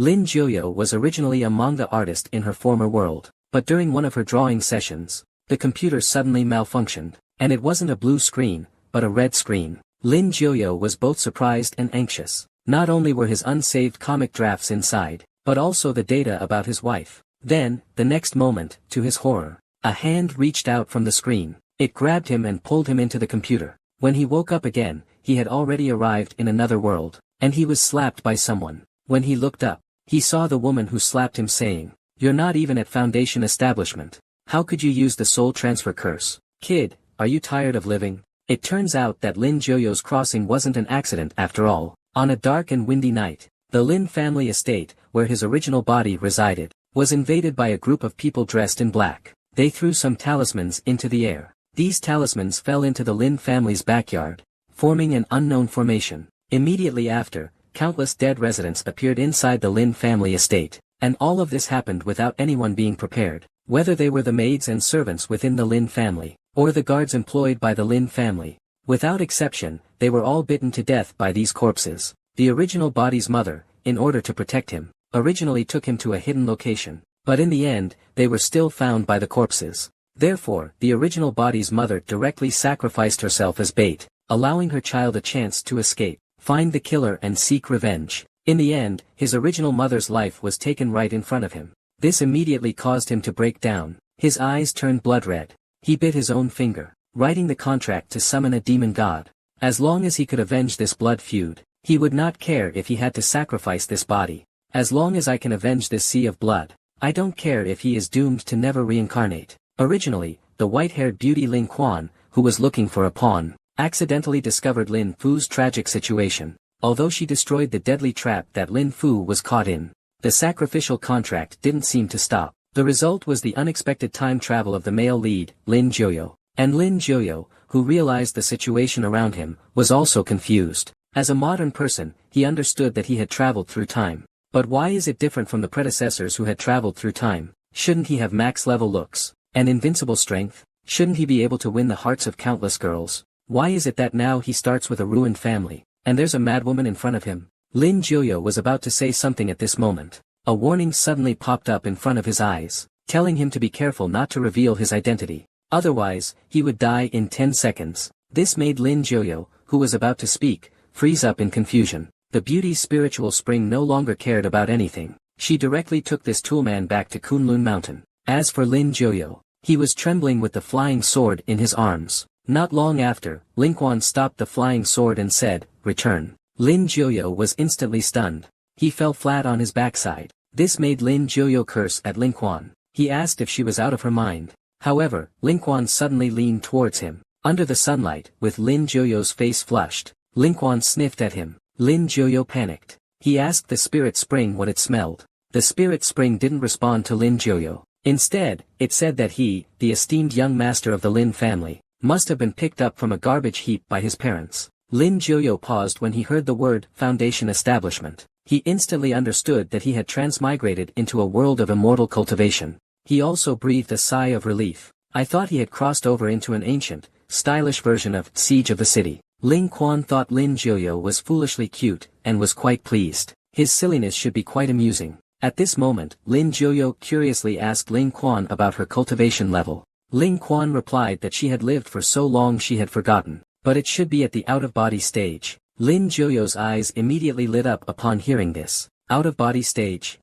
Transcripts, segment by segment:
Lin Jiuyo was originally a manga artist in her former world, but during one of her drawing sessions, the computer suddenly malfunctioned, and it wasn't a blue screen, but a red screen. Lin Jiuyo was both surprised and anxious. Not only were his unsaved comic drafts inside, but also the data about his wife. Then, the next moment, to his horror, a hand reached out from the screen. It grabbed him and pulled him into the computer. When he woke up again, he had already arrived in another world, and he was slapped by someone. When he looked up, he saw the woman who slapped him saying, "You're not even at Foundation establishment. How could you use the soul transfer curse? Kid, are you tired of living?" It turns out that Lin Jiuyo's crossing wasn't an accident after all. On a dark and windy night, the Lin family estate, where his original body resided, was invaded by a group of people dressed in black. They threw some talismans into the air. These talismans fell into the Lin family's backyard, forming an unknown formation. Immediately after, countless dead residents appeared inside the Lin family estate, and all of this happened without anyone being prepared, whether they were the maids and servants within the Lin family, or the guards employed by the Lin family. Without exception, they were all bitten to death by these corpses. The original body's mother, in order to protect him, originally took him to a hidden location, but in the end, they were still found by the corpses. Therefore, the original body's mother directly sacrificed herself as bait, allowing her child a chance to escape, find the killer and seek revenge. In the end, his original mother's life was taken right in front of him. This immediately caused him to break down. His eyes turned blood red. He bit his own finger, writing the contract to summon a demon god. As long as he could avenge this blood feud, he would not care if he had to sacrifice this body. As long as I can avenge this sea of blood, I don't care if he is doomed to never reincarnate. Originally, the white-haired beauty Lin Quan, who was looking for a pawn, accidentally discovered Lin Fu's tragic situation. Although she destroyed the deadly trap that Lin Fu was caught in, the sacrificial contract didn't seem to stop. The result was the unexpected time travel of the male lead, Lin Jiuyo. And Lin Jiuyo, who realized the situation around him, was also confused. As a modern person, he understood that he had traveled through time. But why is it different from the predecessors who had traveled through time? Shouldn't he have max-level looks, and invincible strength? Shouldn't he be able to win the hearts of countless girls? Why is it that now he starts with a ruined family, and there's a madwoman in front of him? Lin Jiuyo was about to say something at this moment. A warning suddenly popped up in front of his eyes, telling him to be careful not to reveal his identity. Otherwise, he would die in 10 seconds. This made Lin Jiuyo, who was about to speak, freeze up in confusion. The beauty's spiritual spring no longer cared about anything. She directly took this toolman back to Kunlun Mountain. As for Lin Jiuyo, he was trembling with the flying sword in his arms. Not long after, Lin Quan stopped the flying sword and said, "Return." Lin Jiuyo was instantly stunned. He fell flat on his backside. This made Lin Jiuyo curse at Lin Quan. He asked if she was out of her mind. However, Lin Quan suddenly leaned towards him. Under the sunlight, with Lin Jiuyo's face flushed, Lin Quan sniffed at him. Lin Jiuyo panicked. He asked the spirit spring what it smelled. The spirit spring didn't respond to Lin Jiuyo. Instead, it said that he, the esteemed young master of the Lin family, must have been picked up from a garbage heap by his parents. Lin Jiuyo paused when he heard the word Foundation Establishment. He instantly understood that he had transmigrated into a world of immortal cultivation. He also breathed a sigh of relief. I thought he had crossed over into an ancient, stylish version of Siege of the City. Lin Quan thought Lin Jiuyo was foolishly cute, and was quite pleased. His silliness should be quite amusing. At this moment, Lin Jiuyo curiously asked Lin Quan about her cultivation level. Lin Quan replied that she had lived for so long she had forgotten, but it should be at the out-of-body stage. Lin Jiuyo's eyes immediately lit up upon hearing this. Out-of-body stage?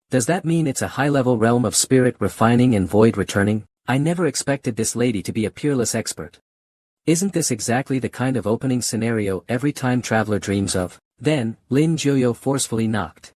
Does that mean it's a high-level realm of spirit refining and void returning? I never expected this lady to be a peerless expert. Isn't this exactly the kind of opening scenario every time traveler dreams of? Then, Lin Jiuyo forcefully knocked.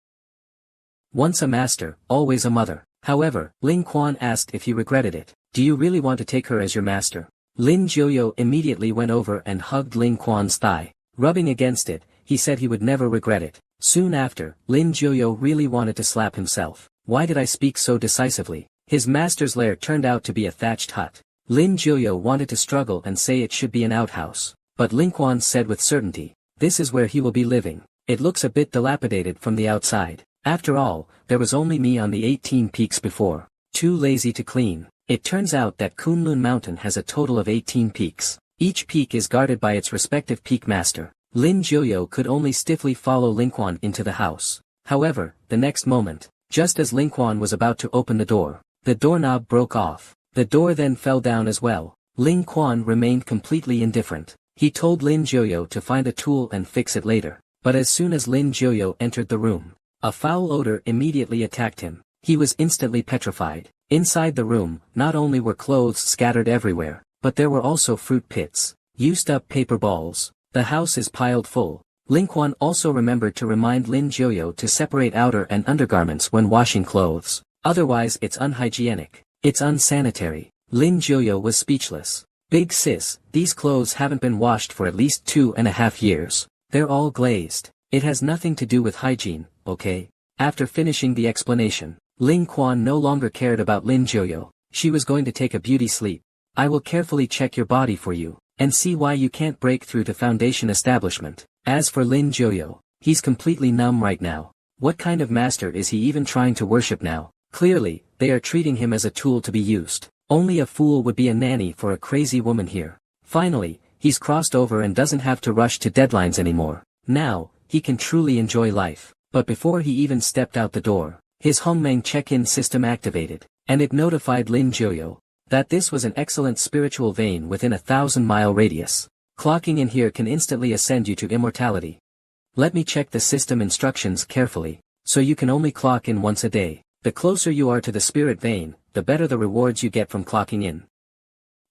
Once a master, always a mother. However, Lin Quan asked if he regretted it. Do you really want to take her as your master? Lin Jiuyo immediately went over and hugged Lin Quan's thigh. Rubbing against it, he said he would never regret it. Soon after, Lin Jiuyo really wanted to slap himself. Why did I speak so decisively? His master's lair turned out to be a thatched hut. Lin Jiuyo wanted to struggle and say it should be an outhouse, but Lin Quan said with certainty, this is where he will be living. It looks a bit dilapidated from the outside. After all, there was only me on the 18 peaks before. Too lazy to clean. It turns out that Kunlun Mountain has a total of 18 peaks. Each peak is guarded by its respective peak master. Lin Jiuyo could only stiffly follow Lin Quan into the house. However, the next moment, just as Lin Quan was about to open the doorknob broke off. The door then fell down as well. Lin Quan remained completely indifferent. He told Lin Jiuyo to find a tool and fix it later. But as soon as Lin Jiuyo entered the room, a foul odor immediately attacked him. He was instantly petrified. Inside the room, not only were clothes scattered everywhere, but there were also fruit pits, used-up paper balls. The house is piled full. Lin Quan also remembered to remind Lin Jiuyo to separate outer and undergarments when washing clothes. Otherwise it's unhygienic. It's unsanitary. Lin Jiuyo was speechless. Big sis, these clothes haven't been washed for at least 2.5 years. They're all glazed. It has nothing to do with hygiene, okay? After finishing the explanation, Lin Quan no longer cared about Lin Jiuyo. She was going to take a beauty sleep. I will carefully check your body for you, and see why you can't break through the foundation establishment. As for Lin Jiuyo, he's completely numb right now. What kind of master is he even trying to worship now? Clearly, they are treating him as a tool to be used. Only a fool would be a nanny for a crazy woman here. Finally, he's crossed over and doesn't have to rush to deadlines anymore. Now, he can truly enjoy life. But before he even stepped out the door, his Hongmeng check-in system activated, and it notified Lin Jiuyo that this was an excellent spiritual vein within a 1,000-mile radius. Clocking in here can instantly ascend you to immortality. Let me check the system instructions carefully, so you can only clock in once a day. The closer you are to the spirit vein, the better the rewards you get from clocking in.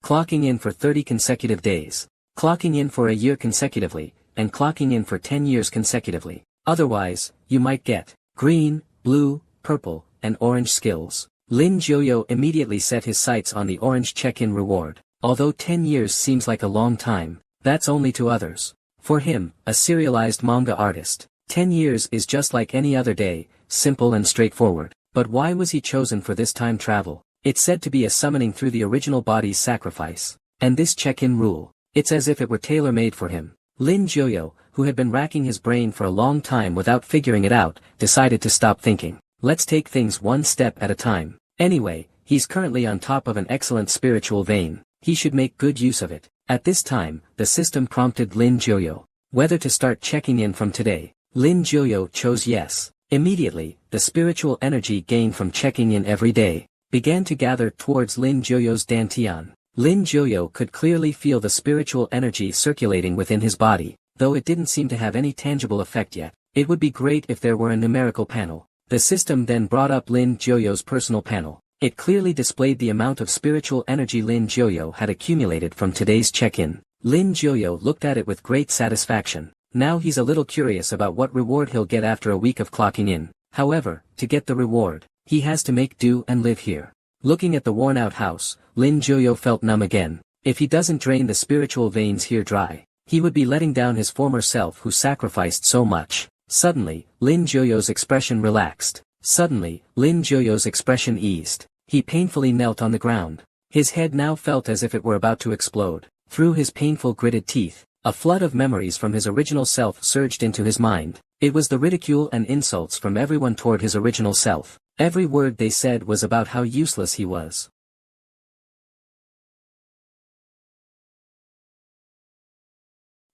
Clocking in for 30 consecutive days. Clocking in for a year consecutively, and clocking in for 10 years consecutively. Otherwise, you might get green, blue, purple, and orange skills. Lin Jiuyo immediately set his sights on the orange check-in reward. Although 10 years seems like a long time, that's only to others. For him, a serialized manga artist, 10 years is just like any other day, simple and straightforward. But why was he chosen for this time travel? It's said to be a summoning through the original body's sacrifice. And this check-in rule, it's as if it were tailor-made for him. Lin Jiuyo, who had been racking his brain for a long time without figuring it out, decided to stop thinking. Let's take things one step at a time. Anyway, he's currently on top of an excellent spiritual vein. He should make good use of it. At this time, the system prompted Lin Jiuyo whether to start checking in from today. Lin Jiuyo chose yes. Immediately, the spiritual energy gained from checking in every day began to gather towards Lin Jiuyo's dantian. Lin Jiuyo could clearly feel the spiritual energy circulating within his body, though it didn't seem to have any tangible effect yet. It would be great if there were a numerical panel. The system then brought up Lin Jiuyo's personal panel. It clearly displayed the amount of spiritual energy Lin Jiuyo had accumulated from today's check-in. Lin Jiuyo looked at it with great satisfaction. Now he's a little curious about what reward he'll get after a week of clocking in. However, to get the reward, he has to make do and live here. Looking at the worn-out house, Lin Jiuyo felt numb again. If he doesn't drain the spiritual veins here dry, he would be letting down his former self who sacrificed so much. Suddenly, Lin Jiuyo's expression relaxed. Suddenly, Lin Jiuyo's expression eased. He painfully knelt on the ground. His head now felt as if it were about to explode. Through his painful gritted teeth, a flood of memories from his original self surged into his mind. It was the ridicule and insults from everyone toward his original self. Every word they said was about how useless he was.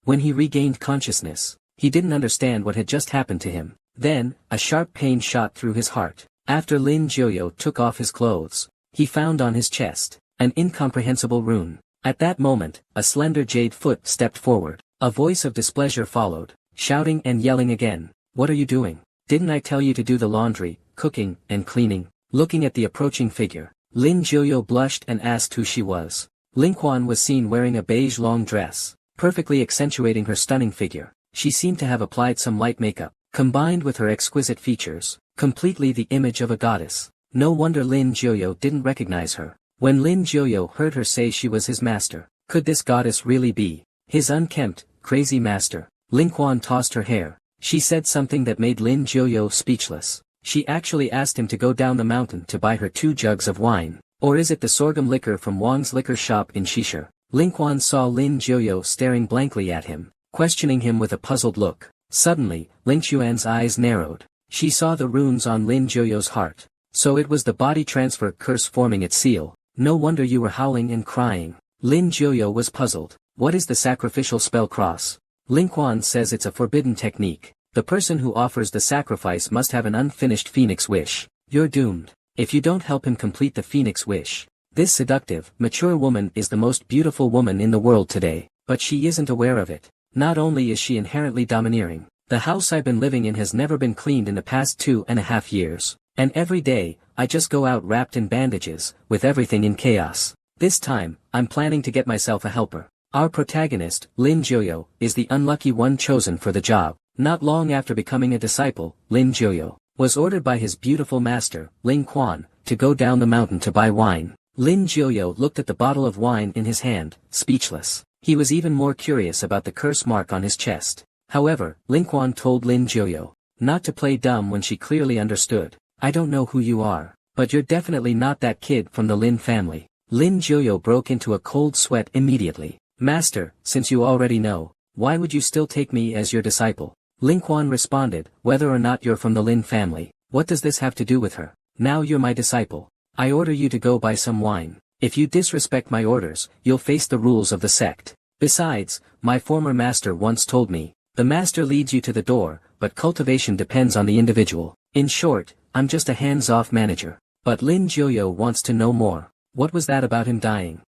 When he regained consciousness, he didn't understand what had just happened to him. Then, a sharp pain shot through his heart. After Lin Jiuyo took off his clothes, he found on his chest an incomprehensible rune. At that moment, a slender jade foot stepped forward. A voice of displeasure followed, shouting and yelling again. What are you doing? Didn't I tell you to do the laundry, cooking, and cleaning? Looking at the approaching figure, Lin Jiuyo blushed and asked who she was. Lin Quan was seen wearing a beige long dress, perfectly accentuating her stunning figure. She seemed to have applied some light makeup, combined with her exquisite features, completely the image of a goddess. No wonder Lin Jiuyo didn't recognize her. When Lin Jiuyo heard her say she was his master, could this goddess really be his unkempt, crazy master? Lin Quan tossed her hair. She said something that made Lin Jiuyo speechless. She actually asked him to go down the mountain to buy her 2 jugs of wine. Or is it the sorghum liquor from Wang's liquor shop in Shishir? Lin Quan saw Lin Jiuyo staring blankly at him, questioning him with a puzzled look. Suddenly, Ling Xuan's eyes narrowed. She saw the runes on Lin Jiuyo's heart. So it was the body transfer curse forming its seal. No wonder you were howling and crying. Lin Jiuyo was puzzled. What is the sacrificial spell cross? Lin Quan says it's a forbidden technique. The person who offers the sacrifice must have an unfinished phoenix wish. You're doomed. If you don't help him complete the phoenix wish. This seductive, mature woman is the most beautiful woman in the world today, but she isn't aware of it. Not only is she inherently domineering, the house I've been living in has never been cleaned in the past 2.5 years, and every day, I just go out wrapped in bandages, with everything in chaos. This time, I'm planning to get myself a helper. Our protagonist, Lin Joyo, is the unlucky one chosen for the job. Not long after becoming a disciple, Lin Joyo was ordered by his beautiful master, Ling Quan, to go down the mountain to buy wine. Lin Joyo looked at the bottle of wine in his hand, speechless. He was even more curious about the curse mark on his chest. However, Ling Quan told Lin Joyo not to play dumb when she clearly understood. I don't know who you are, but you're definitely not that kid from the Lin family. Lin Joyo broke into a cold sweat immediately. Master, since you already know, why would you still take me as your disciple? Ling Quan responded, whether or not you're from the Lin family, what does this have to do with her? Now you're my disciple. I order you to go buy some wine. If you disrespect my orders, you'll face the rules of the sect. Besides, my former master once told me, the master leads you to the door, but cultivation depends on the individual. In short, I'm just a hands-off manager. But Lin Joyo wants to know more. What was that about him dying?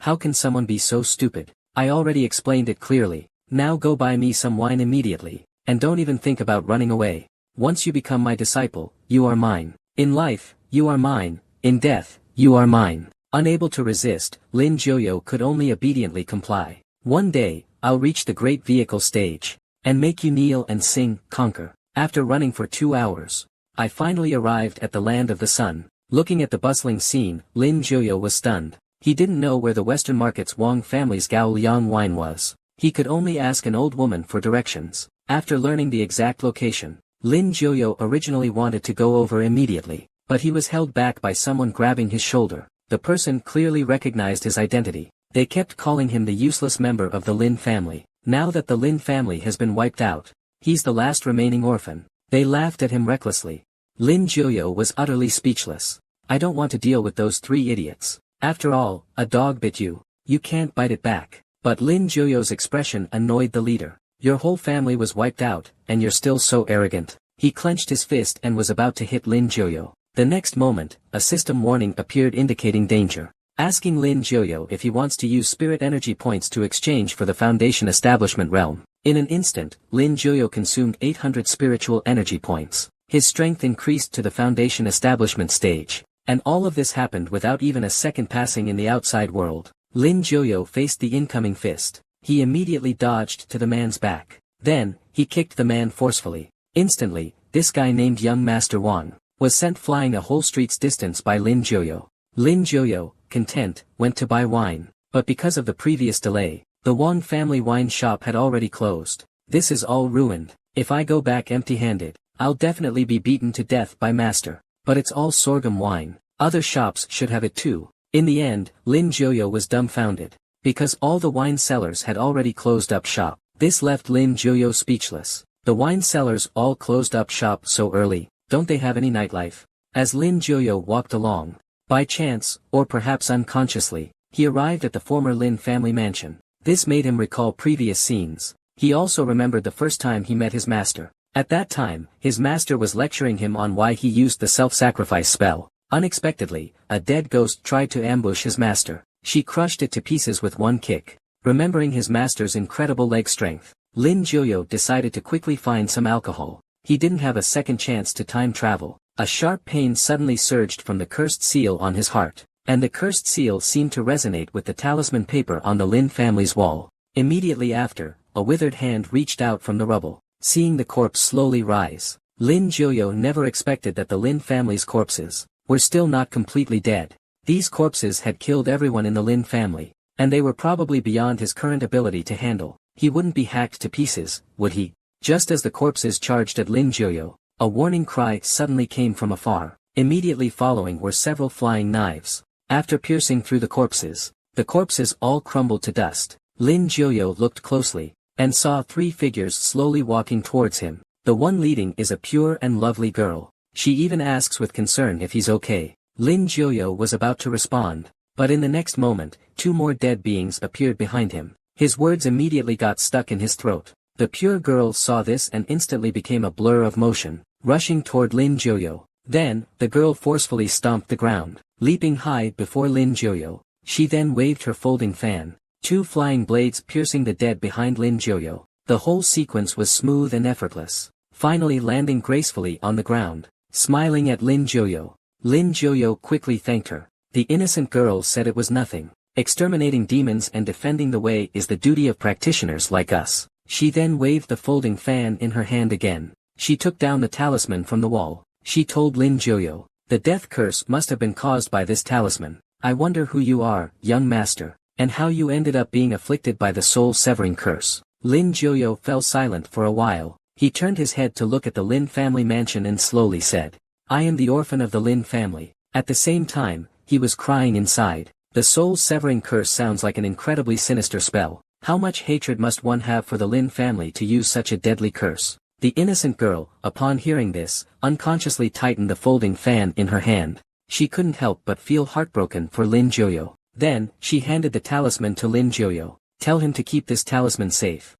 How can someone be so stupid? I already explained it clearly. Now go buy me some wine immediately, and don't even think about running away. Once you become my disciple, you are mine. In life, you are mine. In death, you are mine. Unable to resist, Lin Joyo could only obediently comply. One day, I'll reach the great vehicle stage, and make you kneel and sing, conquer. After running for 2 hours, I finally arrived at the land of the sun. Looking at the bustling scene, Lin Joyo was stunned. He didn't know where the Western Market's Wang family's Gaoliang wine was. He could only ask an old woman for directions. After learning the exact location, Lin Joyo originally wanted to go over immediately, but he was held back by someone grabbing his shoulder. The person clearly recognized his identity. They kept calling him the useless member of the Lin family. Now that the Lin family has been wiped out, he's the last remaining orphan. They laughed at him recklessly. Lin Joyo was utterly speechless. I don't want to deal with those 3 idiots. After all, a dog bit you. You can't bite it back. But Lin Joyo's expression annoyed the leader. Your whole family was wiped out, and you're still so arrogant. He clenched his fist and was about to hit Lin Joyo. The next moment, a system warning appeared indicating danger. Asking Lin Joyo if he wants to use spirit energy points to exchange for the Foundation Establishment realm. In an instant, Lin Joyo consumed 800 spiritual energy points. His strength increased to the Foundation Establishment stage. And all of this happened without even a second passing in the outside world. Lin Joyo faced the incoming fist. He immediately dodged to the man's back. Then, he kicked the man forcefully. Instantly, this guy named Young Master Wang was sent flying a whole street's distance by Lin Joyo. Lin Joyo, content, went to buy wine. But because of the previous delay, the Wang family wine shop had already closed. This is all ruined. If I go back empty-handed, I'll definitely be beaten to death by master. But it's all sorghum wine. Other shops should have it too. In the end, Lin Joyo was dumbfounded. Because all the wine sellers had already closed up shop. This left Lin Joyo speechless. The wine sellers all closed up shop so early. Don't they have any nightlife? As Lin Joyo walked along, by chance, or perhaps unconsciously, he arrived at the former Lin family mansion. This made him recall previous scenes. He also remembered the first time he met his master. At that time, his master was lecturing him on why he used the self-sacrifice spell. Unexpectedly, a dead ghost tried to ambush his master. She crushed it to pieces with one kick. Remembering his master's incredible leg strength, Lin Joyo decided to quickly find some alcohol. He didn't have a second chance to time travel. A sharp pain suddenly surged from the cursed seal on his heart, and the cursed seal seemed to resonate with the talisman paper on the Lin family's wall. Immediately after, a withered hand reached out from the rubble. Seeing the corpse slowly rise, Lin Joyo never expected that the Lin family's corpses were still not completely dead. These corpses had killed everyone in the Lin family, and they were probably beyond his current ability to handle. He wouldn't be hacked to pieces, would he? Just as the corpses charged at Lin Joyo, a warning cry suddenly came from afar. Immediately following were several flying knives. After piercing through the corpses all crumbled to dust. Lin Joyo looked closely, and saw 3 figures slowly walking towards him. The one leading is a pure and lovely girl. She even asks with concern if he's okay. Lin Joyo was about to respond, but in the next moment, 2 more dead beings appeared behind him. His words immediately got stuck in his throat. The pure girl saw this and instantly became a blur of motion, rushing toward Lin Jiuyo. Then, the girl forcefully stomped the ground, leaping high before Lin Jiuyo. She then waved her folding fan, 2 flying blades piercing the dead behind Lin Jiuyo. The whole sequence was smooth and effortless, finally landing gracefully on the ground, smiling at Lin Jiuyo. Lin Jiuyo quickly thanked her. The innocent girl said it was nothing. Exterminating demons and defending the way is the duty of practitioners like us. She then waved the folding fan in her hand again. She took down the talisman from the wall. She told Lin Jiuyo, the death curse must have been caused by this talisman. I wonder who you are, young master, and how you ended up being afflicted by the soul-severing curse. Lin Jiuyo fell silent for a while. He turned his head to look at the Lin family mansion and slowly said, I am the orphan of the Lin family. At the same time, he was crying inside. The soul-severing curse sounds like an incredibly sinister spell. How much hatred must one have for the Lin family to use such a deadly curse? The innocent girl, upon hearing this, unconsciously tightened the folding fan in her hand. She couldn't help but feel heartbroken for Lin Jiuyo. Then, she handed the talisman to Lin Jiuyo. Tell him to keep this talisman safe.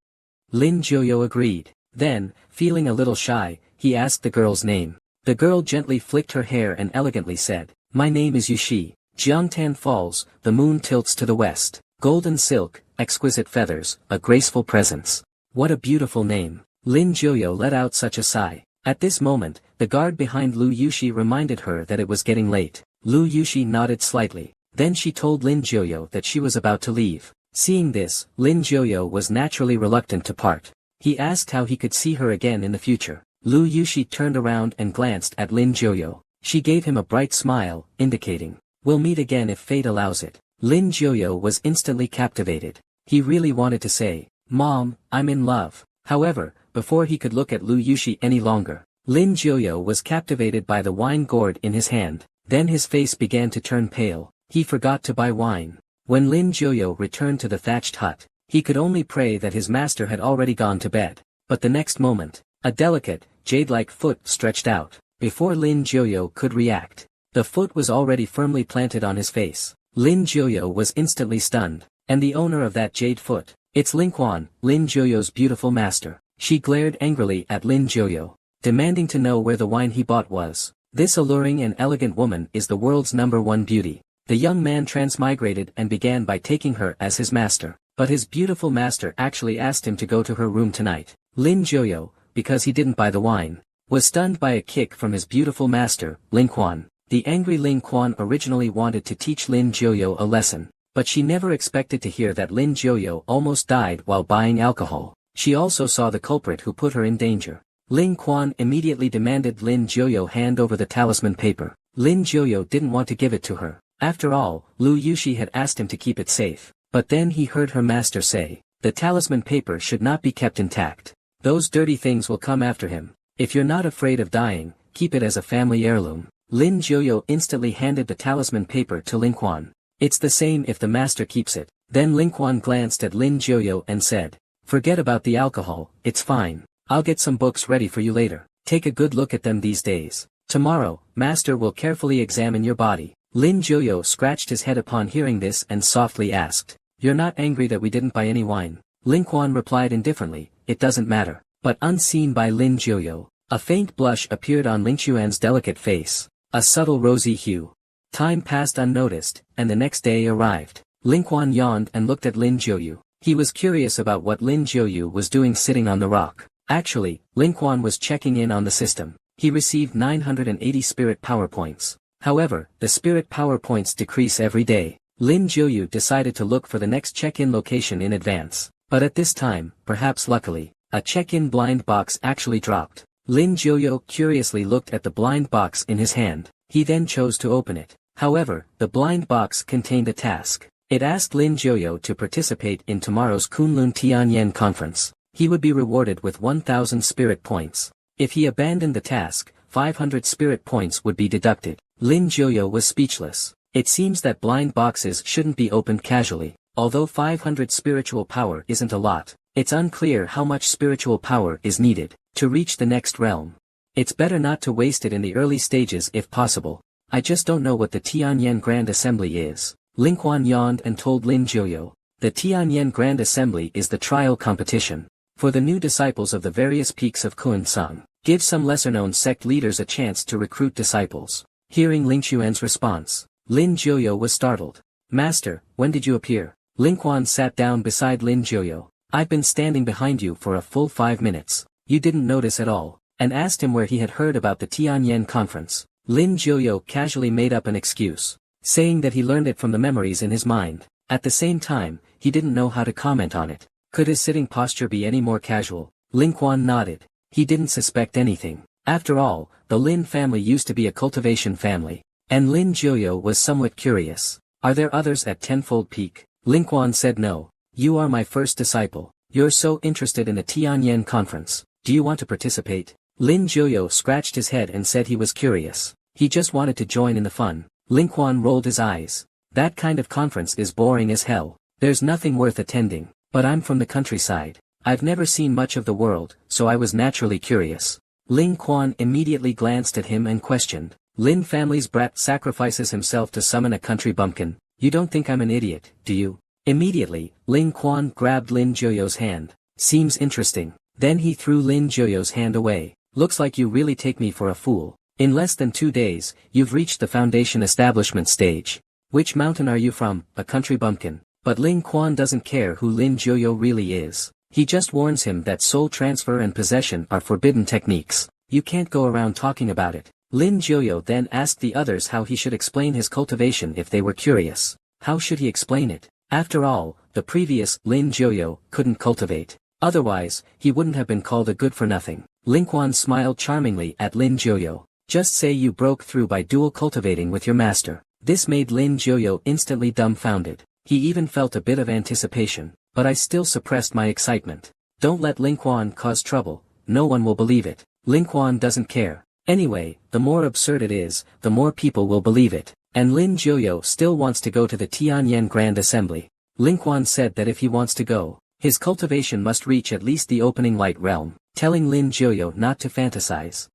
Lin Jiuyo agreed. Then, feeling a little shy, he asked the girl's name. The girl gently flicked her hair and elegantly said, My name is Yushi. Jiangtan Falls, the moon tilts to the west. Golden silk, exquisite feathers, a graceful presence. What a beautiful name. Lin Jiuyo let out such a sigh. At this moment, the guard behind Lu Yushi reminded her that it was getting late. Lu Yushi nodded slightly. Then she told Lin Jiuyo that she was about to leave. Seeing this, Lin Jiuyo was naturally reluctant to part. He asked how he could see her again in the future. Lu Yushi turned around and glanced at Lin Jiuyo. She gave him a bright smile, indicating, We'll meet again if fate allows it. Lin Jiuyo was instantly captivated. He really wanted to say, Mom, I'm in love. However, before he could look at Lu Yushi any longer, Lin Jiuyo was captivated by the wine gourd in his hand. Then his face began to turn pale. He forgot to buy wine. When Lin Jiuyo returned to the thatched hut, he could only pray that his master had already gone to bed. But the next moment, a delicate, jade-like foot stretched out. Before Lin Jiuyo could react, the foot was already firmly planted on his face. Lin Jiuyo was instantly stunned. And the owner of that jade foot, it's Lingquan, Lin Jiuyo's beautiful master. She glared angrily at Lin Jiuyo, demanding to know where the wine he bought was. This alluring and elegant woman is the world's #1 beauty. The young man transmigrated and began by taking her as his master. But his beautiful master actually asked him to go to her room tonight. Lin Jiuyo, because he didn't buy the wine, was stunned by a kick from his beautiful master, Lingquan. The angry Lingquan originally wanted to teach Lin Jiuyo a lesson, but she never expected to hear that Lin Jiuyo almost died while buying alcohol. She also saw the culprit who put her in danger. Lingquan immediately demanded Lin Jiuyo hand over the talisman paper. Lin Jiuyo didn't want to give it to her. After all, Lu Yushi had asked him to keep it safe. But then he heard her master say, the talisman paper should not be kept intact. Those dirty things will come after him. If you're not afraid of dying, keep it as a family heirloom. Lin Jiuyo instantly handed the talisman paper to Lingquan. It's the same if the master keeps it. Then Lingquan glanced at Lin Jiuyo and said, Forget about the alcohol, it's fine. I'll get some books ready for you later. Take a good look at them these days. Tomorrow, master will carefully examine your body. Lin Jiuyo scratched his head upon hearing this and softly asked, You're not angry that we didn't buy any wine? Lingquan replied indifferently, It doesn't matter. But unseen by Lin Jiuyo, a faint blush appeared on Lingquan's delicate face. A subtle rosy hue. Time passed unnoticed, and the next day arrived. Lingquan yawned and looked at Lin Jiuyu. He was curious about what Lin Jiuyu was doing sitting on the rock. Actually, Lingquan was checking in on the system. He received 980 spirit power points. However, the spirit power points decrease every day. Lin Jiuyu decided to look for the next check-in location in advance. But at this time, perhaps luckily, a check-in blind box actually dropped. Lin Jiuyu curiously looked at the blind box in his hand. He then chose to open it. However, the blind box contained a task. It asked Lin Jiuyu to participate in tomorrow's Kunlun Tianyan conference. He would be rewarded with 1,000 spirit points. If he abandoned the task, 500 spirit points would be deducted. Lin Jiuyu was speechless. It seems that blind boxes shouldn't be opened casually. Although 500 spiritual power isn't a lot, it's unclear how much spiritual power is needed to reach the next realm. It's better not to waste it in the early stages if possible. I just don't know what the Tianyan Grand Assembly is. Lingquan yawned and told Lin Jiuyu. The Tianyan Grand Assembly is the trial competition. For the new disciples of the various peaks of Kuan-sang, give some lesser-known sect leaders a chance to recruit disciples. Hearing Ling Xuan's response, Lin Jiuyo was startled. Master, when did you appear? Ling Quan sat down beside Lin Jiuyo. I've been standing behind you for a full 5 minutes. You didn't notice at all. And asked him where he had heard about the Tianyan conference. Lin Jiuyo casually made up an excuse, saying that he learned it from the memories in his mind. At the same time, he didn't know how to comment on it. Could his sitting posture be any more casual? Ling Quan nodded. He didn't suspect anything. After all, the Lin family used to be a cultivation family. And Lin Jiuyo was somewhat curious. Are there others at Tenfold Peak? Ling Quan said no. You are my first disciple. You're so interested in the Tianyan conference. Do you want to participate? Lin Jiuyo scratched his head and said he was curious. He just wanted to join in the fun. Ling Quan rolled his eyes. That kind of conference is boring as hell. There's nothing worth attending. But I'm from the countryside. I've never seen much of the world, so I was naturally curious. Ling Quan immediately glanced at him and questioned. Lin family's brat sacrifices himself to summon a country bumpkin. You don't think I'm an idiot, do you? Immediately, Ling Quan grabbed Lin Jiuyo's hand. Seems interesting. Then he threw Lin Jiuyo's hand away. Looks like you really take me for a fool. In less than 2 days, you've reached the foundation establishment stage. Which mountain are you from? A country bumpkin. But Ling Quan doesn't care who Lin Jiuyo really is. He just warns him that soul transfer and possession are forbidden techniques. You can't go around talking about it. Lin Jiuyo then asked the others how he should explain his cultivation if they were curious. How should he explain it? After all, the previous Lin Jiuyo couldn't cultivate. Otherwise, he wouldn't have been called a good-for-nothing. Ling Quan smiled charmingly at Lin Jiuyo. Just say you broke through by dual cultivating with your master. This made Lin Jiuyo instantly dumbfounded. He even felt a bit of anticipation, but I still suppressed my excitement. Don't let Ling Quan cause trouble, no one will believe it. Ling Quan doesn't care. Anyway, the more absurd it is, the more people will believe it. And Lin Jiuyo still wants to go to the Tianyan Grand Assembly. Ling Quan said that if he wants to go, his cultivation must reach at least the opening light realm, telling Lin Jiuyo not to fantasize.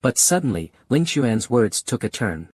But suddenly, Ling Xuan's words took a turn.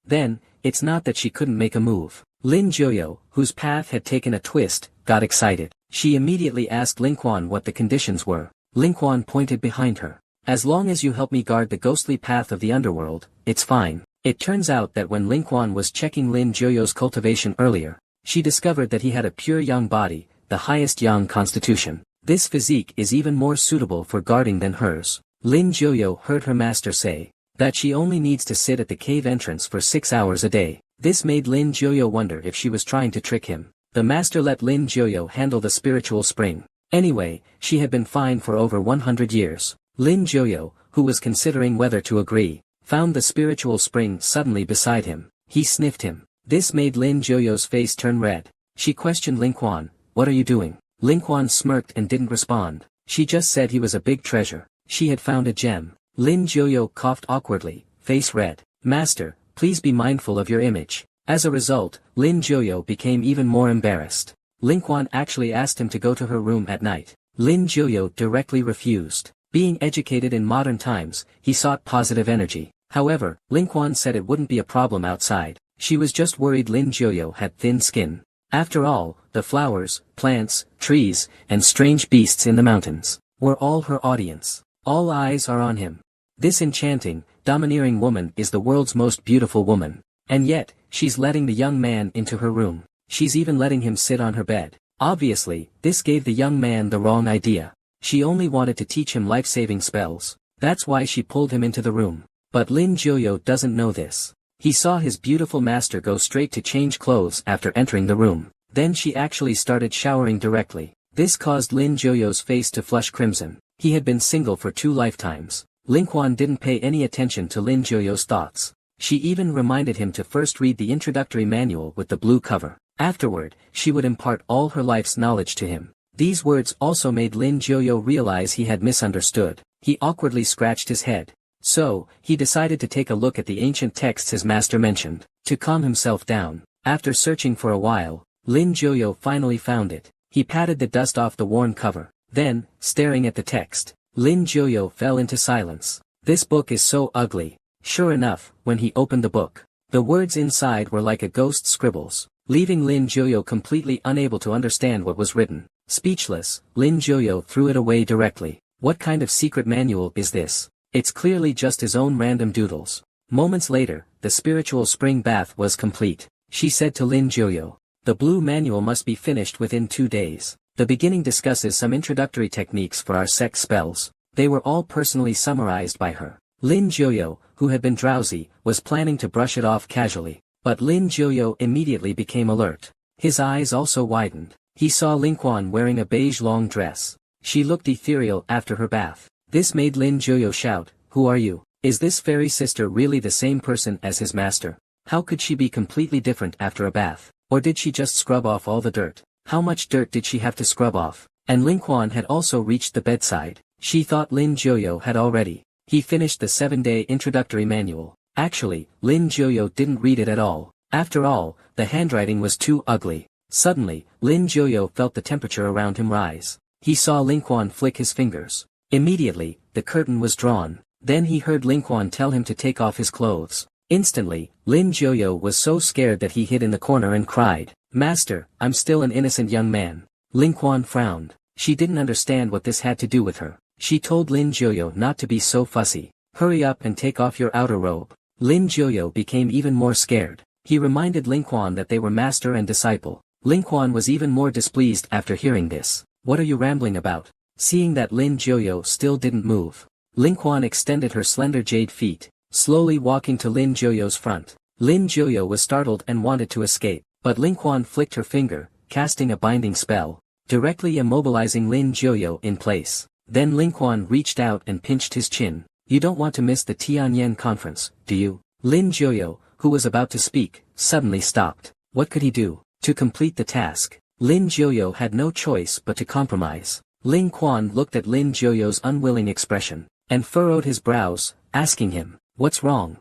Then, it's not that she couldn't make a move. Lin Jiuyo, whose path had taken a twist, got excited. She immediately asked Ling Quan what the conditions were. Ling Quan pointed behind her. As long as you help me guard the ghostly path of the underworld, it's fine. It turns out that when Ling Quan was checking Lin Jiuyo's cultivation earlier, she discovered that he had a pure yang body, the highest yang constitution. This physique is even more suitable for guarding than hers. Lin Jiuyo heard her master say that she only needs to sit at the cave entrance for 6 hours a day. This made Lin Jiuyo wonder if she was trying to trick him. The master let Lin Jiuyo handle the spiritual spring. Anyway, she had been fine for over 100 years. Lin Jiuyo, who was considering whether to agree, found the spiritual spring suddenly beside him. He sniffed him. This made Lin Jiuyo's face turn red. She questioned Ling Quan, "What are you doing?" Ling Quan smirked and didn't respond. She just said he was a big treasure. She had found a gem. Lin Jiuyo coughed awkwardly, face red. "Master, please be mindful of your image." As a result, Lin Jiuyo became even more embarrassed. Ling Quan actually asked him to go to her room at night. Lin Jiuyo directly refused. Being educated in modern times, he sought positive energy. However, Ling Quan said it wouldn't be a problem outside. She was just worried Lin Jiuyo had thin skin. After all, the flowers, plants, trees, and strange beasts in the mountains were all her audience. All eyes are on him. This enchanting, domineering woman is the world's most beautiful woman. And yet, she's letting the young man into her room. She's even letting him sit on her bed. Obviously, this gave the young man the wrong idea. She only wanted to teach him life-saving spells. That's why she pulled him into the room. But Lin Jiuyo doesn't know this. He saw his beautiful master go straight to change clothes after entering the room. Then she actually started showering directly. This caused Lin Jiuyo's face to flush crimson. He had been single for 2 lifetimes. Ling Quan didn't pay any attention to Lin Jiuyo's thoughts. She even reminded him to first read the introductory manual with the blue cover. Afterward, she would impart all her life's knowledge to him. These words also made Lin Jiuyo realize he had misunderstood. He awkwardly scratched his head. So, he decided to take a look at the ancient texts his master mentioned. To calm himself down, after searching for a while, Lin Jiuyo finally found it. He patted the dust off the worn cover. Then, staring at the text, Lin Jiuyo fell into silence. This book is so ugly. Sure enough, when he opened the book, the words inside were like a ghost's scribbles, leaving Lin Jiuyo completely unable to understand what was written. Speechless, Lin Jiuyo threw it away directly. What kind of secret manual is this? It's clearly just his own random doodles. Moments later, the spiritual spring bath was complete. She said to Lin Jiuyo, "The blue manual must be finished within 2 days. The beginning discusses some introductory techniques for our sex spells." They were all personally summarized by her. Lin Jiuyo, who had been drowsy, was planning to brush it off casually. But Lin Jiuyo immediately became alert. His eyes also widened. He saw Lingquan wearing a beige long dress. She looked ethereal after her bath. This made Lin Jiuyo shout, "Who are you? Is this fairy sister really the same person as his master? How could she be completely different after a bath? Or did she just scrub off all the dirt? How much dirt did she have to scrub off?" And Lingquan had also reached the bedside. She thought Lin Jiuyo had already. He finished the 7-day introductory manual. Actually, Lin Jiuyo didn't read it at all. After all, the handwriting was too ugly. Suddenly, Lin Jiuyo felt the temperature around him rise. He saw Lingquan flick his fingers. Immediately, the curtain was drawn. Then he heard Lingquan tell him to take off his clothes. Instantly, Lin Jiuyo was so scared that he hid in the corner and cried, "Master, I'm still an innocent young man." Lingquan frowned. She didn't understand what this had to do with her. She told Lin Jiuyo not to be so fussy. "Hurry up and take off your outer robe." Lin Jiuyo became even more scared. He reminded Lingquan that they were master and disciple. Lingquan was even more displeased after hearing this. "What are you rambling about?" Seeing that Lin Jiuyo still didn't move, Lingquan extended her slender jade feet, slowly walking to Lin Jiuyo's front. Lin Jiuyo was startled and wanted to escape, but Lingquan flicked her finger, casting a binding spell, directly immobilizing Lin Jiuyo in place. Then Lingquan reached out and pinched his chin. "You don't want to miss the Tianyan conference, do you?" Lin Jiuyo, who was about to speak, suddenly stopped. What could he do? To complete the task, Lin Jiuyo had no choice but to compromise. Lingquan looked at Lin Jiuyo's unwilling expression, and furrowed his brows, asking him, "What's wrong?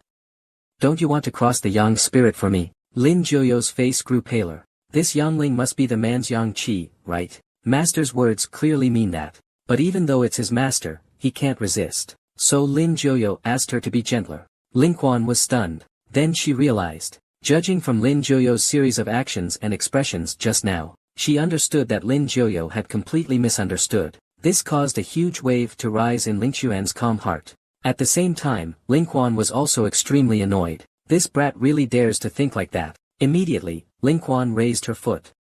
Don't you want to cross the yang spirit for me?" Lin Jiuyo's face grew paler. This youngling must be the man's yang qi, right? Master's words clearly mean that. But even though it's his master, he can't resist. So Lin Jiuyo asked her to be gentler. Lingquan was stunned. Then she realized. Judging from Lin Jiuyo's series of actions and expressions just now, she understood that Lin Jiuyo had completely misunderstood. This caused a huge wave to rise in Lingquan's calm heart. At the same time, Lingquan was also extremely annoyed. This brat really dares to think like that. Immediately, Lingquan raised her foot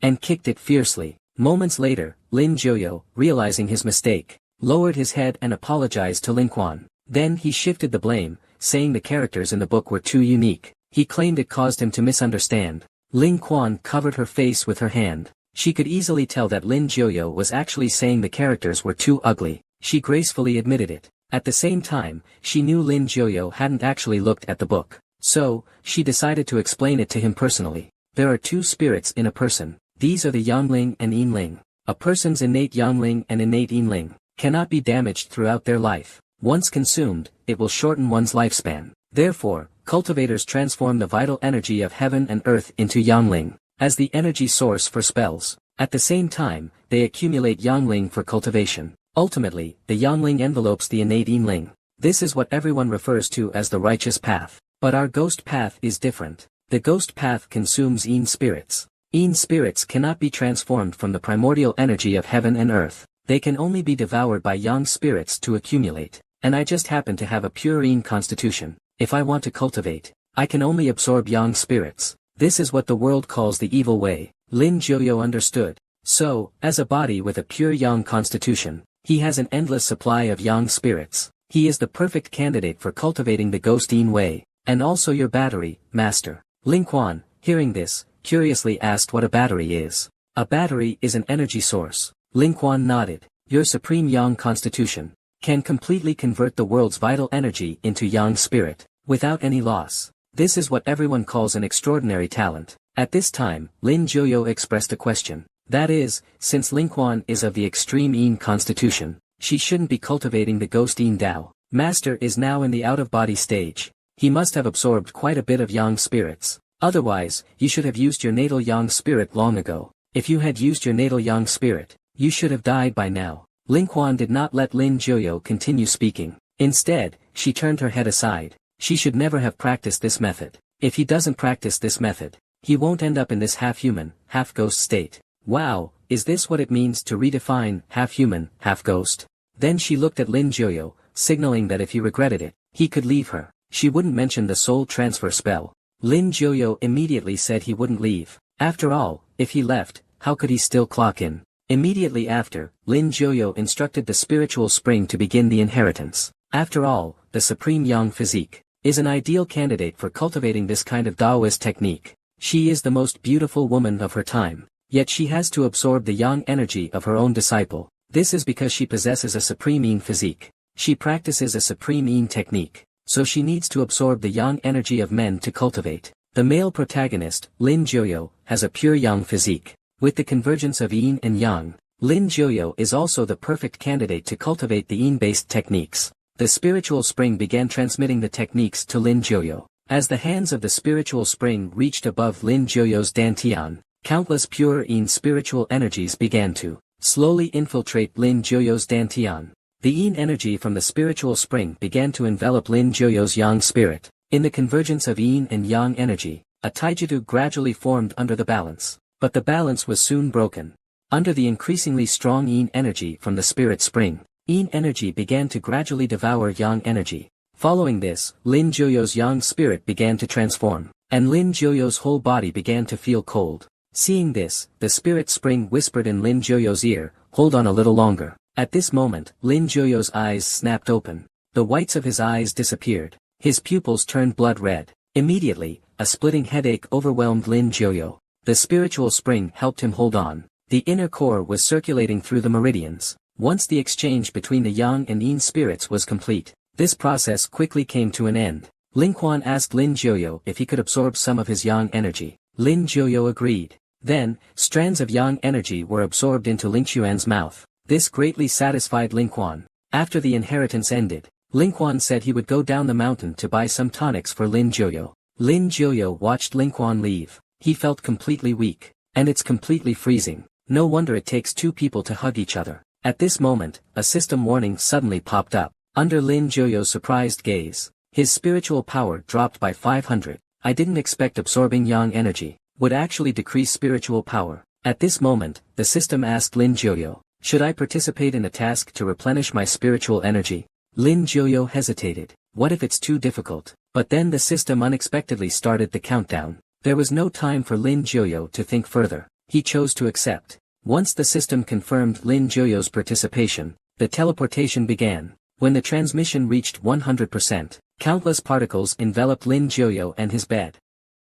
and kicked it fiercely. Moments later, Lin Jiuyo, realizing his mistake, lowered his head and apologized to Lingquan. Then he shifted the blame, saying the characters in the book were too unique. He claimed it caused him to misunderstand. Lingquan covered her face with her hand. She could easily tell that Lin Jiuyo was actually saying the characters were too ugly. She gracefully admitted it. At the same time, she knew Lin Jiuyo hadn't actually looked at the book. So, she decided to explain it to him personally. There are 2 spirits in a person. These are the Yangling and Yinling. A person's innate Yangling and innate Yinling cannot be damaged throughout their life. Once consumed, it will shorten one's lifespan. Therefore, cultivators transform the vital energy of heaven and earth into Yangling as the energy source for spells. At the same time, they accumulate Yangling for cultivation. Ultimately, the Yangling envelopes the innate Yinling. This is what everyone refers to as the righteous path. But our ghost path is different. The ghost path consumes Yin spirits. Yin spirits cannot be transformed from the primordial energy of heaven and earth. They can only be devoured by Yang spirits to accumulate. And I just happen to have a pure Yin constitution. If I want to cultivate, I can only absorb Yang spirits. This is what the world calls the evil way. Lin Jiuyo understood. So, as a body with a pure Yang constitution, he has an endless supply of Yang spirits. He is the perfect candidate for cultivating the ghost Yin way. And also your battery, master. Lingquan, hearing this, curiously asked what a battery is. A battery is an energy source. Lingquan nodded. Your supreme Yang constitution can completely convert the world's vital energy into Yang spirit, without any loss. This is what everyone calls an extraordinary talent. At this time, Lin Jiuyo expressed a question. That is, since Lingquan is of the extreme Yin constitution, she shouldn't be cultivating the ghost Yin Dao. Master is now in the out-of-body stage. He must have absorbed quite a bit of Yang spirits. Otherwise, you should have used your natal Yang spirit long ago. If you had used your natal Yang spirit, you should have died by now. Lingquan did not let Lin Jiuyo continue speaking. Instead, she turned her head aside. She should never have practiced this method. If he doesn't practice this method, he won't end up in this half-human, half-ghost state. Wow, is this what it means to redefine half human, half ghost? Then she looked at Lin Jiuyo, signaling that if he regretted it, he could leave her. She wouldn't mention the soul transfer spell. Lin Jiuyo immediately said he wouldn't leave. After all, if he left, how could he still clock in? Immediately after, Lin Jiuyo instructed the spiritual spring to begin the inheritance. After all, the supreme yang physique is an ideal candidate for cultivating this kind of Taoist technique. She is the most beautiful woman of her time, yet she has to absorb the yang energy of her own disciple. This is because she possesses a supreme yin physique. She practices a supreme yin technique, so she needs to absorb the yang energy of men to cultivate. The male protagonist, Lin Jiuyo, has a pure yang physique. With the convergence of yin and yang, Lin Jiuyo is also the perfect candidate to cultivate the yin-based techniques. The spiritual spring began transmitting the techniques to Lin Jiuyo. As the hands of the spiritual spring reached above Lin Jiuyo's dantian, countless pure yin spiritual energies began to slowly infiltrate Lin Jiuyo's dantian. The yin energy from the spiritual spring began to envelop Lin Jiuyo's yang spirit. In the convergence of yin and yang energy, a taijutsu gradually formed under the balance. But the balance was soon broken. Under the increasingly strong yin energy from the spirit spring, yin energy began to gradually devour yang energy. Following this, Lin Jiuyo's yang spirit began to transform, and Lin Jiuyo's whole body began to feel cold. Seeing this, the spirit spring whispered in Lin Jiuyo's ear, "Hold on a little longer." At this moment, Lin Jiuyo's eyes snapped open. The whites of his eyes disappeared. His pupils turned blood red. Immediately, a splitting headache overwhelmed Lin Jiuyo. The spiritual spring helped him hold on. The inner core was circulating through the meridians. Once the exchange between the yang and yin spirits was complete, this process quickly came to an end. Lin Quan asked Lin Jiuyo if he could absorb some of his yang energy. Lin Jiuyo agreed. Then, strands of yang energy were absorbed into Lin Xuan's mouth. This greatly satisfied Lin Quan. After the inheritance ended, Lin Quan said he would go down the mountain to buy some tonics for Lin Jiuyo. Lin Jiuyo watched Lin Quan leave. He felt completely weak. And it's completely freezing. No wonder it takes two people to hug each other. At this moment, a system warning suddenly popped up. Under Lin Jiuyo's surprised gaze, his spiritual power dropped by 500. I didn't expect absorbing yang energy would actually decrease spiritual power. At this moment, the system asked Lin Jiuyo, should I participate in a task to replenish my spiritual energy? Lin Jiuyo hesitated. What if it's too difficult? But then the system unexpectedly started the countdown. There was no time for Lin Jiuyo to think further. He chose to accept. Once the system confirmed Lin Jiuyo's participation, the teleportation began. When the transmission reached 100%, countless particles enveloped Lin Jiuyo and his bed.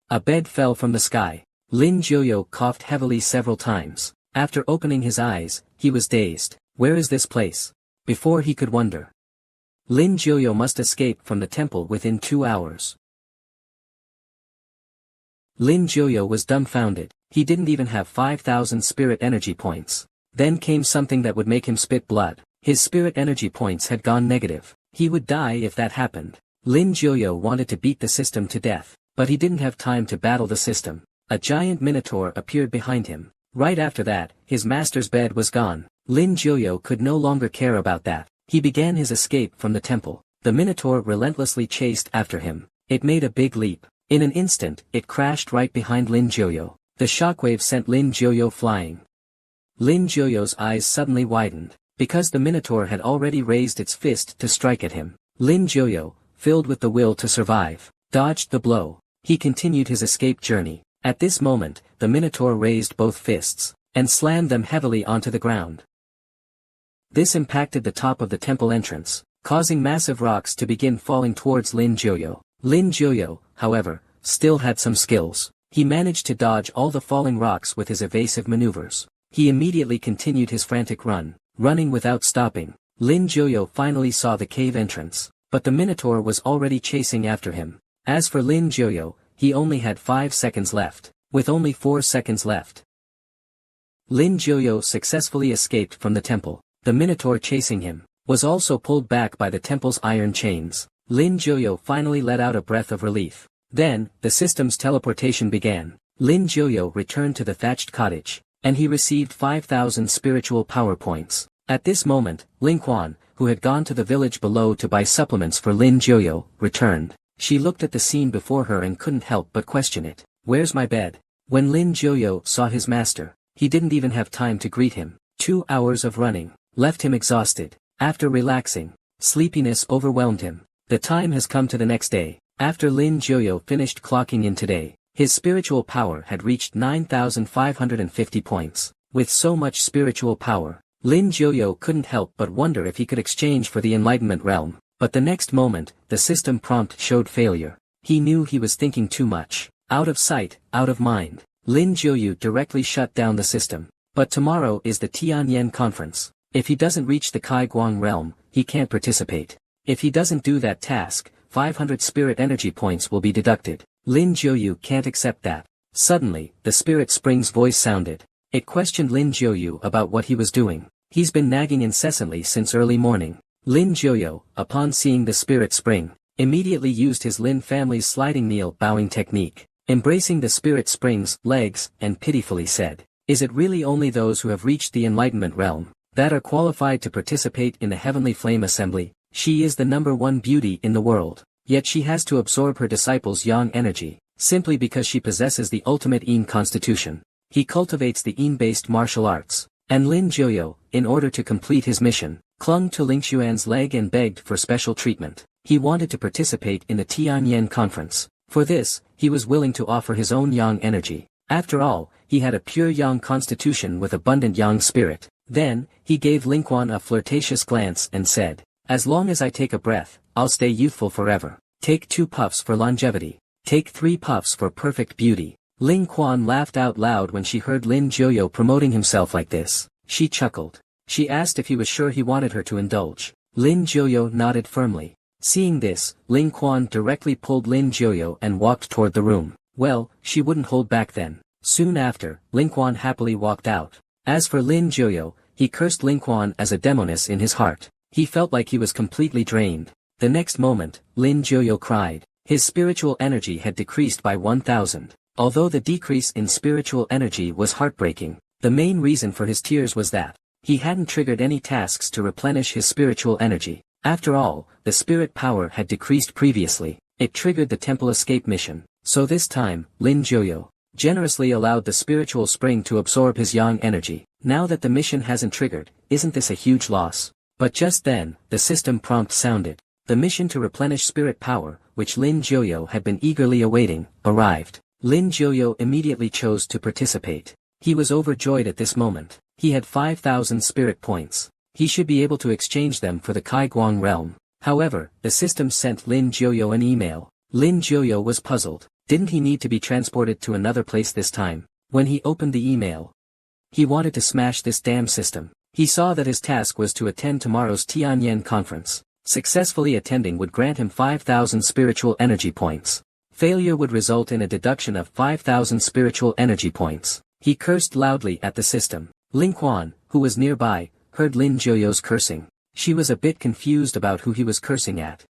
A bed fell from the sky. Lin Jiuyo coughed heavily several times. After opening his eyes, he was dazed. Where is this place? Before he could wonder, Lin Jiuyo must escape from the temple within 2 hours. Lin Jiuyo was dumbfounded. He didn't even have 5,000 spirit energy points. Then came something that would make him spit blood. His spirit energy points had gone negative. He would die if that happened. Lin Jiuyo wanted to beat the system to death, but he didn't have time to battle the system. A giant minotaur appeared behind him. Right after that, his master's bed was gone. Lin Jiuyo could no longer care about that. He began his escape from the temple. The minotaur relentlessly chased after him. It made a big leap. In an instant, it crashed right behind Lin Jiuyo. The shockwave sent Lin Jiuyo flying. Lin Jiuyo's eyes suddenly widened, because the minotaur had already raised its fist to strike at him. Lin Jiuyo, filled with the will to survive, dodged the blow. He continued his escape journey. At this moment, the minotaur raised both fists, and slammed them heavily onto the ground. This impacted the top of the temple entrance, causing massive rocks to begin falling towards Lin Jiuyo. Lin Jiuyo, however, still had some skills. He managed to dodge all the falling rocks with his evasive maneuvers. He immediately continued his frantic run, running without stopping. Lin Jiuyo finally saw the cave entrance, but the minotaur was already chasing after him. As for Lin Jiuyo, he only had 5 seconds left. With only 4 seconds left, Lin Jiuyo successfully escaped from the temple. The minotaur chasing him was also pulled back by the temple's iron chains. Lin Jiuyo finally let out a breath of relief. Then, the system's teleportation began. Lin Jiuyo returned to the thatched cottage, and he received 5,000 spiritual power points. At this moment, Lin Quan, who had gone to the village below to buy supplements for Lin Jiuyo, returned. She looked at the scene before her and couldn't help but question it. Where's my bed? When Lin Jiuyo saw his master, He didn't even have time to greet him. 2 hours of running left him exhausted. After relaxing, sleepiness overwhelmed him. The time has come to the next day. After Lin Jiuyo finished clocking in today, his spiritual power had reached 9,550 points. With so much spiritual power, Lin Jiuyo couldn't help but wonder if he could exchange for the enlightenment realm. But the next moment, the system prompt showed failure. He knew he was thinking too much. Out of sight, out of mind. Lin Jiuyo directly shut down the system. But tomorrow is the Tianyan conference. If he doesn't reach the Kai Guang realm, he can't participate. If he doesn't do that task, 500 spirit energy points will be deducted. Lin Jiuyu can't accept that. Suddenly, the spirit spring's voice sounded. It questioned Lin Jiuyu about what he was doing. He's been nagging incessantly since early morning. Lin Jiuyu, upon seeing the spirit spring, immediately used his Lin family's sliding kneel bowing technique, embracing the spirit spring's legs, and pitifully said, "Is it really only those who have reached the enlightenment realm that are qualified to participate in the heavenly flame assembly? She is the #1 beauty in the world, yet she has to absorb her disciples' yang energy, simply because she possesses the ultimate Yin constitution. He cultivates the Yin-based martial arts." And Lin Jiuyo, in order to complete his mission, clung to Ling Xuan's leg and begged for special treatment. He wanted to participate in the Tianyan conference. For this, he was willing to offer his own yang energy. After all, he had a pure yang constitution with abundant yang spirit. Then, he gave Lingquan a flirtatious glance and said, "As long as I take a breath, I'll stay youthful forever. Take 2 puffs for longevity. Take 3 puffs for perfect beauty." Ling Quan laughed out loud when she heard Lin Jiuyo promoting himself like this. She chuckled. She asked if he was sure he wanted her to indulge. Lin Jiuyo nodded firmly. Seeing this, Ling Quan directly pulled Lin Jiuyo and walked toward the room. Well, she wouldn't hold back then. Soon after, Ling Quan happily walked out. As for Lin Jiuyo, he cursed Ling Quan as a demoness in his heart. He felt like he was completely drained. The next moment, Lin Jiuyo cried. His spiritual energy had decreased by 1,000. Although the decrease in spiritual energy was heartbreaking, the main reason for his tears was that he hadn't triggered any tasks to replenish his spiritual energy. After all, the spirit power had decreased previously. It triggered the temple escape mission. So this time, Lin Jiuyo generously allowed the spiritual spring to absorb his yang energy. Now that the mission hasn't triggered, isn't this a huge loss? But just then, the system prompt sounded. The mission to replenish spirit power, which Lin Jiuyo had been eagerly awaiting, arrived. Lin Jiuyo immediately chose to participate. He was overjoyed at this moment. He had 5,000 spirit points. He should be able to exchange them for the Kai Guang realm. However, the system sent Lin Jiuyo an email. Lin Jiuyo was puzzled. Didn't he need to be transported to another place this time? When he opened the email, he wanted to smash this damn system. He saw that his task was to attend tomorrow's Tianyan conference. Successfully attending would grant him 5,000 spiritual energy points. Failure would result in a deduction of 5,000 spiritual energy points. He cursed loudly at the system. Ling Quan, who was nearby, heard Lin Jiuyo's cursing. She was a bit confused about who he was cursing at.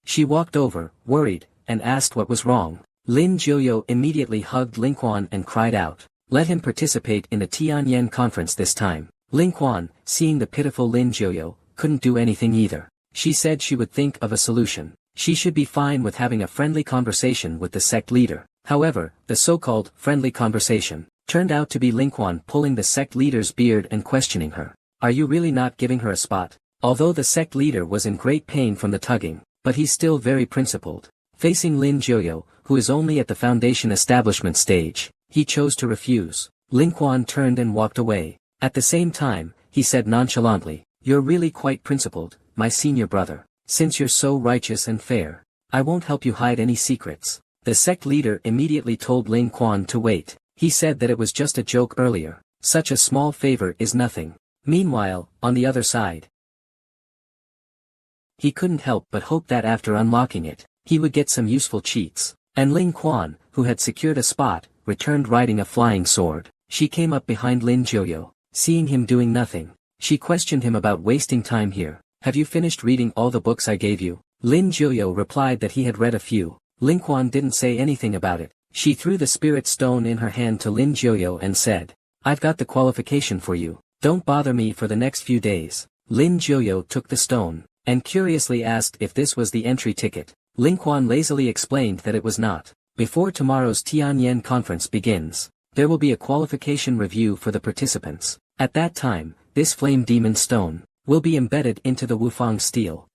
She walked over, worried, and asked what was wrong. Lin Jiuyo immediately hugged Ling Quan and cried out, "Let him participate in the Tianyan conference this time." Ling Quan, seeing the pitiful Lin Jiuyo, couldn't do anything either. She said she would think of a solution. She should be fine with having a friendly conversation with the sect leader. However, the so-called friendly conversation turned out to be Ling Quan pulling the sect leader's beard and questioning her. "Are you really not giving her a spot?" Although the sect leader was in great pain from the tugging, but he's still very principled. Facing Lin Jiuyo, who is only at the foundation establishment stage, he chose to refuse. Ling Quan turned and walked away. At the same time, he said nonchalantly, "You're really quite principled, my senior brother. Since you're so righteous and fair, I won't help you hide any secrets." The sect leader immediately told Ling Quan to wait. He said that it was just a joke earlier. Such a small favor is nothing. Meanwhile, on the other side, he couldn't help but hope that after unlocking it, he would get some useful cheats. And Ling Quan, who had secured a spot, returned riding a flying sword. She came up behind Lin Jiuyo. Seeing him doing nothing, she questioned him about wasting time here. "Have you finished reading all the books I gave you?" Lin Jiuyo replied that he had read a few. Ling Quan didn't say anything about it. She threw the spirit stone in her hand to Lin Jiuyo and said, "I've got the qualification for you. Don't bother me for the next few days." Lin Jiuyo took the stone, and curiously asked if this was the entry ticket. Ling Quan lazily explained that it was not. Before tomorrow's Tianyan conference begins, there will be a qualification review for the participants. At that time, this flame demon stone will be embedded into the Wufang steel.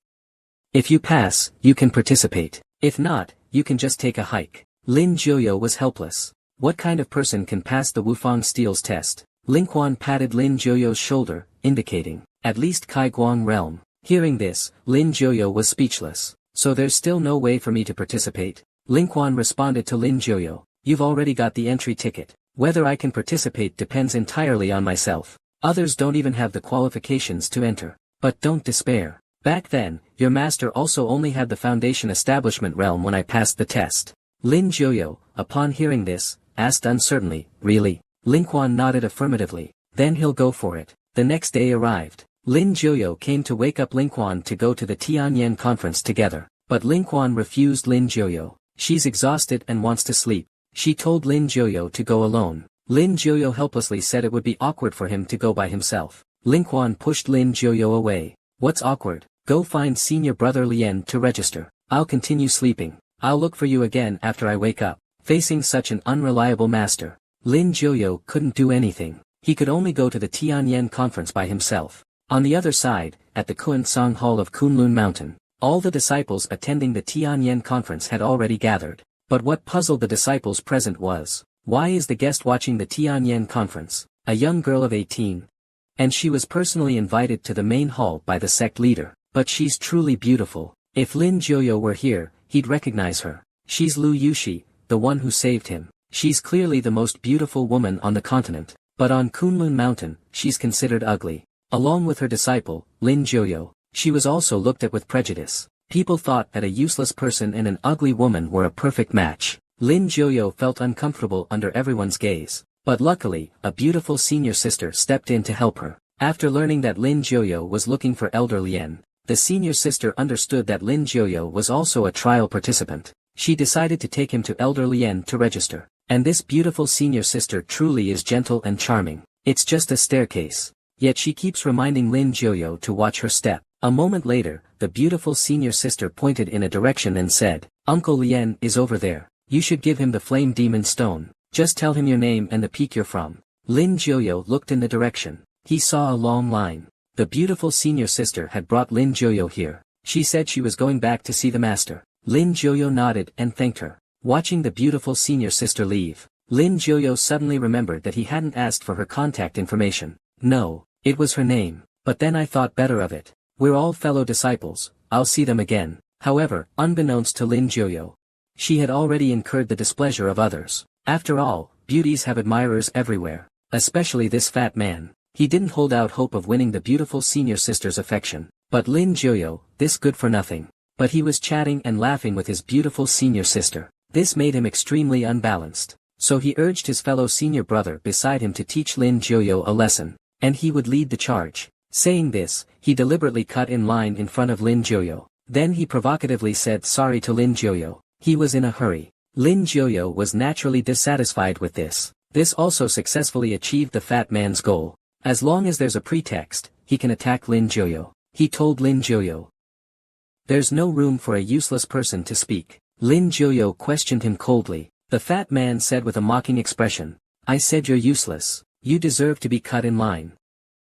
If you pass, you can participate. If not, you can just take a hike. Lin Jiuyo was helpless. What kind of person can pass the Wufang steel's test? Lin Quan patted Lin Jiuyo's shoulder, indicating, at least Kai Guang realm. Hearing this, Lin Jiuyo was speechless. So there's still no way for me to participate? Lin Quan responded to Lin Jiuyo, you've already got the entry ticket. Whether I can participate depends entirely on myself. Others don't even have the qualifications to enter. But don't despair. Back then, your master also only had the foundation establishment realm when I passed the test. Lin Jiuyo, upon hearing this, asked uncertainly, really? Lin Quan nodded affirmatively. Then he'll go for it. The next day arrived. Lin Jiuyo came to wake up Lin Quan to go to the Tianyan conference together. But Lin Quan refused Lin Jiuyo. She's exhausted and wants to sleep. She told Lin Jiuyo to go alone. Lin Jiuyo helplessly said it would be awkward for him to go by himself. Lin Quan pushed Lin Jiuyo away. What's awkward? Go find senior brother Lien to register. I'll continue sleeping. I'll look for you again after I wake up. Facing such an unreliable master, Lin Jiuyo couldn't do anything. He could only go to the Tianyan conference by himself. On the other side, at the Kunsong Hall of Kunlun Mountain, all the disciples attending the Tianyan conference had already gathered. But what puzzled the disciples present was, why is the guest watching the Tianyan conference, a young girl of 18? And she was personally invited to the main hall by the sect leader. But she's truly beautiful. If Lin Jiuyo were here, he'd recognize her. She's Lu Yushi, the one who saved him. She's clearly the most beautiful woman on the continent. But on Kunlun Mountain, she's considered ugly. Along with her disciple, Lin Jiuyo, she was also looked at with prejudice. People thought that a useless person and an ugly woman were a perfect match. Lin Jiuyo felt uncomfortable under everyone's gaze. But luckily, a beautiful senior sister stepped in to help her. After learning that Lin Jiuyo was looking for Elder Lien, the senior sister understood that Lin Jiuyo was also a trial participant. She decided to take him to Elder Lien to register. And this beautiful senior sister truly is gentle and charming. It's just a staircase. Yet she keeps reminding Lin Jiuyo to watch her step. A moment later, the beautiful senior sister pointed in a direction and said, Uncle Lien is over there. You should give him the flame demon stone. Just tell him your name and the peak you're from. Lin Jiuyo looked in the direction. He saw a long line. The beautiful senior sister had brought Lin Jiuyo here. She said she was going back to see the master. Lin Jiuyo nodded and thanked her. Watching the beautiful senior sister leave, Lin Jiuyo suddenly remembered that he hadn't asked for her contact information. No, it was her name. But then I thought better of it. We're all fellow disciples, I'll see them again. However, unbeknownst to Lin Jiuyo, she had already incurred the displeasure of others. After all, beauties have admirers everywhere. Especially this fat man. He didn't hold out hope of winning the beautiful senior sister's affection. But Lin Jiuyo, this good for nothing. But he was chatting and laughing with his beautiful senior sister. This made him extremely unbalanced. So he urged his fellow senior brother beside him to teach Lin Jiuyo a lesson. And he would lead the charge. Saying this, he deliberately cut in line in front of Lin Jiuyo. Then he provocatively said sorry to Lin Jiuyo. He was in a hurry. Lin Jiuyo was naturally dissatisfied with this. This also successfully achieved the fat man's goal. As long as there's a pretext, he can attack Lin Jiuyo. He told Lin Jiuyo. There's no room for a useless person to speak. Lin Jiuyo questioned him coldly. The fat man said with a mocking expression, I said you're useless. You deserve to be cut in line.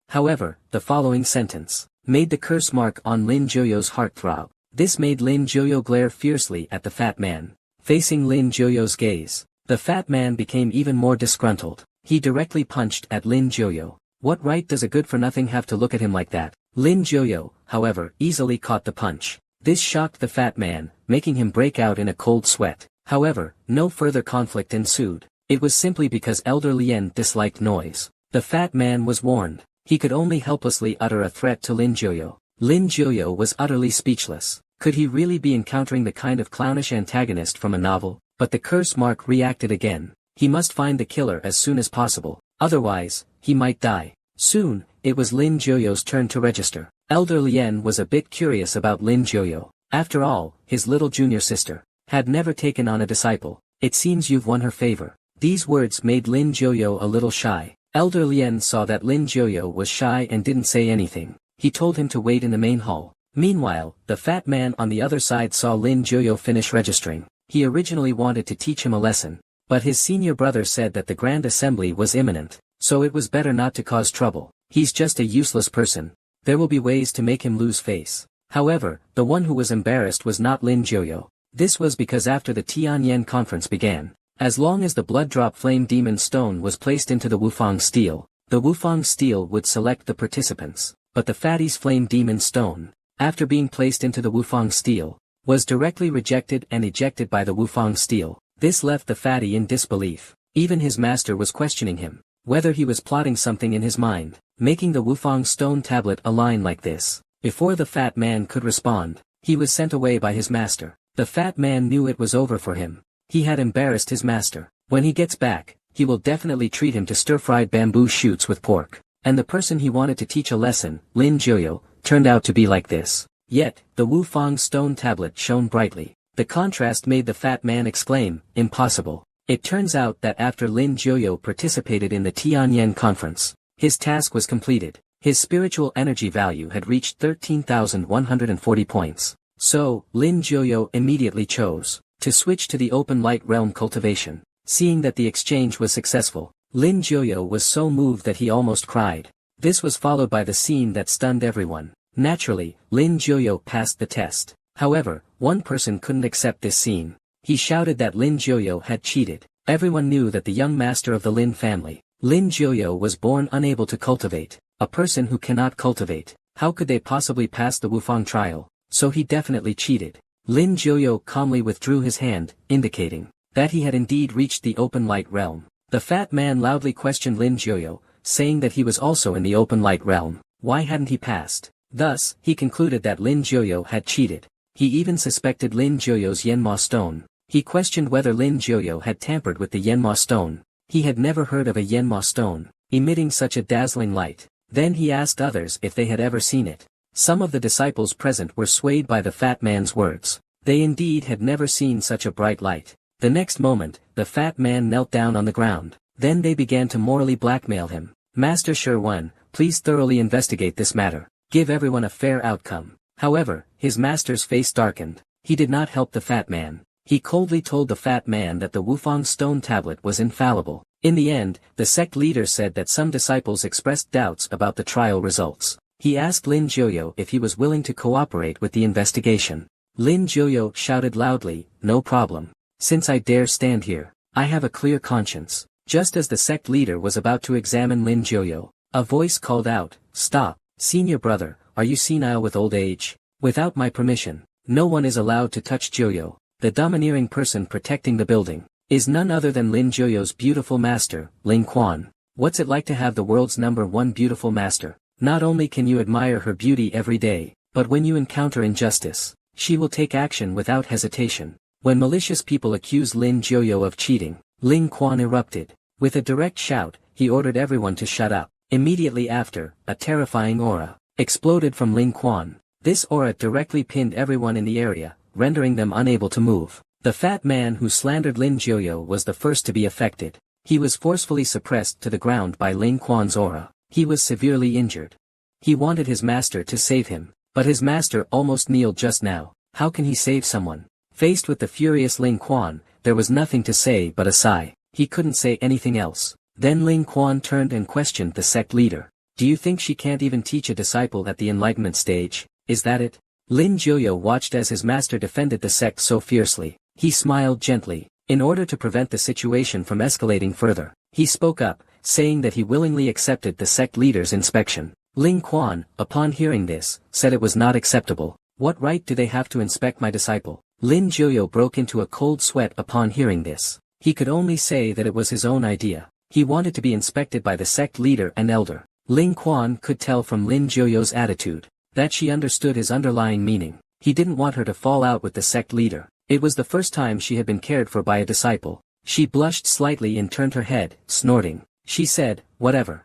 However, the following sentence made the curse mark on Lin Jiuyo's heart throb. This made Lin Jiuyo glare fiercely at the fat man. Facing Lin Jiuyo's gaze, the fat man became even more disgruntled. He directly punched at Lin Jiuyo. What right does a good-for-nothing have to look at him like that? Lin Jiuyo, however, easily caught the punch. This shocked the fat man, making him break out in a cold sweat. However, no further conflict ensued. It was simply because Elder Lien disliked noise. The fat man was warned. He could only helplessly utter a threat to Lin Jiuyo. Lin Jiuyo was utterly speechless. Could he really be encountering the kind of clownish antagonist from a novel? But the curse mark reacted again. He must find the killer as soon as possible. Otherwise, he might die. Soon, it was Lin Jiuyo's turn to register. Elder Lien was a bit curious about Lin Jiuyo. After all, his little junior sister had never taken on a disciple. It seems you've won her favor. These words made Lin Jiuyo a little shy. Elder Lien saw that Lin Jiuyo was shy and didn't say anything. He told him to wait in the main hall. Meanwhile, the fat man on the other side saw Lin Jiuyo finish registering. He originally wanted to teach him a lesson, But his senior brother said that the Grand Assembly was imminent, so it was better not to cause trouble. He's just a useless person. There will be ways to make him lose face. However, the one who was embarrassed was not Lin Jiuyo. This was because after the Tianyan conference began, as long as the blood drop flame demon stone was placed into the Wufang steel, the Wufang steel would select the participants, but the fatty's flame demon stone, after being placed into the Wufang steel, was directly rejected and ejected by the Wufang steel. This left the fatty in disbelief. Even his master was questioning him, whether he was plotting something in his mind, making the Wufang stone tablet align like this. Before the fat man could respond, he was sent away by his master. The fat man knew it was over for him. He had embarrassed his master. When he gets back, he will definitely treat him to stir-fried bamboo shoots with pork. And the person he wanted to teach a lesson, Lin Jiuyo, turned out to be like this. Yet, the Wufang stone tablet shone brightly. The contrast made the fat man exclaim, "Impossible." It turns out that after Lin Jiuyo participated in the Tianyan conference, his task was completed. His spiritual energy value had reached 13,140 points. So, Lin Jiuyo immediately chose to switch to the open light realm cultivation. Seeing that the exchange was successful, Lin Jiuyo was so moved that he almost cried. This was followed by the scene that stunned everyone. Naturally, Lin Jiuyo passed the test. However, one person couldn't accept this scene. He shouted that Lin Jiuyo had cheated. Everyone knew that the young master of the Lin family, Lin Jiuyo, was born unable to cultivate. A person who cannot cultivate, how could they possibly pass the Wufang trial? So he definitely cheated. Lin Jiuyo calmly withdrew his hand, indicating that he had indeed reached the open light realm. The fat man loudly questioned Lin Jiuyo, saying that he was also in the open light realm. Why hadn't he passed? Thus, he concluded that Lin Jiuyo had cheated. He even suspected Lin Jiuyo's Yanma stone. He questioned whether Lin Jiuyo had tampered with the Yanma stone. He had never heard of a Yanma stone, emitting such a dazzling light. Then he asked others if they had ever seen it. Some of the disciples present were swayed by the fat man's words. They indeed had never seen such a bright light. The next moment, the fat man knelt down on the ground. Then they began to morally blackmail him. "Master Sherwan, please thoroughly investigate this matter. Give everyone a fair outcome." However, his master's face darkened. He did not help the fat man. He coldly told the fat man that the Wufang stone tablet was infallible. In the end, the sect leader said that some disciples expressed doubts about the trial results. He asked Lin Jiuyo if he was willing to cooperate with the investigation. Lin Jiuyo shouted loudly, "No problem. Since I dare stand here, I have a clear conscience." Just as the sect leader was about to examine Lin Jiuyo, a voice called out, "Stop, senior brother, are you senile with old age? Without my permission, no one is allowed to touch Jiuyo." The domineering person protecting the building is none other than Lin Jiuyo's beautiful master, Ling Quan. What's it like to have the world's #1 beautiful master? Not only can you admire her beauty every day, but when you encounter injustice, she will take action without hesitation. When malicious people accuse Lin Jiuyo of cheating, Ling Quan erupted. With a direct shout, he ordered everyone to shut up. Immediately after, a terrifying aura exploded from Ling Quan. This aura directly pinned everyone in the area, rendering them unable to move. The fat man who slandered Lin Jiuyo was the first to be affected. He was forcefully suppressed to the ground by Ling Quan's aura. He was severely injured. He wanted his master to save him, but his master almost kneeled just now. How can he save someone? Faced with the furious Ling Quan, there was nothing to say but a sigh. He couldn't say anything else. Then Ling Quan turned and questioned the sect leader. "Do you think she can't even teach a disciple at the enlightenment stage? Is that it?" Lin Jiuyo watched as his master defended the sect so fiercely. He smiled gently. In order to prevent the situation from escalating further, he spoke up, saying that he willingly accepted the sect leader's inspection. Ling Quan, upon hearing this, said it was not acceptable. "What right do they have to inspect my disciple?" Lin Jiuyo broke into a cold sweat upon hearing this. He could only say that it was his own idea. He wanted to be inspected by the sect leader and elder. Ling Quan could tell from Lin Jiuyo's attitude that she understood his underlying meaning. He didn't want her to fall out with the sect leader. It was the first time she had been cared for by a disciple. She blushed slightly and turned her head, snorting. She said, "Whatever."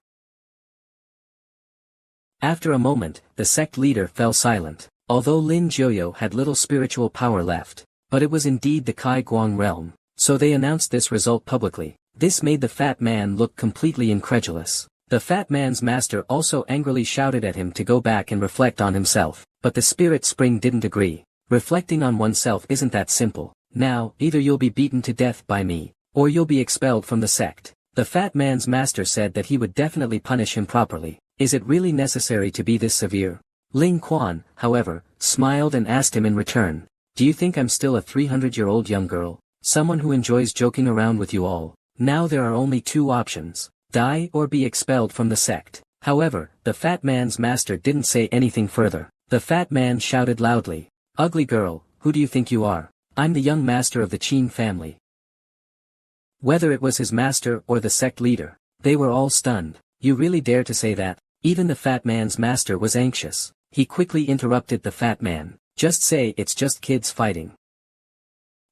After a moment, the sect leader fell silent. Although Lin Jiuyo had little spiritual power left, but it was indeed the Kai Guang realm, so they announced this result publicly. This made the fat man look completely incredulous. The fat man's master also angrily shouted at him to go back and reflect on himself, but the spirit spring didn't agree. Reflecting on oneself isn't that simple. Now, either you'll be beaten to death by me, or you'll be expelled from the sect. The fat man's master said that he would definitely punish him properly. Is it really necessary to be this severe? Ling Quan, however, smiled and asked him in return, do you think I'm still a 300-year-old young girl? Someone who enjoys joking around with you all? Now there are only two options. Die or be expelled from the sect. However, the fat man's master didn't say anything further. The fat man shouted loudly, ugly girl, who do you think you are? I'm the young master of the Qin family. Whether it was his master or the sect leader, they were all stunned. You really dare to say that? Even the fat man's master was anxious. He quickly interrupted the fat man. Just say it's just kids fighting.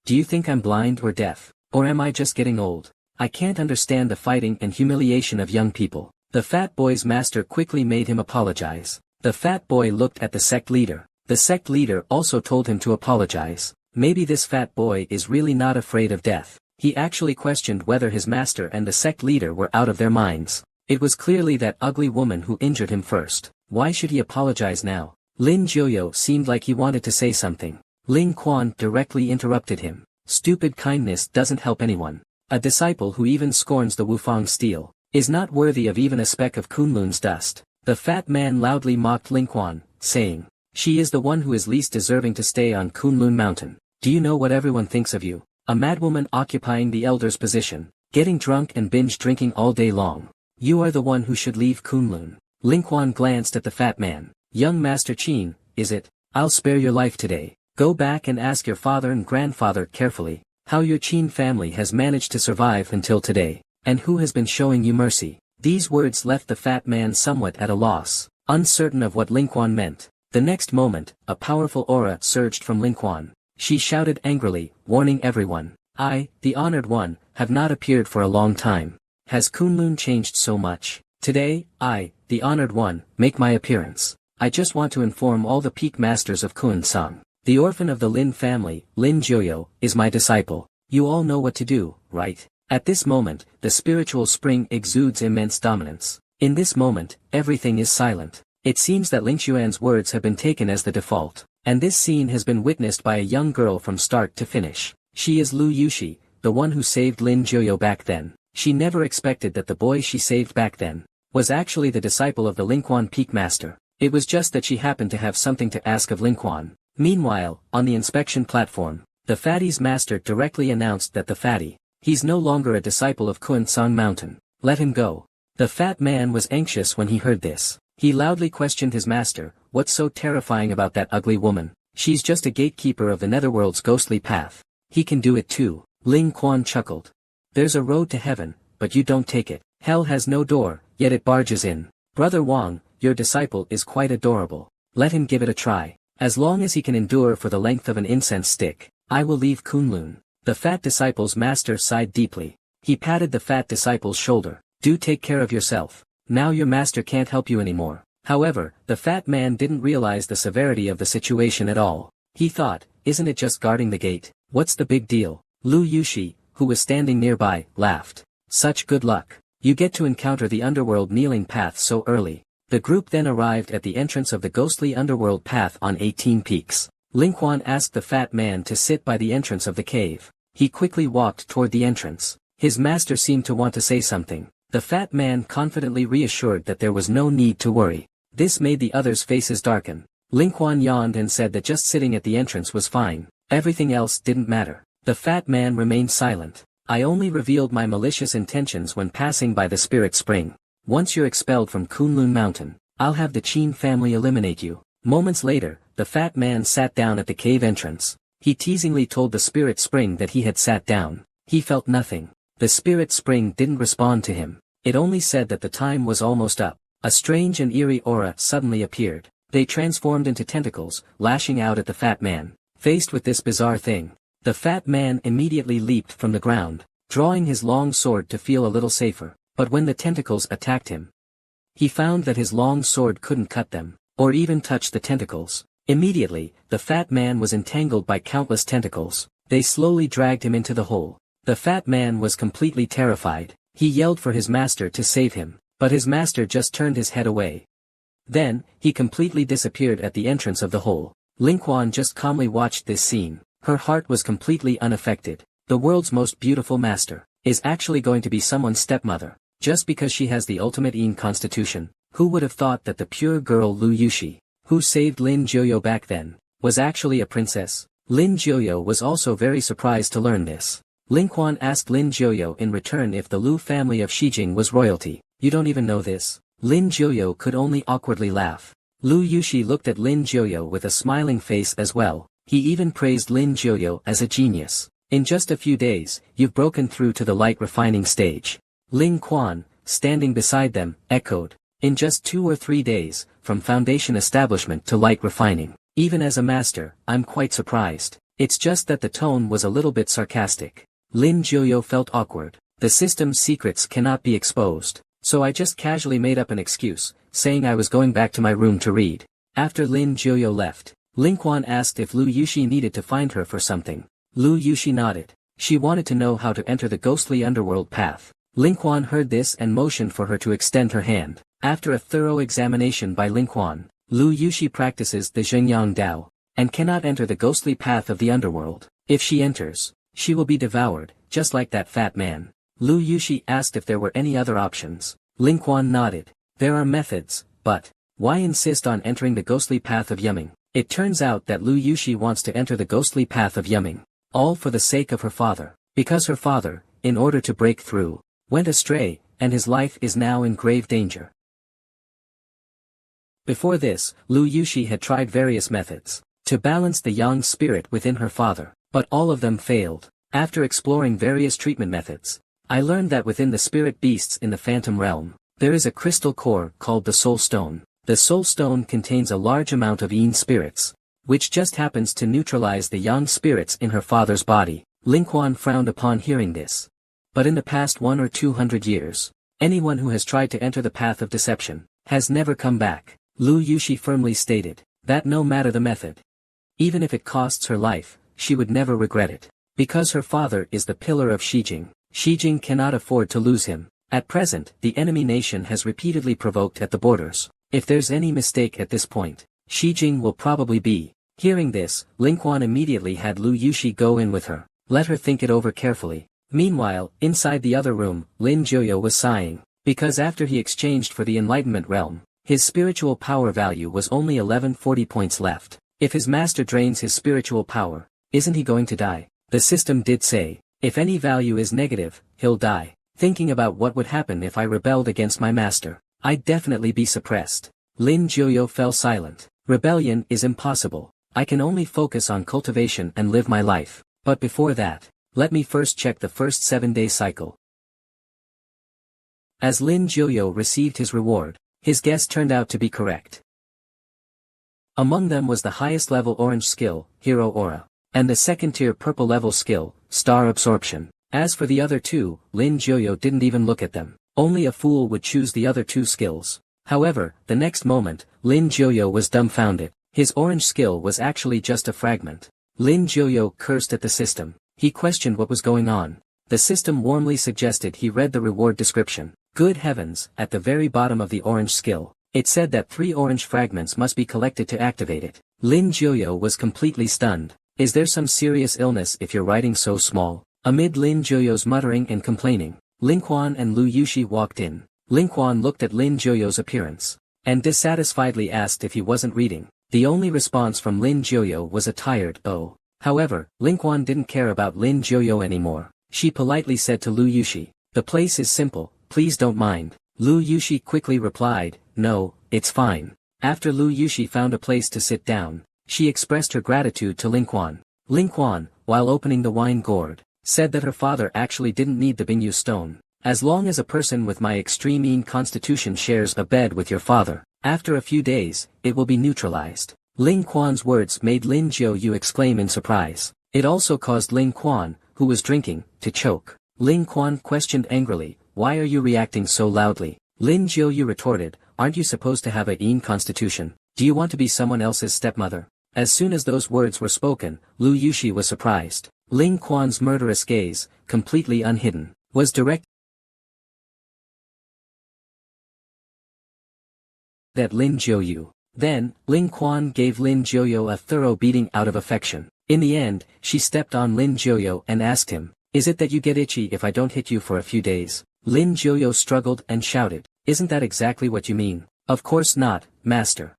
Do you think I'm blind or deaf? Or am I just getting old? I can't understand the fighting and humiliation of young people. The fat boy's master quickly made him apologize. The fat boy looked at the sect leader. The sect leader also told him to apologize. Maybe this fat boy is really not afraid of death. He actually questioned whether his master and the sect leader were out of their minds. It was clearly that ugly woman who injured him first. Why should he apologize now? Lin Jiuyo seemed like he wanted to say something. Ling Quan directly interrupted him. Stupid kindness doesn't help anyone. A disciple who even scorns the Wufang steel is not worthy of even a speck of Kunlun's dust. The fat man loudly mocked Ling Quan, saying, she is the one who is least deserving to stay on Kunlun Mountain. Do you know what everyone thinks of you? A madwoman occupying the elder's position, getting drunk and binge drinking all day long. You are the one who should leave Kunlun. Ling Quan glanced at the fat man. Young Master Qin, is it? I'll spare your life today. Go back and ask your father and grandfather carefully how your Qin family has managed to survive until today, and who has been showing you mercy. These words left the fat man somewhat at a loss, uncertain of what Ling Quan meant. The next moment, a powerful aura surged from Ling Quan. She shouted angrily, warning everyone, I, the honored one, have not appeared for a long time. Has Kunlun changed so much? Today, I, the honored one, make my appearance. I just want to inform all the peak masters of Kunsang. The orphan of the Lin family, Lin Jiuyo, is my disciple. You all know what to do, right? At this moment, the spiritual spring exudes immense dominance. In this moment, everything is silent. It seems that Ling Xuan's words have been taken as the default. And this scene has been witnessed by a young girl from start to finish. She is Lu Yushi, the one who saved Lin Jiuyo back then. She never expected that the boy she saved back then was actually the disciple of the Ling Quan Peak Master. It was just that she happened to have something to ask of Ling Quan. Meanwhile, on the inspection platform, the fatty's master directly announced that the fatty, he's no longer a disciple of Kunsang Mountain. Let him go. The fat man was anxious when he heard this. He loudly questioned his master, what's so terrifying about that ugly woman? She's just a gatekeeper of the netherworld's ghostly path. He can do it too. Ling Quan chuckled. There's a road to heaven, but you don't take it. Hell has no door, yet it barges in. Brother Wang, your disciple is quite adorable. Let him give it a try. As long as he can endure for the length of an incense stick, I will leave Kunlun. The fat disciple's master sighed deeply. He patted the fat disciple's shoulder. Do take care of yourself. Now your master can't help you anymore. However, the fat man didn't realize the severity of the situation at all. He thought, isn't it just guarding the gate? What's the big deal? Lu Yushi, who was standing nearby, laughed. Such good luck. You get to encounter the underworld kneeling path so early. The group then arrived at the entrance of the ghostly underworld path on 18 peaks. Ling Quan asked the fat man to sit by the entrance of the cave. He quickly walked toward the entrance. His master seemed to want to say something. The fat man confidently reassured that there was no need to worry. This made the others' faces darken. Ling Quan yawned and said that just sitting at the entrance was fine. Everything else didn't matter. The fat man remained silent. I only revealed my malicious intentions when passing by the spirit spring. Once you're expelled from Kunlun Mountain, I'll have the Qin family eliminate you. Moments later, the fat man sat down at the cave entrance. He teasingly told the spirit spring that he had sat down. He felt nothing. The spirit spring didn't respond to him. It only said that the time was almost up. A strange and eerie aura suddenly appeared. They transformed into tentacles, lashing out at the fat man. Faced with this bizarre thing, the fat man immediately leaped from the ground, drawing his long sword to feel a little safer. But when the tentacles attacked him, he found that his long sword couldn't cut them, or even touch the tentacles. Immediately, the fat man was entangled by countless tentacles. They slowly dragged him into the hole. The fat man was completely terrified. He yelled for his master to save him, but his master just turned his head away. Then, he completely disappeared at the entrance of the hole. Ling Quan just calmly watched this scene. Her heart was completely unaffected. The world's most beautiful master. is actually going to be someone's stepmother, just because she has the ultimate Yin constitution. Who would have thought that the pure girl Lu Yushi, who saved Lin Jiuyo back then, was actually a princess? Lin Jiuyo was also very surprised to learn this. Lin Quan asked Lin Jiuyo in return if the Lu family of Shijing was royalty. You don't even know this? Lin Jiuyo could only awkwardly laugh. Lu Yushi looked at Lin Jiuyo with a smiling face as well. He even praised Lin Jiuyo as a genius. In just a few days, you've broken through to the light refining stage. Lin Quan, standing beside them, echoed. In just 2 or 3 days, from foundation establishment to light refining. Even as a master, I'm quite surprised. It's just that the tone was a little bit sarcastic. Lin Jiuyo felt awkward. The system's secrets cannot be exposed, so I just casually made up an excuse, saying I was going back to my room to read. After Lin Jiuyo left, Lin Quan asked if Lu Yushi needed to find her for something. Lu Yushi nodded. She wanted to know how to enter the ghostly underworld path. Lin Quan heard this and motioned for her to extend her hand. After a thorough examination by Lin Quan, Lu Yushi practices the Zhengyang Dao, and cannot enter the ghostly path of the underworld. If she enters, she will be devoured, just like that fat man. Lu Yushi asked if there were any other options. Lin Quan nodded. There are methods, but why insist on entering the ghostly path of Yuming? It turns out that Lu Yushi wants to enter the ghostly path of Yuming, all for the sake of her father, because her father, in order to break through, went astray, and his life is now in grave danger. Before this, Lu Yushi had tried various methods to balance the yang spirit within her father, but all of them failed. After exploring various treatment methods, I learned that within the spirit beasts in the phantom realm, there is a crystal core called the soul stone. The soul stone contains a large amount of yin spirits, which just happens to neutralize the yang spirits in her father's body. Lin Quan frowned upon hearing this. But in the past 100 or 200 years, anyone who has tried to enter the path of deception has never come back. Lu Yushi firmly stated that no matter the method, even if it costs her life, she would never regret it. Because her father is the pillar of Shijing, Shijing cannot afford to lose him. At present, the enemy nation has repeatedly provoked at the borders. If there's any mistake at this point, Shijing will probably be. Hearing this, Lin Quan immediately had Lu Yushi go in with her. Let her think it over carefully. Meanwhile, inside the other room, Lin Jiuyo was sighing, because after he exchanged for the Enlightenment realm, his spiritual power value was only 1140 points left. If his master drains his spiritual power, isn't he going to die? The system did say, if any value is negative, he'll die. Thinking about what would happen if I rebelled against my master, I'd definitely be suppressed. Lin Jiuyo fell silent. Rebellion is impossible. I can only focus on cultivation and live my life. But before that, let me first check the first 7-day cycle. As Lin Jiuyo received his reward, his guess turned out to be correct. Among them was the highest level orange skill, Hero Aura, and the second tier purple level skill, Star Absorption. As for the other two, Lin Jiuyo didn't even look at them. Only a fool would choose the other two skills. However, the next moment, Lin Jiuyo was dumbfounded. His orange skill was actually just a fragment. Lin Jiuyo cursed at the system. He questioned what was going on. The system warmly suggested he read the reward description. Good heavens, at the very bottom of the orange skill, it said that 3 orange fragments must be collected to activate it. Lin Jiuyo was completely stunned. Is there some serious illness if you're writing so small? Amid Lin Jiuyo's muttering and complaining, Lin Quan and Lu Yushi walked in. Lin Quan looked at Lin Jiuyo's appearance, and dissatisfiedly asked if he wasn't reading. The only response from Lin Jiuyo was a tired "oh." However, Lin Quan didn't care about Lin Jiuyo anymore. She politely said to Lu Yushi, "The place is simple, please don't mind." Lu Yushi quickly replied, "No, it's fine." After Lu Yushi found a place to sit down, she expressed her gratitude to Lin Quan. Lin Quan, while opening the wine gourd, said that her father actually didn't need the Bingyu stone. As long as a person with my extreme Yin constitution shares a bed with your father, after a few days, it will be neutralized. Lin Quan's words made Lin Jiuyo exclaim in surprise. It also caused Lin Quan, who was drinking, to choke. Lin Quan questioned angrily, "Why are you reacting so loudly?" Lin Jiuyo retorted, "Aren't you supposed to have a Yin constitution? Do you want to be someone else's stepmother?" As soon as those words were spoken, Lu Yushi was surprised. Lin Quan's murderous gaze, completely unhidden, was directed at Lin Jiuyo. Then, Lin Quan gave Lin Jiuyo a thorough beating out of affection. In the end, she stepped on Lin Jiuyo and asked him, Is it that you get itchy if I don't hit you for a few days? Lin Jiuyo struggled and shouted. Isn't that exactly what you mean? Of course not, master.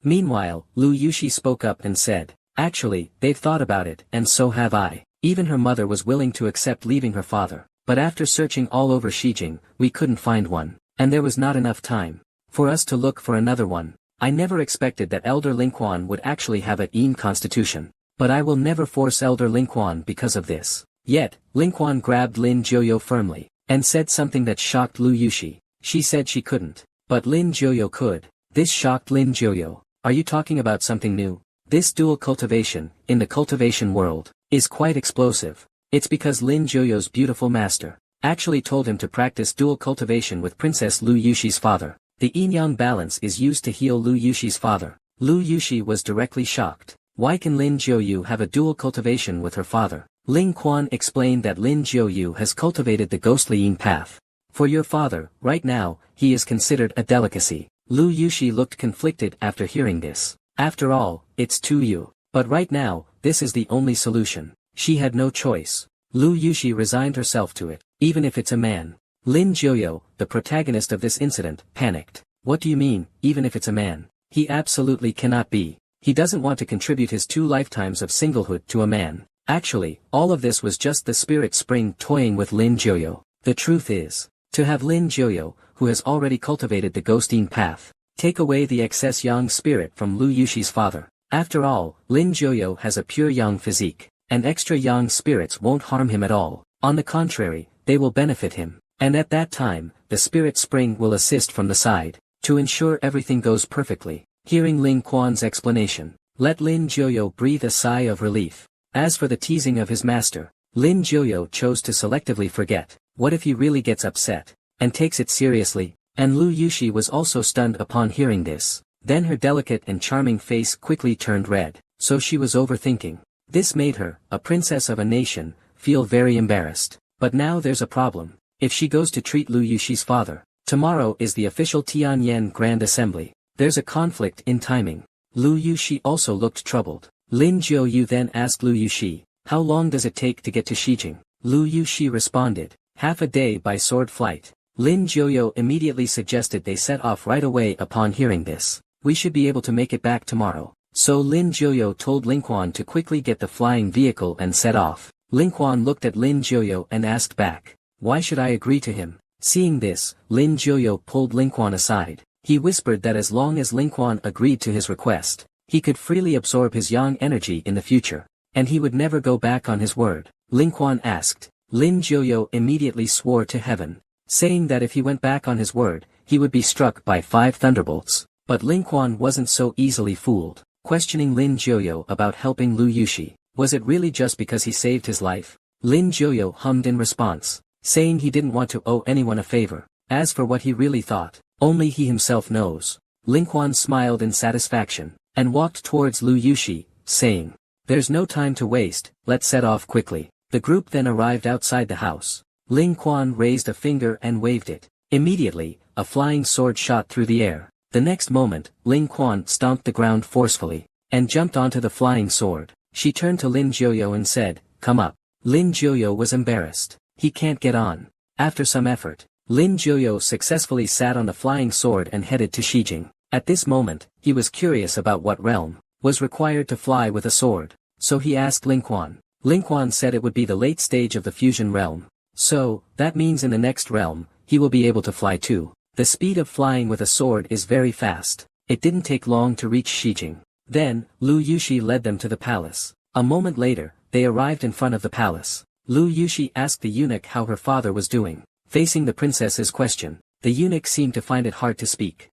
Meanwhile, Lu Yushi spoke up and said, actually, they've thought about it, and so have I. Even her mother was willing to accept leaving her father, but after searching all over Shijing, we couldn't find one, and there was not enough time for us to look for another one. I never expected that Elder Lingquan would actually have a Yin constitution, but I will never force Elder Lingquan because of this. Yet, Lingquan grabbed Lin Jiuyo firmly, and said something that shocked Lu Yushi. She said she couldn't, but Lin Jiuyo could. This shocked Lin Jiuyo. Are you talking about something new? This dual cultivation, in the cultivation world, is quite explosive. It's because Lin Jiuyo's beautiful master actually told him to practice dual cultivation with Princess Lu Yushi's father. The yin-yang balance is used to heal Lu Yushi's father. Lu Yushi was directly shocked. Why can Lin Jiuyu have a dual cultivation with her father? Ling Quan explained that Lin Jiuyu has cultivated the ghostly yin path. For your father, right now, he is considered a delicacy. Lu Yushi looked conflicted after hearing this. After all, it's to you. But right now, this is the only solution. She had no choice. Lu Yushi resigned herself to it, even if it's a man. Lin Jiuyo, the protagonist of this incident, panicked. What do you mean, even if it's a man? He absolutely cannot be. He doesn't want to contribute his 2 lifetimes of singlehood to a man. Actually, all of this was just the spirit spring toying with Lin Jiuyo. The truth is, to have Lin Jiuyo, who has already cultivated the ghosting path, take away the excess yang spirit from Lu Yushi's father. After all, Lin Jiuyo has a pure yang physique, and extra yang spirits won't harm him at all. On the contrary, they will benefit him. And at that time, the spirit spring will assist from the side, to ensure everything goes perfectly. Hearing Ling Quan's explanation, let Lin Jiuyo breathe a sigh of relief. As for the teasing of his master, Lin Jiuyo chose to selectively forget. What if he really gets upset, and takes it seriously? And Lu Yushi was also stunned upon hearing this. Then her delicate and charming face quickly turned red, so she was overthinking. This made her, a princess of a nation, feel very embarrassed. But now there's a problem. If she goes to treat Lu Yushi's father, tomorrow is the official Tianyan Grand Assembly. There's a conflict in timing. Lu Yushi also looked troubled. Lin Jiuyu then asked Lu Yushi, how long does it take to get to Shijing? Lu Yushi responded, half a day by sword flight. Lin Jiuyu immediately suggested they set off right away upon hearing this. We should be able to make it back tomorrow. So Lin Jiuyu told Lingquan to quickly get the flying vehicle and set off. Lingquan looked at Lin Jiuyu and asked back, why should I agree to him? Seeing this, Lin Jiuyu pulled Lingquan aside. He whispered that as long as Lingquan agreed to his request, he could freely absorb his yang energy in the future, and he would never go back on his word. Lingquan asked. Lin Jiuyu immediately swore to heaven, saying that if he went back on his word, he would be struck by 5 thunderbolts. But Lingquan wasn't so easily fooled. Questioning Lin Jiuyu about helping Lu Yushi, was it really just because he saved his life? Lin Jiuyu hummed in response, saying he didn't want to owe anyone a favor. As for what he really thought, only he himself knows. Lingquan smiled in satisfaction, and walked towards Lu Yushi, saying, there's no time to waste, let's set off quickly. The group then arrived outside the house. Lingquan raised a finger and waved it. Immediately, a flying sword shot through the air. The next moment, Lingquan stomped the ground forcefully, and jumped onto the flying sword. She turned to Lin Jiuyu and said, come up. Lin Jiuyu was embarrassed. He can't get on. After some effort, Lin Jiuyu successfully sat on the flying sword and headed to Shijing. At this moment, he was curious about what realm was required to fly with a sword, so he asked Lingquan. Lingquan said it would be the late stage of the fusion realm. So, that means in the next realm, he will be able to fly too. The speed of flying with a sword is very fast. It didn't take long to reach Shijing. Then, Lu Yushi led them to the palace. A moment later, they arrived in front of the palace. Lu Yushi asked the eunuch how her father was doing. Facing the princess's question, the eunuch seemed to find it hard to speak.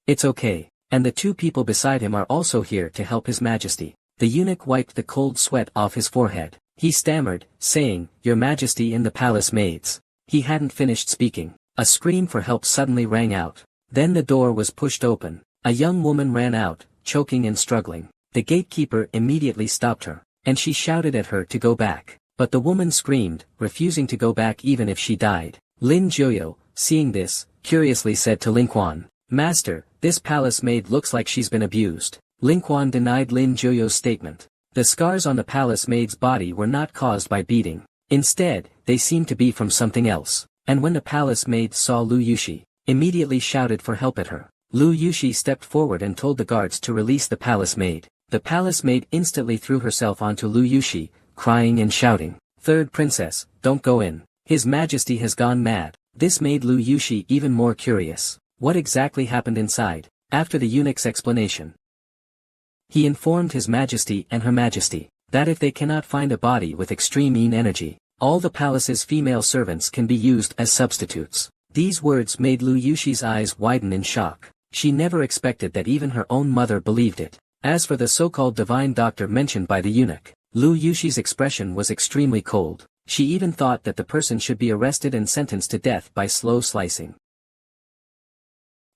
It's okay, and the 2 people beside him are also here to help His Majesty. The eunuch wiped the cold sweat off his forehead. He stammered, saying, Your Majesty and the palace maids. He hadn't finished speaking. A scream for help suddenly rang out. Then the door was pushed open. A young woman ran out, choking and struggling. The gatekeeper immediately stopped her, and she shouted at her to go back. But the woman screamed, refusing to go back even if she died. Lin Jiuyu, seeing this, curiously said to Lingquan, Master, this palace maid looks like she's been abused. Lingquan denied Lin Jiuyu's statement. The scars on the palace maid's body were not caused by beating. Instead, they seemed to be from something else. And when the palace maid saw Lu Yushi, immediately shouted for help at her. Lu Yushi stepped forward and told the guards to release the palace maid. The palace maid instantly threw herself onto Lu Yushi, crying and shouting, "Third princess, don't go in. His Majesty has gone mad." This made Lu Yushi even more curious. What exactly happened inside? After the eunuch's explanation, he informed His Majesty and Her Majesty that if they cannot find a body with extreme yin energy, all the palace's female servants can be used as substitutes. These words made Lu Yushi's eyes widen in shock. She never expected that even her own mother believed it. As for the so-called divine doctor mentioned by the eunuch, Lu Yushi's expression was extremely cold. She even thought that the person should be arrested and sentenced to death by slow slicing.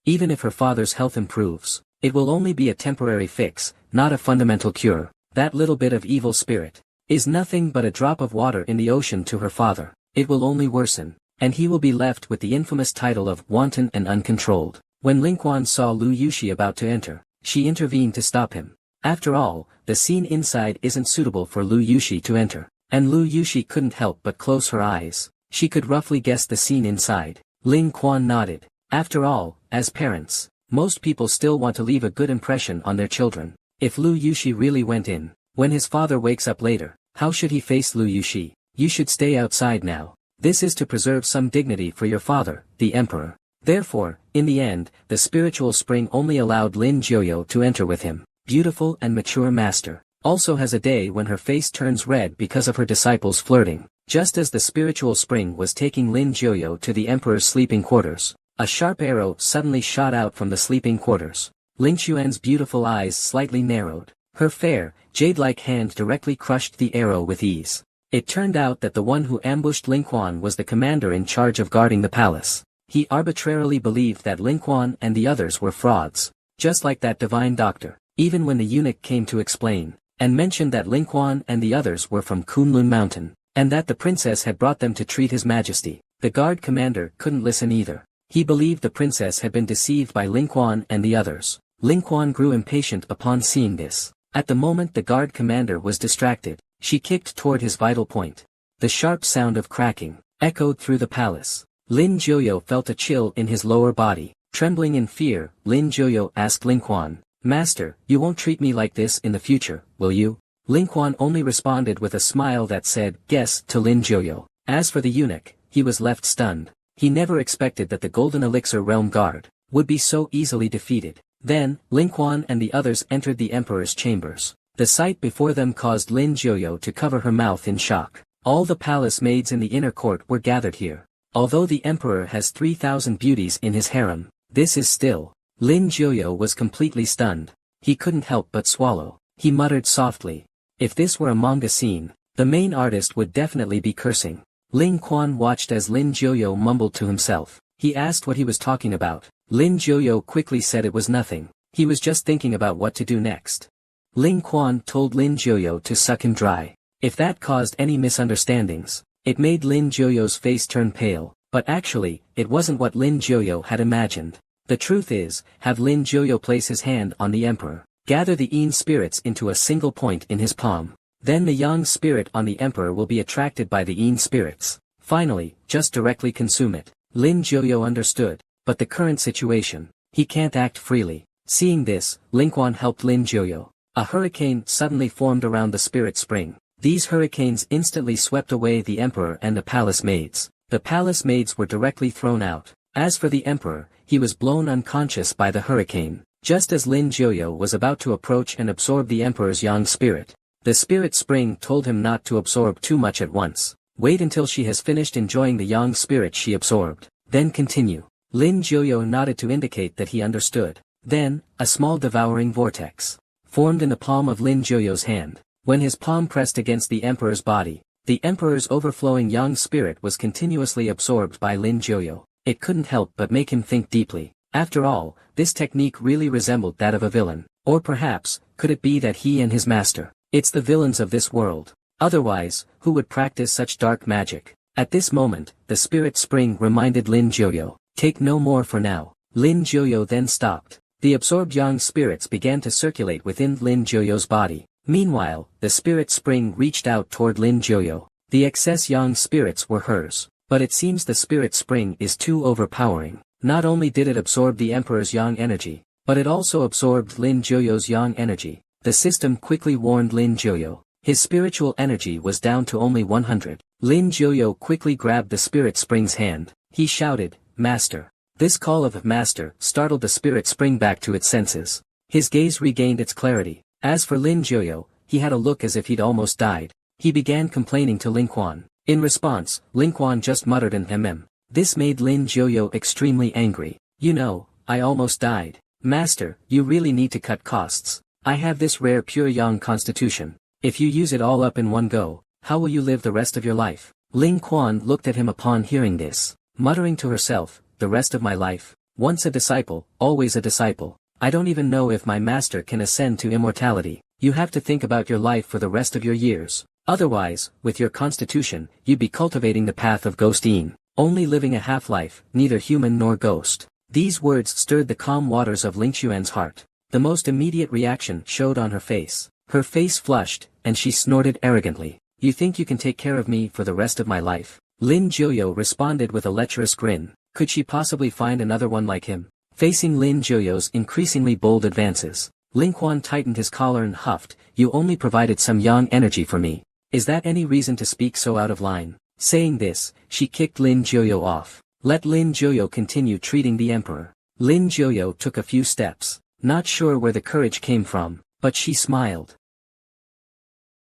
Even if her father's health improves, it will only be a temporary fix, not a fundamental cure. That little bit of evil spirit is nothing but a drop of water in the ocean to her father. It will only worsen, and he will be left with the infamous title of wanton and uncontrolled. When Lingquan saw Lu Yushi about to enter, she intervened to stop him. After all, the scene inside isn't suitable for Lu Yushi to enter, and Lu Yushi couldn't help but close her eyes. She could roughly guess the scene inside. Ling Quan nodded. After all, as parents, most people still want to leave a good impression on their children. If Lu Yushi really went in, when his father wakes up later, how should he face Lu Yushi? You should stay outside now. This is to preserve some dignity for your father, the emperor. Therefore, in the end, the spiritual spring only allowed Lin Jiuyo to enter with him. Beautiful and mature master also has a day when her face turns red because of her disciples flirting. Just as the spiritual spring was taking Lin Jiuyo to the emperor's sleeping quarters, a sharp arrow suddenly shot out from the sleeping quarters. Ling Xuan's beautiful eyes slightly narrowed. Her fair, jade-like hand directly crushed the arrow with ease. It turned out that the one who ambushed Lingquan was the commander in charge of guarding the palace. He arbitrarily believed that Lingquan and the others were frauds, just like that divine doctor. Even when the eunuch came to explain, and mentioned that Lingquan and the others were from Kunlun Mountain, and that the princess had brought them to treat His Majesty, the guard commander couldn't listen either. He believed the princess had been deceived by Lingquan and the others. Lingquan grew impatient upon seeing this. At the moment the guard commander was distracted, she kicked toward his vital point. The sharp sound of cracking echoed through the palace. Lin Jiuyo felt a chill in his lower body. Trembling in fear, Lin Jiuyo asked Lingquan, "Master, you won't treat me like this in the future, will you?" Lingquan only responded with a smile that said, "Guess," to Lin Jiuyo. As for the eunuch, he was left stunned. He never expected that the Golden Elixir Realm Guard would be so easily defeated. Then, Lingquan and the others entered the emperor's chambers. The sight before them caused Lin Jiuyo to cover her mouth in shock. All the palace maids in the inner court were gathered here. Although the emperor has 3,000 beauties in his harem, this is still. Lin Jiuyo was completely stunned. He couldn't help but swallow. He muttered softly. If this were a manga scene, the main artist would definitely be cursing. Ling Quan watched as Lin Jiuyo mumbled to himself. He asked what he was talking about. Lin Jiuyo quickly said it was nothing. He was just thinking about what to do next. Ling Quan told Lin Jiuyo to suck him dry. If that caused any misunderstandings, it made Lin Jiuyo's face turn pale, but actually, it wasn't what Lin Jiuyo had imagined. The truth is, have Lin Jiuyo place his hand on the emperor, gather the yin spirits into a single point in his palm. Then the yang spirit on the emperor will be attracted by the yin spirits. Finally, just directly consume it. Lin Jiuyo understood, but the current situation, he can't act freely. Seeing this, Lingquan helped Lin Jiuyo. A hurricane suddenly formed around the spirit spring. These hurricanes instantly swept away the emperor and the palace maids. The palace maids were directly thrown out. As for the emperor, he was blown unconscious by the hurricane. Just as Lin Jiuyo was about to approach and absorb the emperor's yang spirit, the spirit spring told him not to absorb too much at once. Wait until she has finished enjoying the yang spirit she absorbed, then continue. Lin Jiuyo nodded to indicate that he understood. Then, a small devouring vortex formed in the palm of Lin Jiuyo's hand. When his palm pressed against the emperor's body, the emperor's overflowing yang spirit was continuously absorbed by Lin Jiuyo. It couldn't help but make him think deeply. After all, this technique really resembled that of a villain. Or perhaps, could it be that he and his master, it's the villains of this world. Otherwise, who would practice such dark magic? At this moment, the spirit spring reminded Lin Jiuyo, take no more for now. Lin Jiuyo then stopped. The absorbed yang spirits began to circulate within Lin Jiuyo's body. Meanwhile, the spirit spring reached out toward Lin Jiuyo. The excess yang spirits were hers, but it seems the spirit spring is too overpowering. Not only did it absorb the emperor's yang energy, but it also absorbed Lin Jiuyo's yang energy. The system quickly warned Lin Jiuyo. His spiritual energy was down to only 100. Lin Jiuyo quickly grabbed the spirit spring's hand. He shouted, "Master." This call of "Master" startled the spirit spring back to its senses. His gaze regained its clarity. As for Lin Jiuyo, he had a look as if he'd almost died. He began complaining to Lin Quan. In response, Lin Quan just muttered an This made Lin Jiuyo extremely angry. "You know, I almost died. Master, you really need to cut costs. I have this rare pure yang constitution. If you use it all up in one go, how will you live the rest of your life?" Lin Quan looked at him upon hearing this, muttering to herself, "The rest of my life? Once a disciple, always a disciple. I don't even know if my master can ascend to immortality. You have to think about your life for the rest of your years. Otherwise, with your constitution, you'd be cultivating the path of ghost-ing, only living a half-life, neither human nor ghost." These words stirred the calm waters of Ling Xuan's heart. The most immediate reaction showed on her face. Her face flushed, and she snorted arrogantly. "You think you can take care of me for the rest of my life?" Lin Jiuyo responded with a lecherous grin. Could she possibly find another one like him? Facing Lin Jiuyo's increasingly bold advances, Lin Quan tightened his collar and huffed, "You only provided some yang energy for me. Is that any reason to speak so out of line?" Saying this, she kicked Lin Jiuyo off. Let Lin Jiuyo continue treating the emperor. Lin Jiuyo took a few steps, not sure where the courage came from, but she smiled.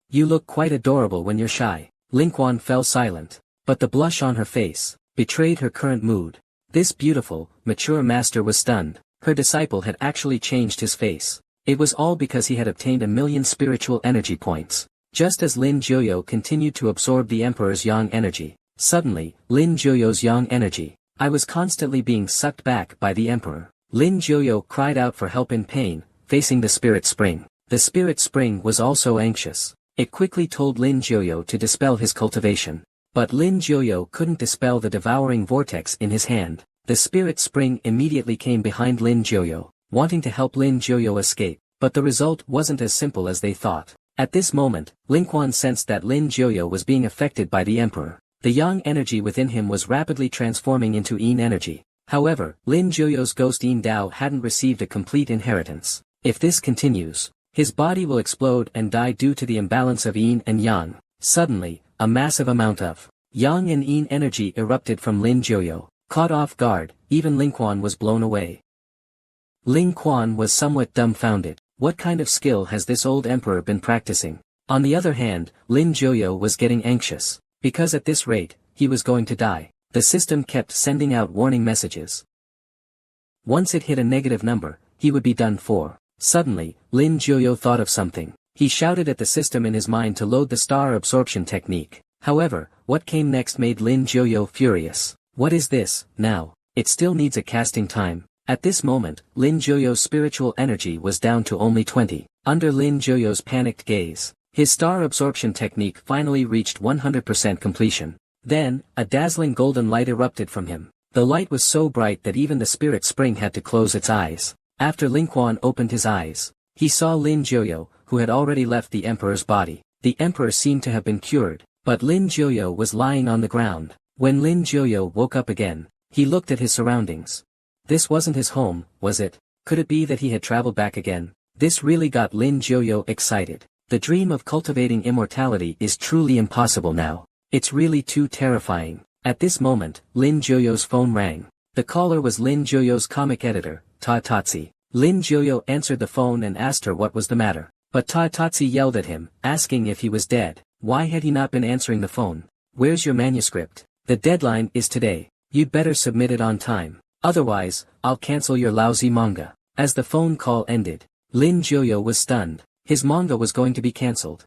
"You look quite adorable when you're shy." Lin Quan fell silent, but the blush on her face betrayed her current mood. This beautiful, mature master was stunned. Her disciple had actually changed his face. It was all because he had obtained 1,000,000 spiritual energy points. Just as Lin Jiuyo continued to absorb the emperor's yang energy, suddenly, Lin Jiuyo's yang energy, "I was constantly being sucked back by the emperor." Lin Jiuyo cried out for help in pain, facing the spirit spring. The spirit spring was also anxious. It quickly told Lin Jiuyo to dispel his cultivation. But Lin Jiuyo couldn't dispel the devouring vortex in his hand. The spirit spring immediately came behind Lin Jiuyo, wanting to help Lin Jiuyo escape, but the result wasn't as simple as they thought. At this moment, Lin Quan sensed that Lin Jiuyo was being affected by the emperor. The yang energy within him was rapidly transforming into yin energy. However, Lin Jiuyo's ghost yin Dao hadn't received a complete inheritance. If this continues, his body will explode and die due to the imbalance of yin and yang. Suddenly, a massive amount of yang and yin energy erupted from Lin Jiuyo. Caught off guard, even Lin Quan was blown away. Lin Quan was somewhat dumbfounded. What kind of skill has this old emperor been practicing? On the other hand, Lin Jiuyo was getting anxious, because at this rate, he was going to die. The system kept sending out warning messages. Once it hit a negative number, he would be done for. Suddenly, Lin Jiuyo thought of something. He shouted at the system in his mind to load the star absorption technique. However, what came next made Lin Jiuyo furious. What is this, now? It still needs a casting time. At this moment, Lin Jiuyo's spiritual energy was down to only 20. Under Lin Jiuyo's panicked gaze, his star absorption technique finally reached 100% completion. Then, a dazzling golden light erupted from him. The light was so bright that even the spirit spring had to close its eyes. After Lin Quan opened his eyes, he saw Lin Jiuyo, who had already left the emperor's body. The emperor seemed to have been cured, but Lin Jiuyo was lying on the ground. When Lin Jiuyo woke up again, he looked at his surroundings. This wasn't his home, was it? Could it be that he had traveled back again? This really got Lin Jiuyo excited. The dream of cultivating immortality is truly impossible now. It's really too terrifying. At this moment, Lin Jiuyo's phone rang. The caller was Lin Jiuyo's comic editor, Ta Tatsi. Lin Jiuyo answered the phone and asked her what was the matter. But Ta Tatsi yelled at him, asking if he was dead. Why had he not been answering the phone? "Where's your manuscript? The deadline is today. You'd better submit it on time. Otherwise, I'll cancel your lousy manga." As the phone call ended, Lin Jiuyo was stunned. His manga was going to be cancelled.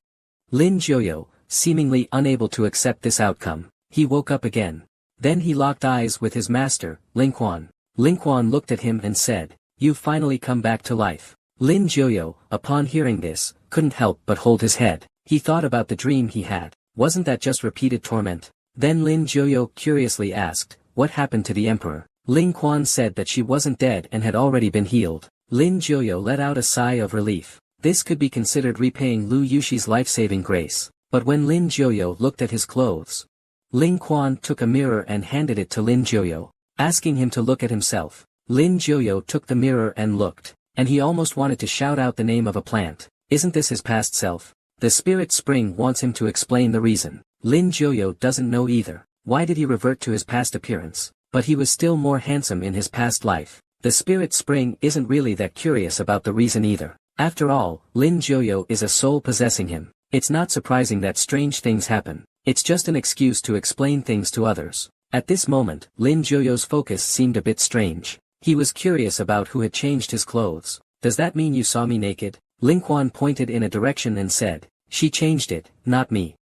Lin Jiuyo, seemingly unable to accept this outcome, he woke up again. Then he locked eyes with his master, Lin Quan. Lin Quan looked at him and said, "You've finally come back to life." Lin Jiuyo, upon hearing this, couldn't help but hold his head. He thought about the dream he had. Wasn't that just repeated torment? Then Lin Jiuyo curiously asked, "What happened to the emperor?" Lin Quan said that she wasn't dead and had already been healed. Lin Jiuyo let out a sigh of relief. This could be considered repaying Lu Yushi's life-saving grace, but when Lin Jiuyo looked at his clothes, Ling Quan took a mirror and handed it to Lin Jiuyo, asking him to look at himself. Lin Jiuyo took the mirror and looked, and he almost wanted to shout out the name of a plant. Isn't this his past self? The spirit spring wants him to explain the reason. Lin Jiuyo doesn't know either. Why did he revert to his past appearance? But he was still more handsome in his past life. The spirit spring isn't really that curious about the reason either. After all, Lin Jiuyo is a soul possessing him. It's not surprising that strange things happen. It's just an excuse to explain things to others. At this moment, Lin Jiuyo's focus seemed a bit strange. He was curious about who had changed his clothes. Does that mean you saw me naked? Ling Quan pointed in a direction and said, she changed it, not me.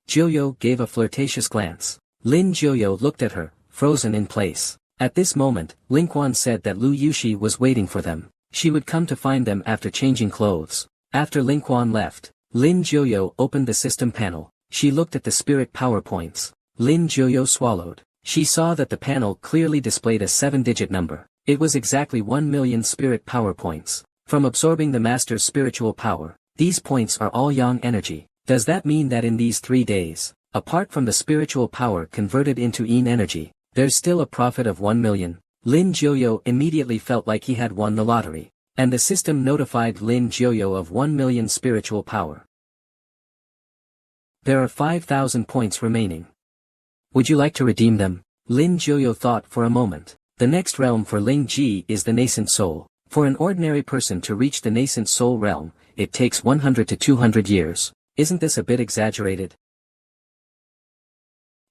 Jiuyo gave a flirtatious glance. Lin Jiuyo looked at her, frozen in place. At this moment, Ling Quan said that Lu Yushi was waiting for them. She would come to find them after changing clothes. After Ling Quan left, Lin Jiuyo opened the system panel. She looked at the spirit power points. Lin Jiuyo swallowed. She saw that the panel clearly displayed a 7-digit number. It was exactly 1 million spirit power points. From absorbing the master's spiritual power, these points are all yang energy. Does that mean that in these 3 days, apart from the spiritual power converted into yin energy, there's still a profit of 1 million? Lin Jiuyo immediately felt like he had won the lottery. And the system notified Lin Jiuyo of 1 million spiritual power. There are 5,000 points remaining. Would you like to redeem them? Lin Jiuyo thought for a moment. The next realm for Ling Ji is the nascent soul. For an ordinary person to reach the nascent soul realm, it takes 100 to 200 years. Isn't this a bit exaggerated?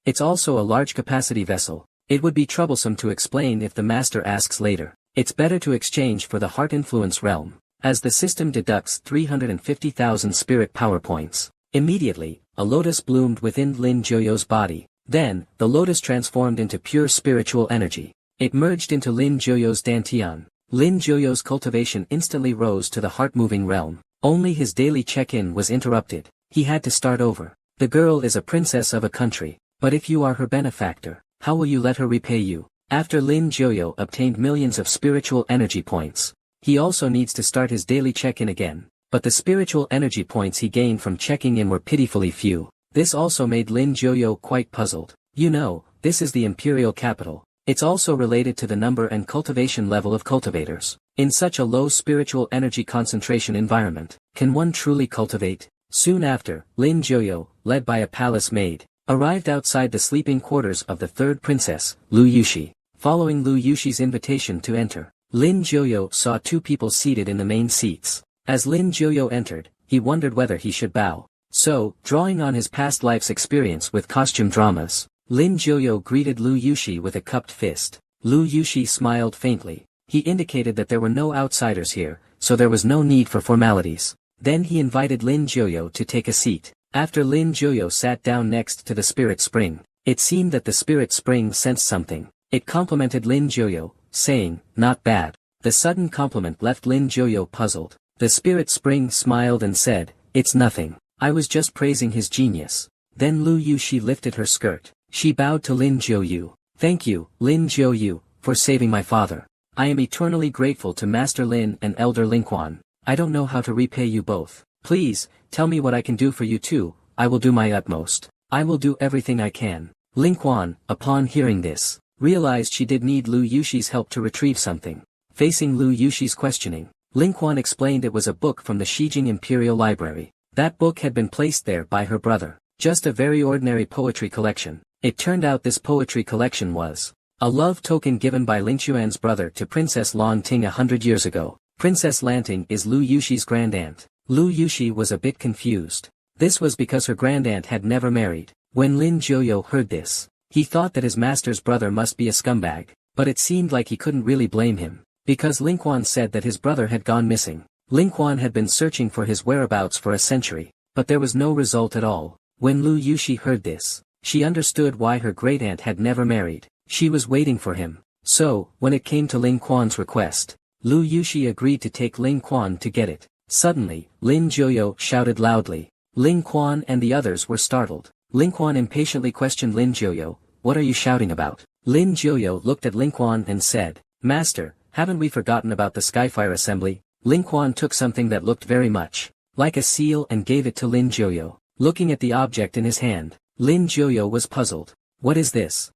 It's also a large capacity vessel. It would be troublesome to explain if the master asks later. It's better to exchange for the heart influence realm, as the system deducts 350,000 spirit power points. Immediately, a lotus bloomed within Lin Jiuyo's body. Then, the lotus transformed into pure spiritual energy. It merged into Lin Jiuyo's dantian. Lin Jiuyo's cultivation instantly rose to the heart-moving realm. Only his daily check-in was interrupted. He had to start over. The girl is a princess of a country, but if you are her benefactor, how will you let her repay you? After Lin Jiuyo obtained millions of spiritual energy points, he also needs to start his daily check-in again. But the spiritual energy points he gained from checking in were pitifully few. This also made Lin Jiuyo quite puzzled. You know, this is the imperial capital. It's also related to the number and cultivation level of cultivators. In such a low spiritual energy concentration environment, can one truly cultivate? Soon after, Lin Jiuyo, led by a palace maid, arrived outside the sleeping quarters of the third princess, Lu Yushi. Following Lu Yushi's invitation to enter, Lin Jiuyo saw 2 people seated in the main seats. As Lin Jiuyo entered, he wondered whether he should bow. So, drawing on his past life's experience with costume dramas, Lin Jiuyo greeted Lu Yushi with a cupped fist. Lu Yushi smiled faintly. He indicated that there were no outsiders here, so there was no need for formalities. Then he invited Lin Jiuyo to take a seat. After Lin Jiuyo sat down next to the spirit spring, it seemed that the spirit spring sensed something. It complimented Lin Jiuyo, saying, "Not bad." The sudden compliment left Lin Jiuyo puzzled. The spirit spring smiled and said, "It's nothing. I was just praising his genius." Then Lu Yushi lifted her skirt. She bowed to Lin Jiuyu. "Thank you, Lin Jiuyu, for saving my father. I am eternally grateful to Master Lin and Elder Ling Quan. I don't know how to repay you both. Please, tell me what I can do for you too. I will do my utmost. I will do everything I can." Ling Quan, upon hearing this, realized she did need Lu Yushi's help to retrieve something. Facing Lu Yushi's questioning, Ling Quan explained it was a book from the Shijing Imperial Library. That book had been placed there by her brother. Just a very ordinary poetry collection. It turned out this poetry collection was a love token given by Ling Xuan's brother to Princess Lan Ting 100 years ago. Princess Lan Ting is Lu Yushi's grandaunt. Lu Yushi was a bit confused. This was because her grandaunt had never married. When Lin Jiuyo heard this, he thought that his master's brother must be a scumbag, but it seemed like he couldn't really blame him, because Ling Quan said that his brother had gone missing. Ling Quan had been searching for his whereabouts for a century, but there was no result at all. When Lu Yushi heard this, she understood why her great-aunt had never married. She was waiting for him. So, when it came to Ling Quan's request, Lu Yushi agreed to take Ling Quan to get it. Suddenly, Lin Jiuyo shouted loudly. Ling Quan and the others were startled. Ling Quan impatiently questioned Lin Jiuyo, "What are you shouting about?" Lin Jiuyo looked at Ling Quan and said, "Master, haven't we forgotten about the Skyfire Assembly?" Lin Kuan took something that looked very much like a seal and gave it to Lin Jiuyo. Looking at the object in his hand, Lin Jiuyo was puzzled. What is this?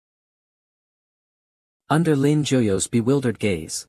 Under Lin Jiuyo's bewildered gaze,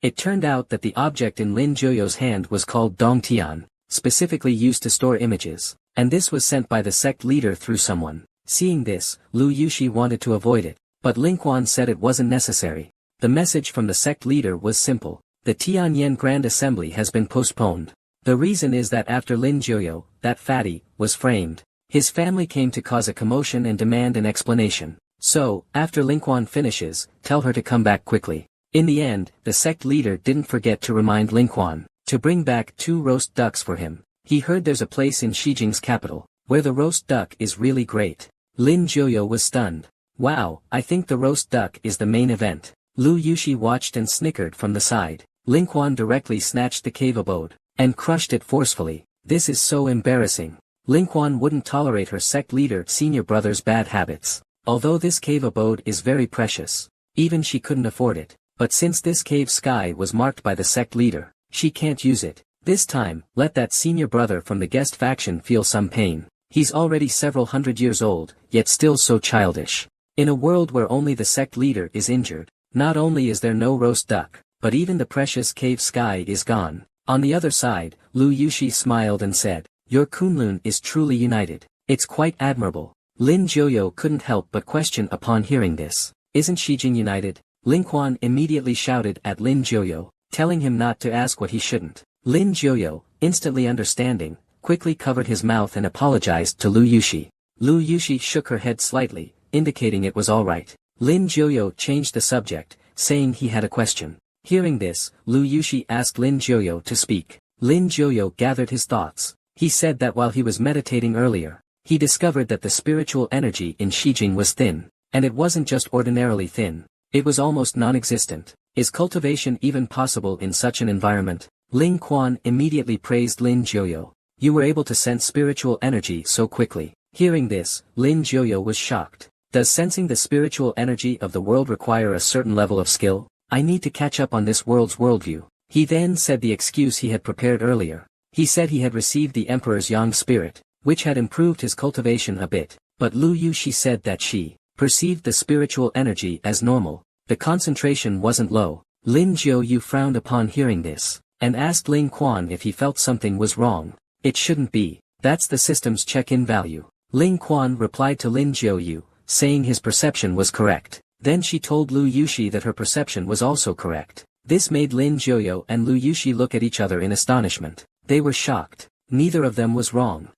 it turned out that the object in Lin Jiuyo's hand was called Dongtian, specifically used to store images, and this was sent by the sect leader through someone. Seeing this, Lu Yushi wanted to avoid it, but Lin Kuan said it wasn't necessary. The message from the sect leader was simple. The Tianyan Grand Assembly has been postponed. The reason is that after Lin Jiuyo, that fatty, was framed, his family came to cause a commotion and demand an explanation. So, after Lin Kuan finishes, tell her to come back quickly. In the end, the sect leader didn't forget to remind Lin Kuan to bring back 2 roast ducks for him. He heard there's a place in Xijing's capital where the roast duck is really great. Lin Jiuyo was stunned. Wow, I think the roast duck is the main event. Lu Yushi watched and snickered from the side. Lin Kuan directly snatched the cave abode and crushed it forcefully. This is so embarrassing. Lin Kuan wouldn't tolerate her sect leader senior brother's bad habits. Although this cave abode is very precious, even she couldn't afford it. But since this cave sky was marked by the sect leader, she can't use it. This time, let that senior brother from the guest faction feel some pain. He's already several hundred years old, yet still so childish. In a world where only the sect leader is injured, not only is there no roast duck, but even the precious cave sky is gone. On the other side, Lu Yushi smiled and said, your Kunlun is truly united. It's quite admirable. Lin Jiuyo couldn't help but question upon hearing this. Isn't Xijing united? Lin Kuan immediately shouted at Lin Jiuyo, telling him not to ask what he shouldn't. Lin Jiuyo, instantly understanding, quickly covered his mouth and apologized to Lu Yushi. Lu Yushi shook her head slightly, indicating it was alright. Lin Jiuyo changed the subject, saying he had a question. Hearing this, Lu Yushi asked Lin Jiuyo to speak. Lin Jiuyo gathered his thoughts. He said that while he was meditating earlier, he discovered that the spiritual energy in Xijing was thin, and it wasn't just ordinarily thin. It was almost non-existent. Is cultivation even possible in such an environment? Lin Kuan immediately praised Lin Jiuyo. You were able to sense spiritual energy so quickly. Hearing this, Lin Jiuyo was shocked. Does sensing the spiritual energy of the world require a certain level of skill? I need to catch up on this world's worldview. He then said the excuse he had prepared earlier. He said he had received the Emperor's yang spirit, which had improved his cultivation a bit, but Lu Yushi said that she perceived the spiritual energy as normal. The concentration wasn't low. Lin Jiuyo frowned upon hearing this, and asked Lin Kuan if he felt something was wrong. It shouldn't be. That's the system's check-in value. Lin Kuan replied to Lin Jiuyo, saying his perception was correct. Then she told Lu Yushi that her perception was also correct. This made Lin Jiuyo and Lu Yushi look at each other in astonishment. They were shocked. Neither of them was wrong.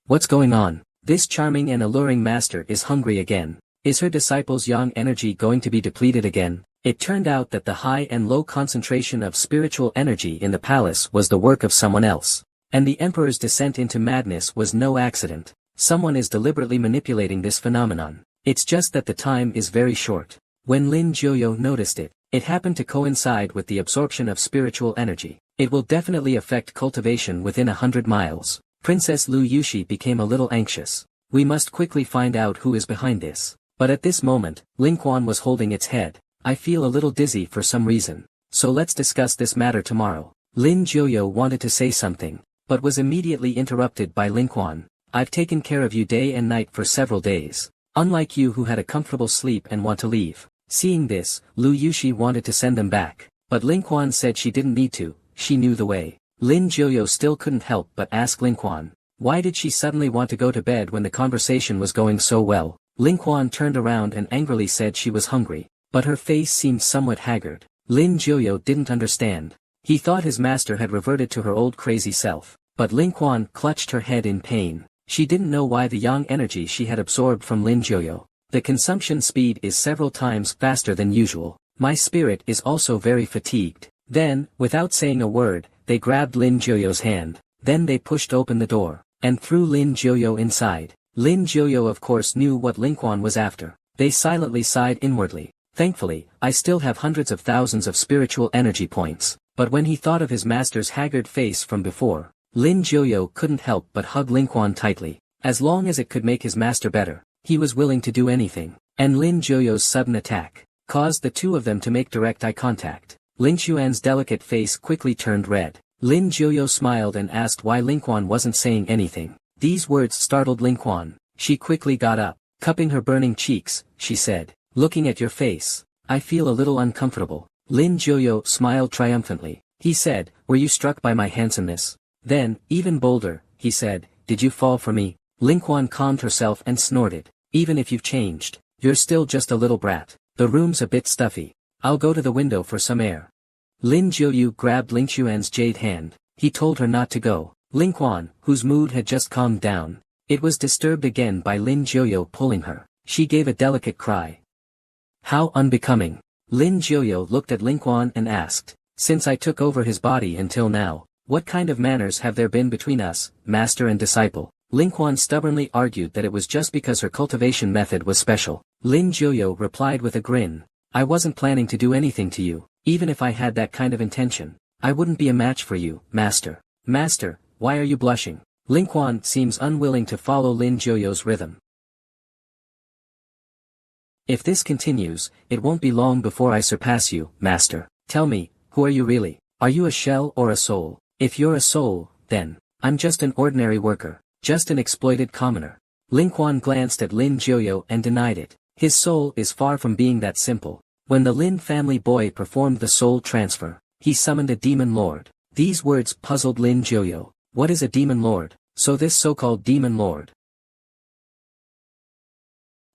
What's going on? This charming and alluring master is hungry again. Is her disciples' yang energy going to be depleted again? It turned out that the high and low concentration of spiritual energy in the palace was the work of someone else. And the emperor's descent into madness was no accident. Someone is deliberately manipulating this phenomenon. It's just that the time is very short. When Lin Jiuyo noticed it, it happened to coincide with the absorption of spiritual energy. It will definitely affect cultivation within 100 miles. Princess Lu Yushi became a little anxious. We must quickly find out who is behind this. But at this moment, Lin Kuan was holding its head. I feel a little dizzy for some reason. So let's discuss this matter tomorrow. Lin Jiuyo wanted to say something, but was immediately interrupted by Lin Kuan. I've taken care of you day and night for several days. Unlike you who had a comfortable sleep and want to leave. Seeing this, Lu Yushi wanted to send them back. But Lin Kuan said she didn't need to, she knew the way. Lin Jiuyo still couldn't help but ask Lin Kuan. Why did she suddenly want to go to bed when the conversation was going so well? Lin Kuan turned around and angrily said she was hungry. But her face seemed somewhat haggard. Lin Jiuyo didn't understand. He thought his master had reverted to her old crazy self. But Lin Kuan clutched her head in pain. She didn't know why the yang energy she had absorbed from Lin Jiuyo. The consumption speed is several times faster than usual. My spirit is also very fatigued. Then, without saying a word, they grabbed Lin Jiuyo's hand. Then they pushed open the door, and threw Lin Jiuyo inside. Lin Jiuyo of course knew what Lin Kuan was after. They silently sighed inwardly. Thankfully, I still have hundreds of thousands of spiritual energy points. But when he thought of his master's haggard face from before, Lin Jiuyo couldn't help but hug Lin Kuan tightly. As long as it could make his master better, he was willing to do anything. And Lin Jiuyo's sudden attack caused the two of them to make direct eye contact. Lin Xuan's delicate face quickly turned red. Lin Jiuyo smiled and asked why Lin Quan wasn't saying anything. These words startled Lin Quan. She quickly got up. Cupping her burning cheeks, she said, "Looking at your face, I feel a little uncomfortable." Lin Jiuyo smiled triumphantly. He said, "Were you struck by my handsomeness?" Then, even bolder, he said, "Did you fall for me?" Lin Quan calmed herself and snorted. "Even if you've changed, you're still just a little brat. The room's a bit stuffy. I'll go to the window for some air." Lin Jiuyu grabbed Ling Xuan's jade hand. He told her not to go. Lin Quan, whose mood had just calmed down, it was disturbed again by Lin Jiuyu pulling her. She gave a delicate cry. "How unbecoming." Lin Jiuyu looked at Lin Quan and asked, "Since I took over his body until now, what kind of manners have there been between us, master and disciple?" Lin Quan stubbornly argued that it was just because her cultivation method was special. Lin Jiuyu replied with a grin, "I wasn't planning to do anything to you. Even if I had that kind of intention, I wouldn't be a match for you, master." "Master, why are you blushing?" Lin Quan seems unwilling to follow Lin Jiuyu's rhythm. "If this continues, it won't be long before I surpass you, master. Tell me, who are you really? Are you a shell or a soul? If you're a soul, then, I'm just an ordinary worker, just an exploited commoner." Lin Quan glanced at Lin Jiuyu and denied it. His soul is far from being that simple. When the Lin family boy performed the soul transfer, he summoned a demon lord. These words puzzled Lin Jiuyu. What is a demon lord? So this so-called demon lord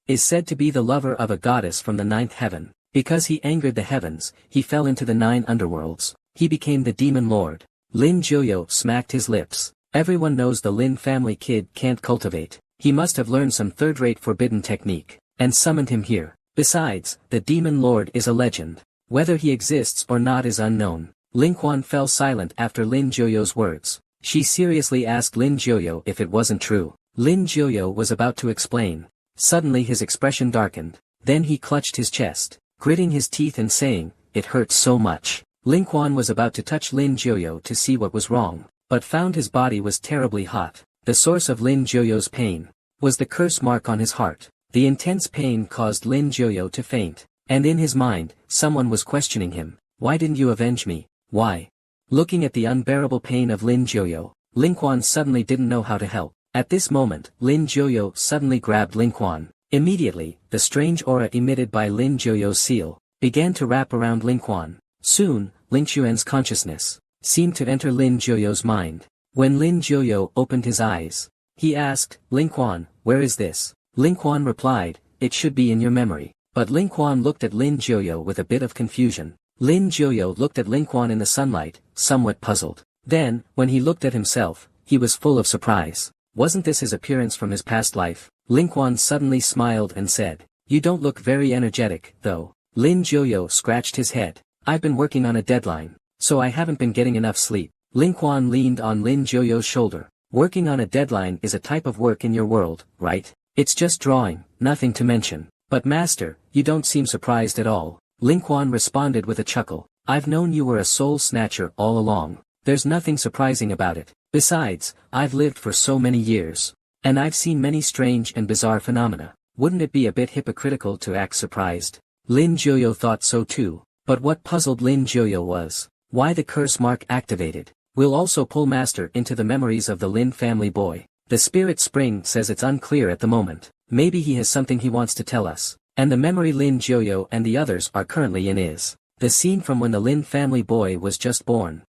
is said to be the lover of a goddess from the ninth heaven. Because he angered the heavens, he fell into the 9 underworlds. He became the demon lord. Lin Jiuyu smacked his lips. Everyone knows the Lin family kid can't cultivate. He must have learned some third-rate forbidden technique, and summoned him here. Besides, the demon lord is a legend. Whether he exists or not is unknown. Lin Quan fell silent after Lin Jiuyu's words. She seriously asked Lin Jiuyu if it wasn't true. Lin Jiuyu was about to explain. Suddenly his expression darkened. Then he clutched his chest, gritting his teeth and saying, "It hurts so much." Lin Quan was about to touch Lin Jiuyu to see what was wrong, but found his body was terribly hot. The source of Lin Jiuyu's pain was the curse mark on his heart. The intense pain caused Lin Jiuyu to faint, and in his mind, someone was questioning him. "Why didn't you avenge me? Why?" Looking at the unbearable pain of Lin Jiuyu, Lin Quan suddenly didn't know how to help. At this moment, Lin Jiuyu suddenly grabbed Lin Quan. Immediately, the strange aura emitted by Lin Jiuyu's seal began to wrap around Lin Quan. Soon, Lin Xuan's consciousness seemed to enter Lin Jiuyu's mind. When Lin Jiuyu opened his eyes, he asked, "Lin Quan, where is this?" Lin Quan replied, "It should be in your memory." But Lin Quan looked at Lin Jiuyu with a bit of confusion. Lin Jiuyu looked at Lin Quan in the sunlight, somewhat puzzled. Then, when he looked at himself, he was full of surprise. Wasn't this his appearance from his past life? Lin Quan suddenly smiled and said, "You don't look very energetic, though." Lin Jiuyu scratched his head. "I've been working on a deadline, so I haven't been getting enough sleep." Lin Quan leaned on Lin Jiuyu's shoulder. "Working on a deadline is a type of work in your world, right? It's just drawing, nothing to mention." "But master, you don't seem surprised at all." Lin Quan responded with a chuckle. "I've known you were a soul snatcher all along. There's nothing surprising about it. Besides, I've lived for so many years, and I've seen many strange and bizarre phenomena. Wouldn't it be a bit hypocritical to act surprised?" Lin Jiuyu thought so too, but what puzzled Lin Jiuyu was why the curse mark activated. "We'll also pull master into the memories of the Lin family boy. The spirit spring says it's unclear at the moment. Maybe he has something he wants to tell us. And the memory Lin Jiuyu and the others are currently in is the scene from when the Lin family boy was just born."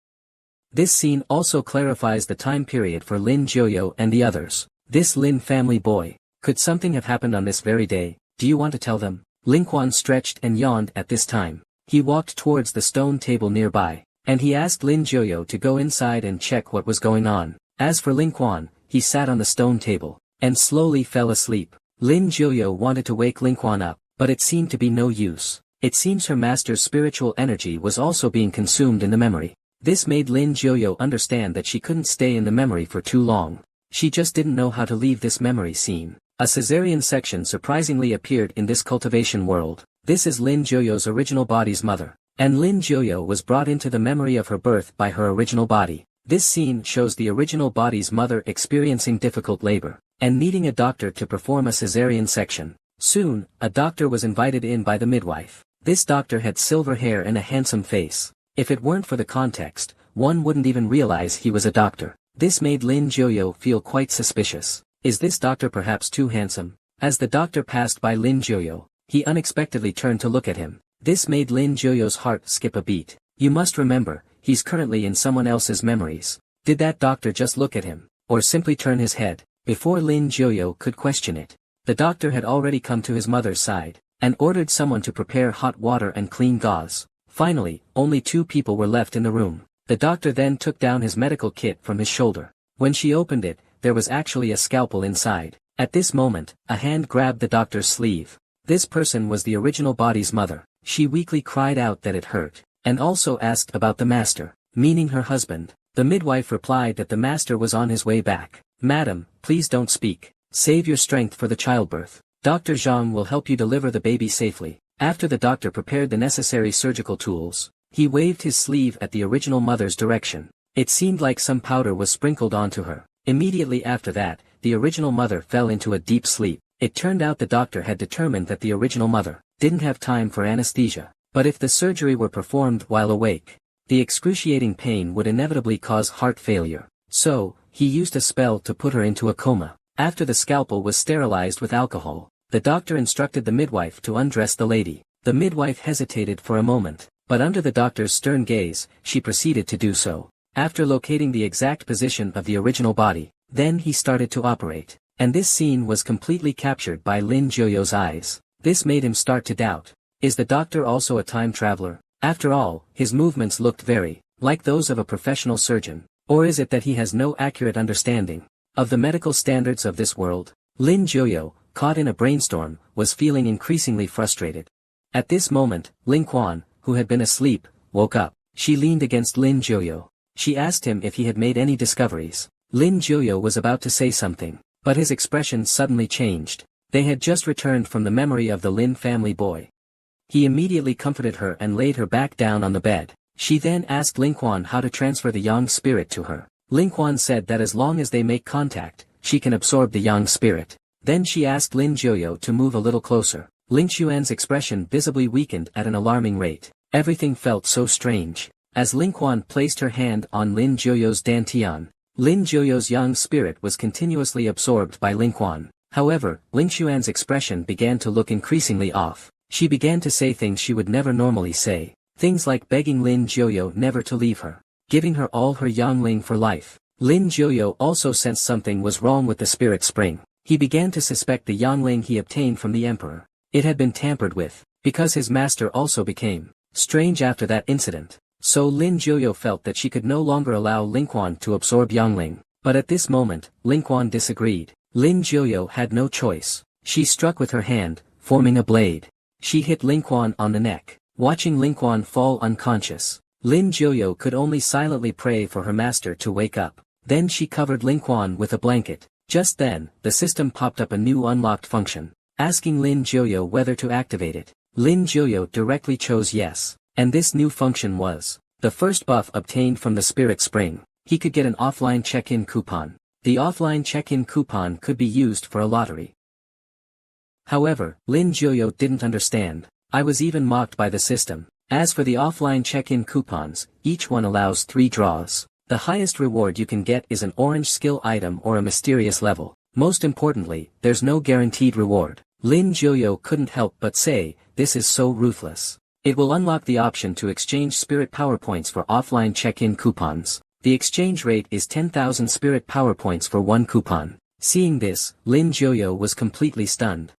This scene also clarifies the time period for Lin Jiuyu and the others. This Lin family boy. Could something have happened on this very day? Do you want to tell them? Lin Quan stretched and yawned at this time. He walked towards the stone table nearby, and he asked Lin Jiuyu to go inside and check what was going on. As for Lin Quan, he sat on the stone table, and slowly fell asleep. Lin Jiuyu wanted to wake Lin Quan up, but it seemed to be no use. It seems her master's spiritual energy was also being consumed in the memory. This made Lin Jiuyu understand that she couldn't stay in the memory for too long. She just didn't know how to leave this memory scene. A cesarean section surprisingly appeared in this cultivation world. This is Lin Jiuyu's original body's mother, and Lin Jiuyu was brought into the memory of her birth by her original body. This scene shows the original body's mother experiencing difficult labor, and needing a doctor to perform a cesarean section. Soon, a doctor was invited in by the midwife. This doctor had silver hair and a handsome face. If it weren't for the context, one wouldn't even realize he was a doctor. This made Lin Jiuyo feel quite suspicious. Is this doctor perhaps too handsome? As the doctor passed by Lin Jiuyo, he unexpectedly turned to look at him. This made Lin Jiuyo's heart skip a beat. You must remember, he's currently in someone else's memories. Did that doctor just look at him, or simply turn his head? Before Lin Jiuyo could question it, the doctor had already come to his mother's side, and ordered someone to prepare hot water and clean gauze. Finally, only 2 people were left in the room. The doctor then took down his medical kit from his shoulder. When she opened it, there was actually a scalpel inside. At this moment, a hand grabbed the doctor's sleeve. This person was the original body's mother. She weakly cried out that it hurt, and also asked about the master, meaning her husband. The midwife replied that the master was on his way back. Madam, please don't speak. Save your strength for the childbirth. Dr. Zhang will help you deliver the baby safely. After the doctor prepared the necessary surgical tools, he waved his sleeve at the original mother's direction. It seemed like some powder was sprinkled onto her. Immediately after that, the original mother fell into a deep sleep. It turned out the doctor had determined that the original mother didn't have time for anesthesia. But if the surgery were performed while awake, the excruciating pain would inevitably cause heart failure. So, he used a spell to put her into a coma. After the scalpel was sterilized with alcohol, the doctor instructed the midwife to undress the lady. The midwife hesitated for a moment, but under the doctor's stern gaze, she proceeded to do so. After locating the exact position of the original body, then he started to operate. And this scene was completely captured by Lin Jiuyo's eyes. This made him start to doubt. Is the doctor also a time traveler? After all, his movements looked very like those of a professional surgeon. Or is it that he has no accurate understanding of the medical standards of this world? Lin Jiuyo, caught in a brainstorm, was feeling increasingly frustrated. At this moment, Ling Quan, who had been asleep, woke up. She leaned against Lin Jiuyo. She asked him if he had made any discoveries. Lin Jiuyo was about to say something, but his expression suddenly changed. They had just returned from the memory of the Lin family boy. He immediately comforted her and laid her back down on the bed. She then asked Ling Quan how to transfer the yang spirit to her. Ling Quan said that as long as they make contact, she can absorb the yang spirit. Then she asked Lin Jiuyo to move a little closer. Ling Xuan's expression visibly weakened at an alarming rate. Everything felt so strange. As Ling Quan placed her hand on Lin Jiuyo's dantian, Lin Jiuyo's yang spirit was continuously absorbed by Ling Quan. However, Ling Xuan's expression began to look increasingly off. She began to say things she would never normally say. Things like begging Lin Jiuyo never to leave her, giving her all her yangling for life. Lin Jiuyo also sensed something was wrong with the spirit spring. He began to suspect the yangling he obtained from the emperor. It had been tampered with, because his master also became strange after that incident. So Lin Jiuyo felt that she could no longer allow Ling Quan to absorb yangling. But at this moment, Ling Quan disagreed. Lin Jiuyo had no choice. She struck with her hand, forming a blade. She hit Ling Quan on the neck. Watching Ling Quan fall unconscious, Lin Jiuyo could only silently pray for her master to wake up. Then she covered Ling Quan with a blanket. Just then, the system popped up a new unlocked function, asking Lin Jiuyo whether to activate it. Lin Jiuyo directly chose yes. And this new function was the first buff obtained from the spirit spring. He could get an offline check-in coupon. The offline check-in coupon could be used for a lottery. However, Lin Jiuyo didn't understand. I was even mocked by the system. As for the offline check-in coupons, each one allows 3 draws. The highest reward you can get is an orange skill item or a mysterious level. Most importantly, there's no guaranteed reward. Lin Jiuyo couldn't help but say, this is so ruthless. It will unlock the option to exchange spirit power points for offline check-in coupons. The exchange rate is 10,000 spirit power points for 1 coupon. Seeing this, Lin Jiuyo was completely stunned.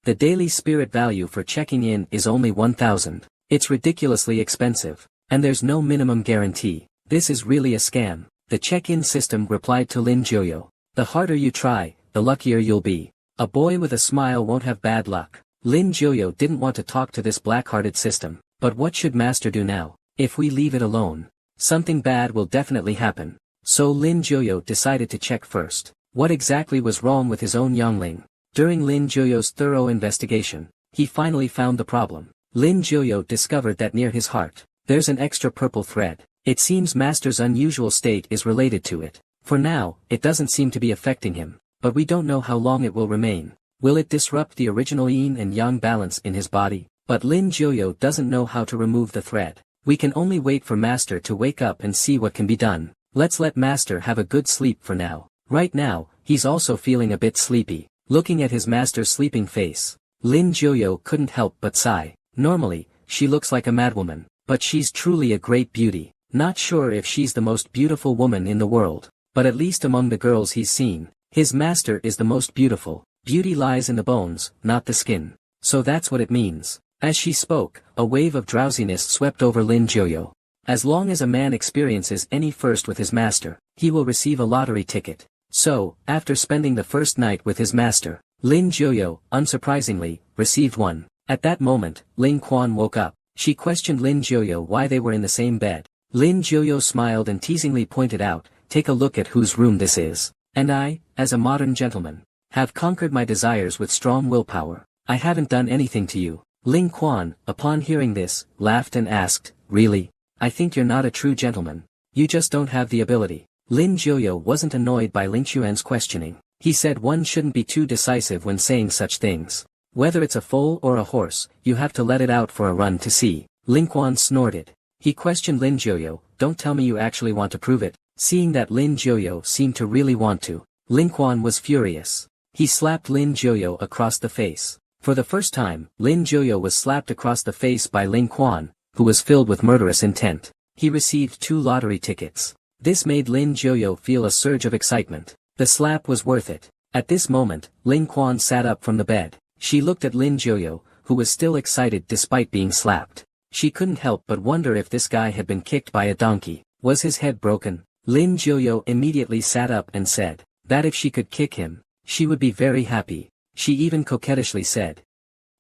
The daily spirit value for checking in is only 1,000. It's ridiculously expensive. And there's no minimum guarantee. This is really a scam. The check-in system replied to Lin Jiuyo. The harder you try, the luckier you'll be. A boy with a smile won't have bad luck. Lin Jiuyo didn't want to talk to this black-hearted system. But what should master do now? If we leave it alone, something bad will definitely happen. So Lin Jiuyo decided to check first. What exactly was wrong with his own youngling? During Lin Jiuyo's thorough investigation, he finally found the problem. Lin Jiuyo discovered that near his heart, there's an extra purple thread. It seems master's unusual state is related to it. For now, it doesn't seem to be affecting him, but we don't know how long it will remain. Will it disrupt the original yin and yang balance in his body? But Lin Jiuyo doesn't know how to remove the thread. We can only wait for Master to wake up and see what can be done. Let's let Master have a good sleep for now. Right now, he's also feeling a bit sleepy. Looking at his master's sleeping face, Lin Joyo couldn't help but sigh. Normally, she looks like a madwoman, but she's truly a great beauty. Not sure if she's the most beautiful woman in the world, but at least among the girls he's seen, his master is the most beautiful. Beauty lies in the bones, not the skin. So that's what it means. As she spoke, a wave of drowsiness swept over Lin Joyo. As long as a man experiences any first with his master, he will receive a lottery ticket. So, after spending the first night with his master, Lin Joyo, unsurprisingly, received one. At that moment, Ling Quan woke up. She questioned Lin Joyo why they were in the same bed. Lin Joyo smiled and teasingly pointed out, "Take a look at whose room this is. And I, as a modern gentleman, have conquered my desires with strong willpower. I haven't done anything to you." Ling Quan, upon hearing this, laughed and asked, "Really? I think you're not a true gentleman. You just don't have the ability." Lin Joyo wasn't annoyed by Ling Xuan's questioning. He said one shouldn't be too decisive when saying such things. Whether it's a foal or a horse, you have to let it out for a run to see. Ling Quan snorted. He questioned Lin Joyo, "Don't tell me you actually want to prove it." Seeing that Lin Joyo seemed to really want to, Ling Quan was furious. He slapped Lin Joyo across the face. For the first time, Lin Joyo was slapped across the face by Ling Quan, who was filled with murderous intent. He received 2 lottery tickets. This made Lin Joyo feel a surge of excitement. The slap was worth it. At this moment, Ling Quan sat up from the bed. She looked at Lin Joyo, who was still excited despite being slapped. She couldn't help but wonder if this guy had been kicked by a donkey. Was his head broken? Lin Joyo immediately sat up and said that if she could kick him, she would be very happy. She even coquettishly said,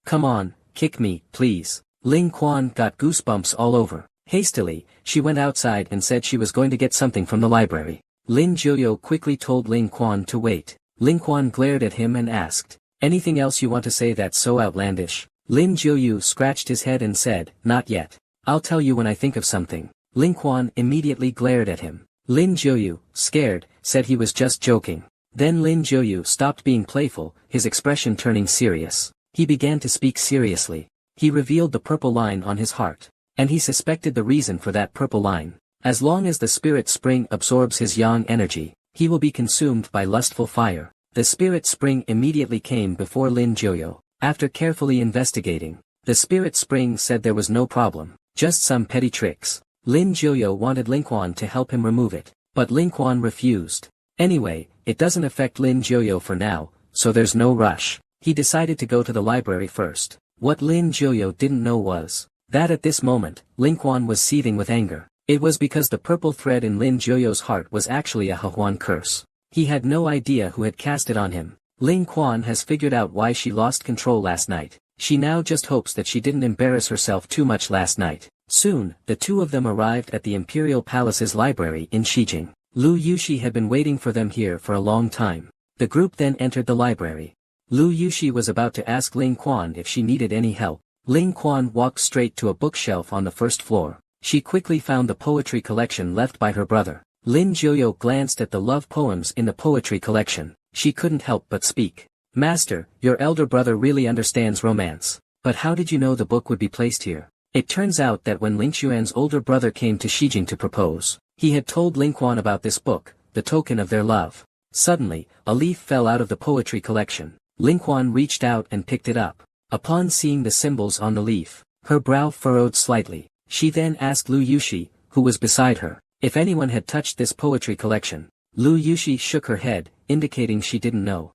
"Come on, kick me, please." Ling Quan got goosebumps all over. Hastily, she went outside and said she was going to get something from the library. Lin Joyo quickly told Ling Quan to wait. Ling Quan glared at him and asked, "Anything else you want to say that's so outlandish?" Lin Joyo scratched his head and said, "Not yet. I'll tell you when I think of something." Ling Quan immediately glared at him. Lin Joyo, scared, said he was just joking. Then Lin Joyo stopped being playful, his expression turning serious. He began to speak seriously. He revealed the purple line on his heart. And he suspected the reason for that purple line. As long as the spirit spring absorbs his yang energy, he will be consumed by lustful fire. The spirit spring immediately came before Lin Joyo. After carefully investigating, the spirit spring said there was no problem, just some petty tricks. Lin Joyo wanted Ling Quan to help him remove it, but Ling Quan refused. Anyway, it doesn't affect Lin Joyo for now, so there's no rush. He decided to go to the library first. What Lin Joyo didn't know was that at this moment, Ling Quan was seething with anger. It was because the purple thread in Lin Joyo's heart was actually a Hehuan curse. He had no idea who had cast it on him. Ling Quan has figured out why she lost control last night. She now just hopes that she didn't embarrass herself too much last night. Soon, the two of them arrived at the Imperial Palace's library in Shijing. Lu Yushi had been waiting for them here for a long time. The group then entered the library. Lu Yushi was about to ask Ling Quan if she needed any help. Ling Quan walked straight to a bookshelf on the first floor. She quickly found the poetry collection left by her brother. Lin Joyo glanced at the love poems in the poetry collection. She couldn't help but speak. "Master, your elder brother really understands romance. But how did you know the book would be placed here?" It turns out that when Ling Xuan's older brother came to Shijing to propose, he had told Ling Quan about this book, the token of their love. Suddenly, a leaf fell out of the poetry collection. Ling Quan reached out and picked it up. Upon seeing the symbols on the leaf, her brow furrowed slightly. She then asked Lu Yushi, who was beside her, if anyone had touched this poetry collection. Lu Yushi shook her head, indicating she didn't know.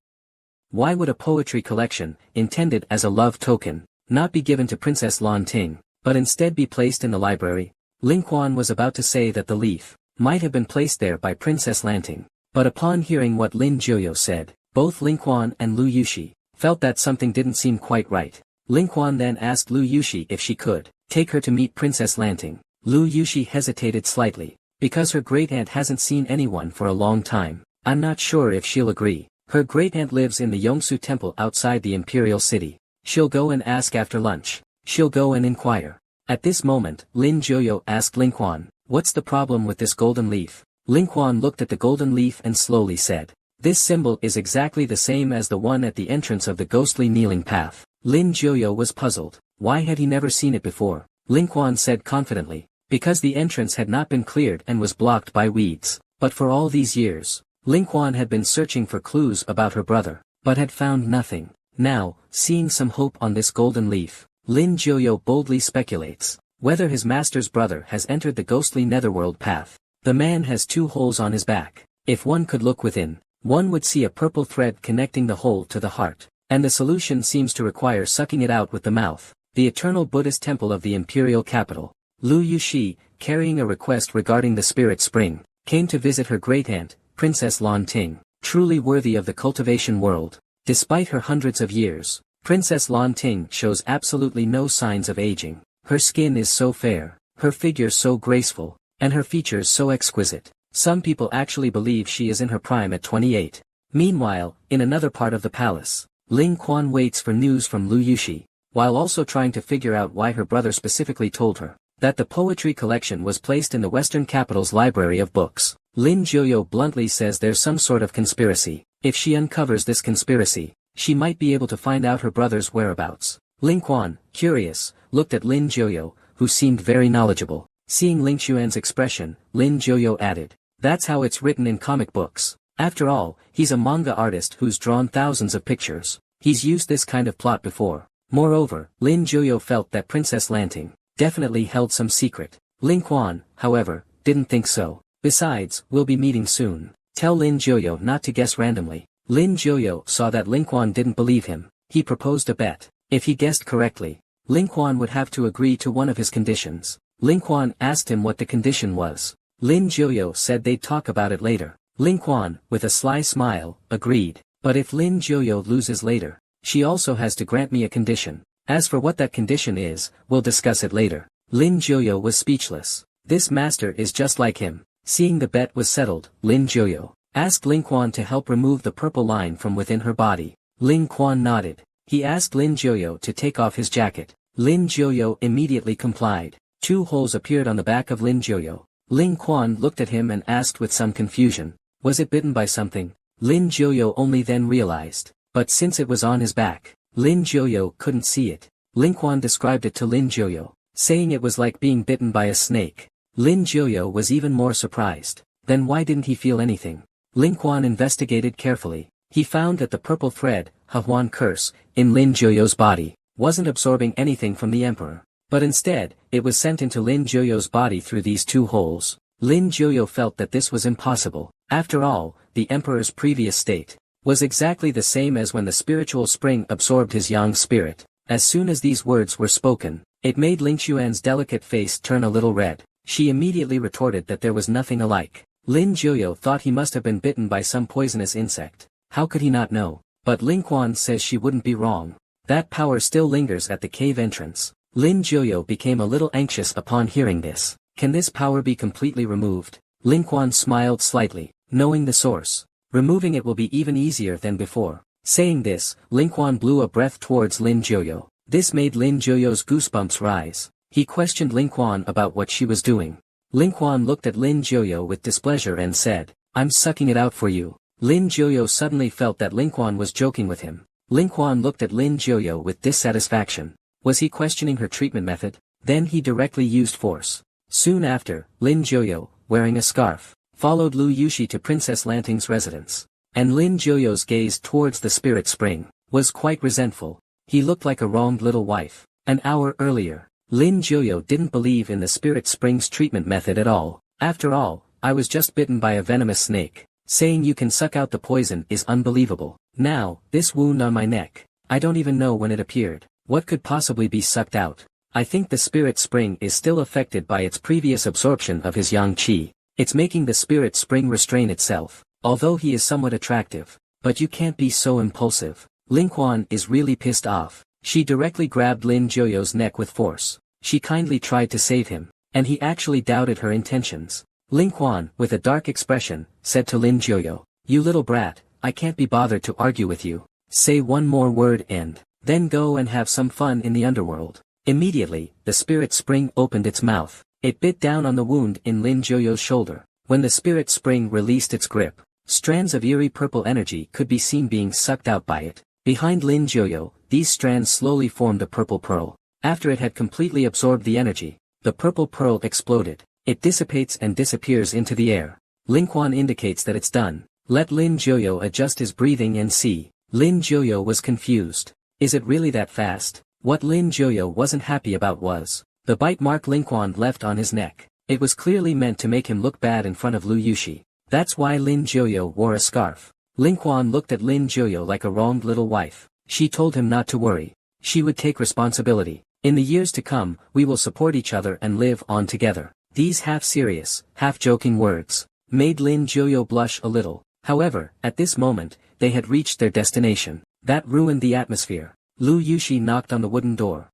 Why would a poetry collection, intended as a love token, not be given to Princess Lan Ting, but instead be placed in the library? Ling Quan was about to say that the leaf might have been placed there by Princess Lan Ting, but upon hearing what Lin Joyo said, both Ling Quan and Lu Yushi felt that something didn't seem quite right. Ling Quan then asked Lu Yushi if she could take her to meet Princess Lan Ting. Lu Yushi hesitated slightly. Because her great-aunt hasn't seen anyone for a long time, I'm not sure if she'll agree. Her great-aunt lives in the Yongsu Temple outside the Imperial City. She'll go and ask after lunch. She'll go and inquire. At this moment, Lin Joyo asked Ling Quan, "What's the problem with this golden leaf?" Ling Quan looked at the golden leaf and slowly said, "This symbol is exactly the same as the one at the entrance of the ghostly kneeling path." Lin Joyo was puzzled. Why had he never seen it before? Ling Quan said confidently, because the entrance had not been cleared and was blocked by weeds. But for all these years, Ling Quan had been searching for clues about her brother, but had found nothing. Now, seeing some hope on this golden leaf, Lin Jiuyo boldly speculates whether his master's brother has entered the ghostly netherworld path. The man has 2 holes on his back. If one could look within, one would see a purple thread connecting the hole to the heart, and the solution seems to require sucking it out with the mouth. The eternal Buddhist temple of the imperial capital. Lu Yushi, carrying a request regarding the spirit spring, came to visit her great-aunt, Princess Lan Ting, truly worthy of the cultivation world. Despite her hundreds of years, Princess Lan Ting shows absolutely no signs of aging. Her skin is so fair, her figure so graceful, and her features so exquisite. Some people actually believe she is in her prime at 28. Meanwhile, in another part of the palace, Ling Quan waits for news from Lu Yushi, while also trying to figure out why her brother specifically told her that the poetry collection was placed in the Western capital's library of books. Lin Jiuyo bluntly says there's some sort of conspiracy. If she uncovers this conspiracy, she might be able to find out her brother's whereabouts. Ling Quan, curious, looked at Lin Jiuyo, who seemed very knowledgeable. Seeing Ling Xuan's expression, Lin Jiuyo added, "That's how it's written in comic books. After all, he's a manga artist who's drawn thousands of pictures. He's used this kind of plot before." Moreover, Lin Jiuyo felt that Princess Lanting definitely held some secret. Ling Quan, however, didn't think so. Besides, we'll be meeting soon. Tell Lin Jiuyo not to guess randomly. Lin Jiuyo saw that Ling Quan didn't believe him. He proposed a bet. If he guessed correctly, Ling Quan would have to agree to one of his conditions. Ling Quan asked him what the condition was. Lin Jiuyo said they'd talk about it later. Ling Quan, with a sly smile, agreed. But if Lin Jiuyo loses later, she also has to grant me a condition. As for what that condition is, we'll discuss it later. Lin Jiuyo was speechless. This master is just like him. Seeing the bet was settled, Lin Jiuyo asked Ling Quan to help remove the purple line from within her body. Ling Quan nodded. He asked Lin Jiuyo to take off his jacket. Lin Jiuyo immediately complied. 2 holes appeared on the back of Lin Jiuyo. Ling Quan looked at him and asked with some confusion, was it bitten by something? Lin Jiuyo only then realized, but since it was on his back, Lin Jiuyo couldn't see it. Ling Quan described it to Lin Jiuyo, saying it was like being bitten by a snake. Lin Jiuyo was even more surprised. Then why didn't he feel anything? Ling Quan investigated carefully. He found that the purple thread, Huan curse, in Lin Jiuyo's body, wasn't absorbing anything from the emperor. But instead, it was sent into Lin Jiuyo's body through these 2 holes. Lin Jiuyo felt that this was impossible. After all, the emperor's previous state was exactly the same as when the spiritual spring absorbed his yang spirit. As soon as these words were spoken, it made Ling Xuan's delicate face turn a little red. She immediately retorted that there was nothing alike. Lin Jiuyo thought he must have been bitten by some poisonous insect. How could he not know? But Ling Quan says she wouldn't be wrong. That power still lingers at the cave entrance. Lin Jiuyo became a little anxious upon hearing this. Can this power be completely removed? Ling Quan smiled slightly, knowing the source. Removing it will be even easier than before. Saying this, Ling Quan blew a breath towards Lin Jiuyo. This made Lin Jiuyo's goosebumps rise. He questioned Ling Quan about what she was doing. Ling Quan looked at Lin Jiuyo with displeasure and said, "I'm sucking it out for you." Lin Jiuyo suddenly felt that Ling Quan was joking with him. Ling Quan looked at Lin Jiuyo with dissatisfaction. Was he questioning her treatment method? Then he directly used force. Soon after, Lin Jiuyo, wearing a scarf, followed Lu Yushi to Princess Lanting's residence. And Lin Jiuyo's gaze towards the spirit spring was quite resentful. He looked like a wronged little wife. An hour earlier, Lin Jiuyo didn't believe in the spirit spring's treatment method at all. After all, I was just bitten by a venomous snake. Saying you can suck out the poison is unbelievable. Now, this wound on my neck, I don't even know when it appeared. What could possibly be sucked out? I think the spirit spring is still affected by its previous absorption of his yang qi. It's making the spirit spring restrain itself. Although he is somewhat attractive. But you can't be so impulsive. Ling Quan is really pissed off. She directly grabbed Lin Jiuyo's neck with force. She kindly tried to save him. And he actually doubted her intentions. Ling Quan, with a dark expression, said to Lin Jiuyo, "You little brat, I can't be bothered to argue with you. Say one more word and then go and have some fun in the underworld." Immediately, the spirit spring opened its mouth. It bit down on the wound in Lin Jiuyo's shoulder. When the spirit spring released its grip, strands of eerie purple energy could be seen being sucked out by it. Behind Lin Jiuyo, these strands slowly formed a purple pearl. After it had completely absorbed the energy, the purple pearl exploded. It dissipates and disappears into the air. Lin Quan indicates that it's done. Let Lin Jiuyo adjust his breathing and see. Lin Jiuyo was confused. Is it really that fast? What Lin Jiuyo wasn't happy about was the bite mark Lin Quan left on his neck. It was clearly meant to make him look bad in front of Lu Yushi. That's why Lin Jiuyo wore a scarf. Lin Quan looked at Lin Jiuyo like a wronged little wife. She told him not to worry. She would take responsibility. In the years to come, we will support each other and live on together. These half-serious, half-joking words made Lin Jiuyo blush a little. However, at this moment, they had reached their destination. That ruined the atmosphere. Lu Yushi knocked on the wooden door.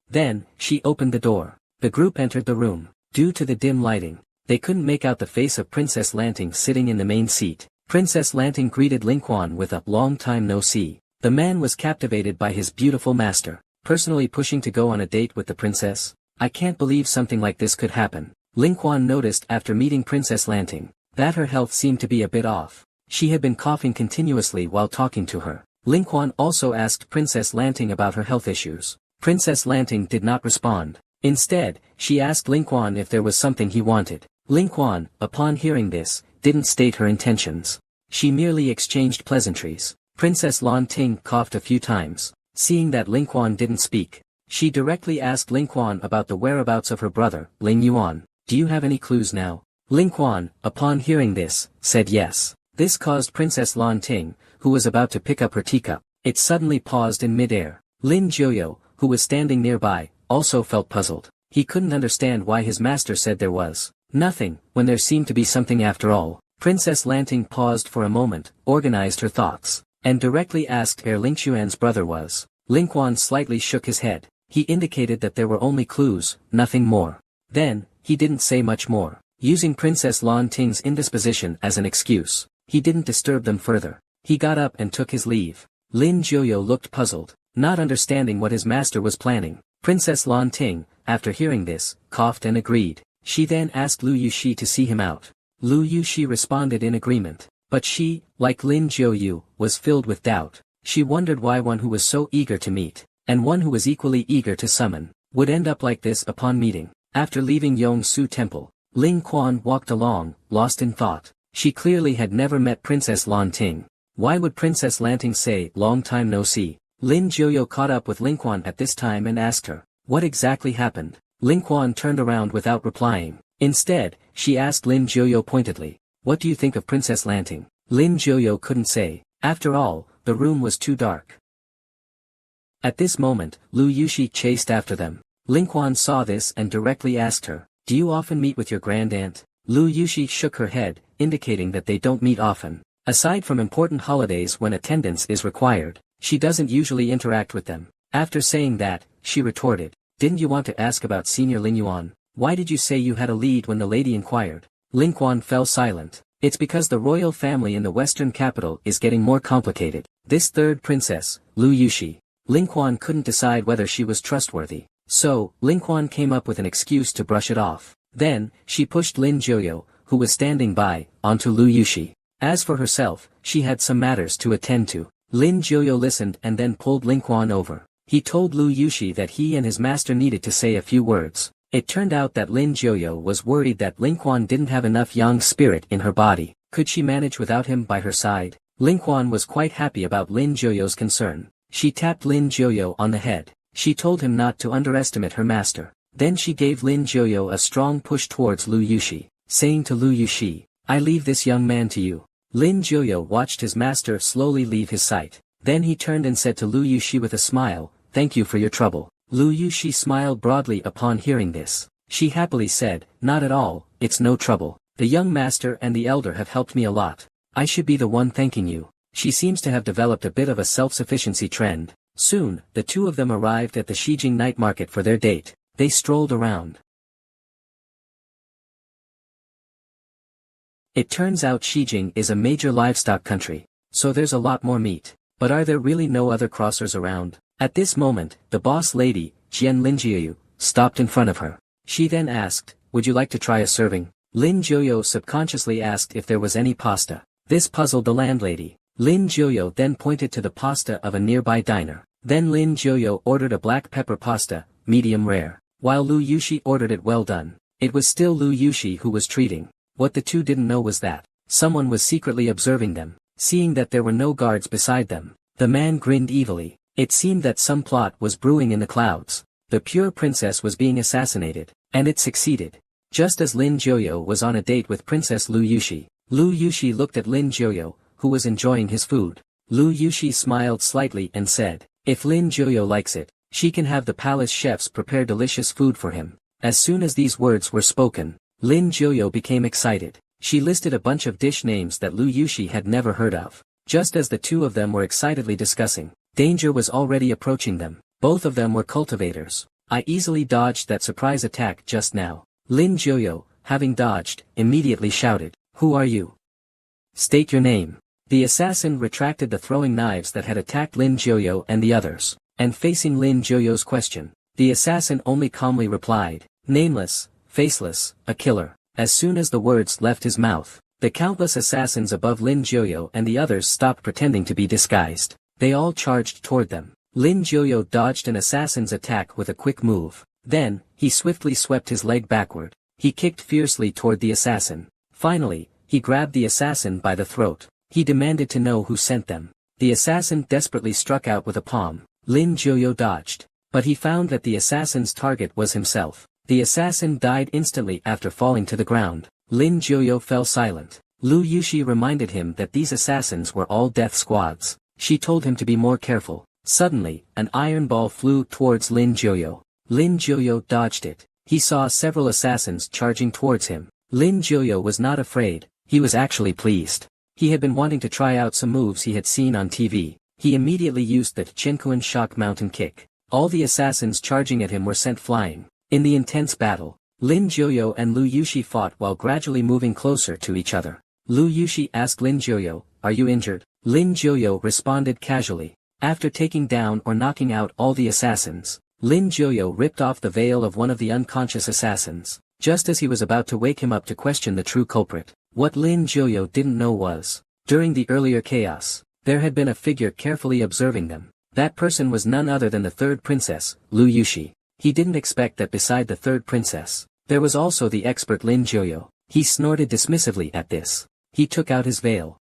Then, she opened the door. The group entered the room. Due to the dim lighting, they couldn't make out the face of Princess Lanting sitting in the main seat. Princess Lanting greeted Lin Quan with a "long time no see." The man was captivated by his beautiful master. Personally pushing to go on a date with the princess? I can't believe something like this could happen. Lin Quan noticed after meeting Princess Lanting that her health seemed to be a bit off. She had been coughing continuously while talking to her. Lin Quan also asked Princess Lanting about her health issues. Princess Lanting did not respond. Instead, she asked Lin Quan if there was something he wanted. Lin Quan, upon hearing this, didn't state her intentions. She merely exchanged pleasantries. Princess Lanting coughed a few times. Seeing that Lin Quan didn't speak, she directly asked Lin Quan about the whereabouts of her brother, Lin Yuan. Do you have any clues now? Lin Quan, upon hearing this, said yes. This caused Princess Lanting, who was about to pick up her teacup. It suddenly paused in midair. Lin Jiuyo, who was standing nearby, also felt puzzled. He couldn't understand why his master said there was nothing, when there seemed to be something after all. Princess Lanting paused for a moment, organized her thoughts, and directly asked where Ling Xuan's brother was. Lin Quan slightly shook his head. He indicated that there were only clues, nothing more. Then, he didn't say much more. Using Princess Lanting's indisposition as an excuse, he didn't disturb them further. He got up and took his leave. Lin Jiuyo looked puzzled, not understanding what his master was planning. Princess Lanting, after hearing this, coughed and agreed. She then asked Lu Yushi to see him out. Lu Yushi responded in agreement. But she, like Lin Jiuyo, was filled with doubt. She wondered why one who was so eager to meet, and one who was equally eager to summon, would end up like this upon meeting. After leaving Yongsu Temple, Lin Quan walked along, lost in thought. She clearly had never met Princess Lanting. Why would Princess Lanting say, "long time no see"? Lin Jiuyo caught up with Lin Quan at this time and asked her, what exactly happened? Lin Quan turned around without replying. Instead, she asked Lin Jiuyo pointedly, what do you think of Princess Lanting? Lin Jiuyo couldn't say. After all, the room was too dark. At this moment, Lu Yushi chased after them. Lin Quan saw this and directly asked her, do you often meet with your grand-aunt? Lu Yushi shook her head, indicating that they don't meet often. Aside from important holidays when attendance is required, she doesn't usually interact with them. After saying that, she retorted, didn't you want to ask about Senior Lin Yuan? Why did you say you had a lead when the lady inquired? Lin Quan fell silent. It's because the royal family in the western capital is getting more complicated. This third princess, Lu Yushi. Lin Quan couldn't decide whether she was trustworthy. So, Lin Quan came up with an excuse to brush it off. Then, she pushed Lin Jiuyo, who was standing by, onto Lu Yushi. As for herself, she had some matters to attend to. Lin Jiuyo listened and then pulled Lin Quan over. He told Lu Yushi that he and his master needed to say a few words. It turned out that Lin Jiuyo was worried that Lin Quan didn't have enough yang spirit in her body. Could she manage without him by her side? Lin Quan was quite happy about Lin Jiuyo's concern. She tapped Lin Jiuyo on the head. She told him not to underestimate her master. Then she gave Lin Jiuyo a strong push towards Lu Yushi, saying to Lu Yushi, I leave this young man to you. Lin Jiuyo watched his master slowly leave his sight. Then he turned and said to Lu Yushi with a smile, thank you for your trouble. Lu Yushi smiled broadly upon hearing this. She happily said, not at all, it's no trouble. The young master and the elder have helped me a lot. I should be the one thanking you. She seems to have developed a bit of a self-sufficiency trend. Soon, the two of them arrived at the Shijing night market for their date. They strolled around. It turns out Shijing is a major livestock country, so there's a lot more meat. But are there really no other crossers around? At this moment, the boss lady, Jian Linjiu, stopped in front of her. She then asked, would you like to try a serving? Lin Jiuyo subconsciously asked if there was any pasta. This puzzled the landlady. Lin Jiuyo then pointed to the pasta of a nearby diner. Then Lin Jiuyo ordered a black pepper pasta, medium rare. While Lu Yushi ordered it well done, it was still Lu Yushi who was treating. What the two didn't know was that someone was secretly observing them. Seeing that there were no guards beside them, the man grinned evilly. It seemed that some plot was brewing in the clouds. The pure princess was being assassinated, and it succeeded. Just as Lin Jiuyo was on a date with Princess Lu Yushi looked at Lin Jiuyo, who was enjoying his food. Lu Yushi smiled slightly and said, "If Lin Jiuyo likes it, she can have the palace chefs prepare delicious food for him." As soon as these words were spoken, Lin Jiuyo became excited. She listed a bunch of dish names that Lu Yushi had never heard of. Just as the two of them were excitedly discussing, danger was already approaching them. Both of them were cultivators. I easily dodged that surprise attack just now. Lin Jiuyo, having dodged, immediately shouted, "Who are you? State your name." The assassin retracted the throwing knives that had attacked Lin Jiuyo and the others, and facing Lin Jiuyo's question, the assassin only calmly replied, "Nameless, faceless, a killer." As soon as the words left his mouth, the countless assassins above Lin Jiuyo and the others stopped pretending to be disguised. They all charged toward them. Lin Jiuyo dodged an assassin's attack with a quick move. Then, he swiftly swept his leg backward. He kicked fiercely toward the assassin. Finally, he grabbed the assassin by the throat. He demanded to know who sent them. The assassin desperately struck out with a palm. Lin Jiuyo dodged. But he found that the assassin's target was himself. The assassin died instantly after falling to the ground. Lin Jiuyo fell silent. Lu Yushi reminded him that these assassins were all death squads. She told him to be more careful. Suddenly, an iron ball flew towards Lin Jiuyo. Lin Jiuyo dodged it. He saw several assassins charging towards him. Lin Jiuyo was not afraid, he was actually pleased. He had been wanting to try out some moves he had seen on TV. He immediately used the Chinkuan Shock Mountain Kick. All the assassins charging at him were sent flying. In the intense battle, Lin Jiuyo and Lu Yushi fought while gradually moving closer to each other. Lu Yushi asked Lin Jiuyo, "Are you injured?" Lin Jiuyo responded casually. After taking down or knocking out all the assassins, Lin Jiuyo ripped off the veil of one of the unconscious assassins, just as he was about to wake him up to question the true culprit. What Lin Jiuyo didn't know was, during the earlier chaos, there had been a figure carefully observing them. That person was none other than the third princess, Lu Yushi. He didn't expect that beside the third princess, there was also the expert Lin Jiuyo. He snorted dismissively at this. He took out his veil.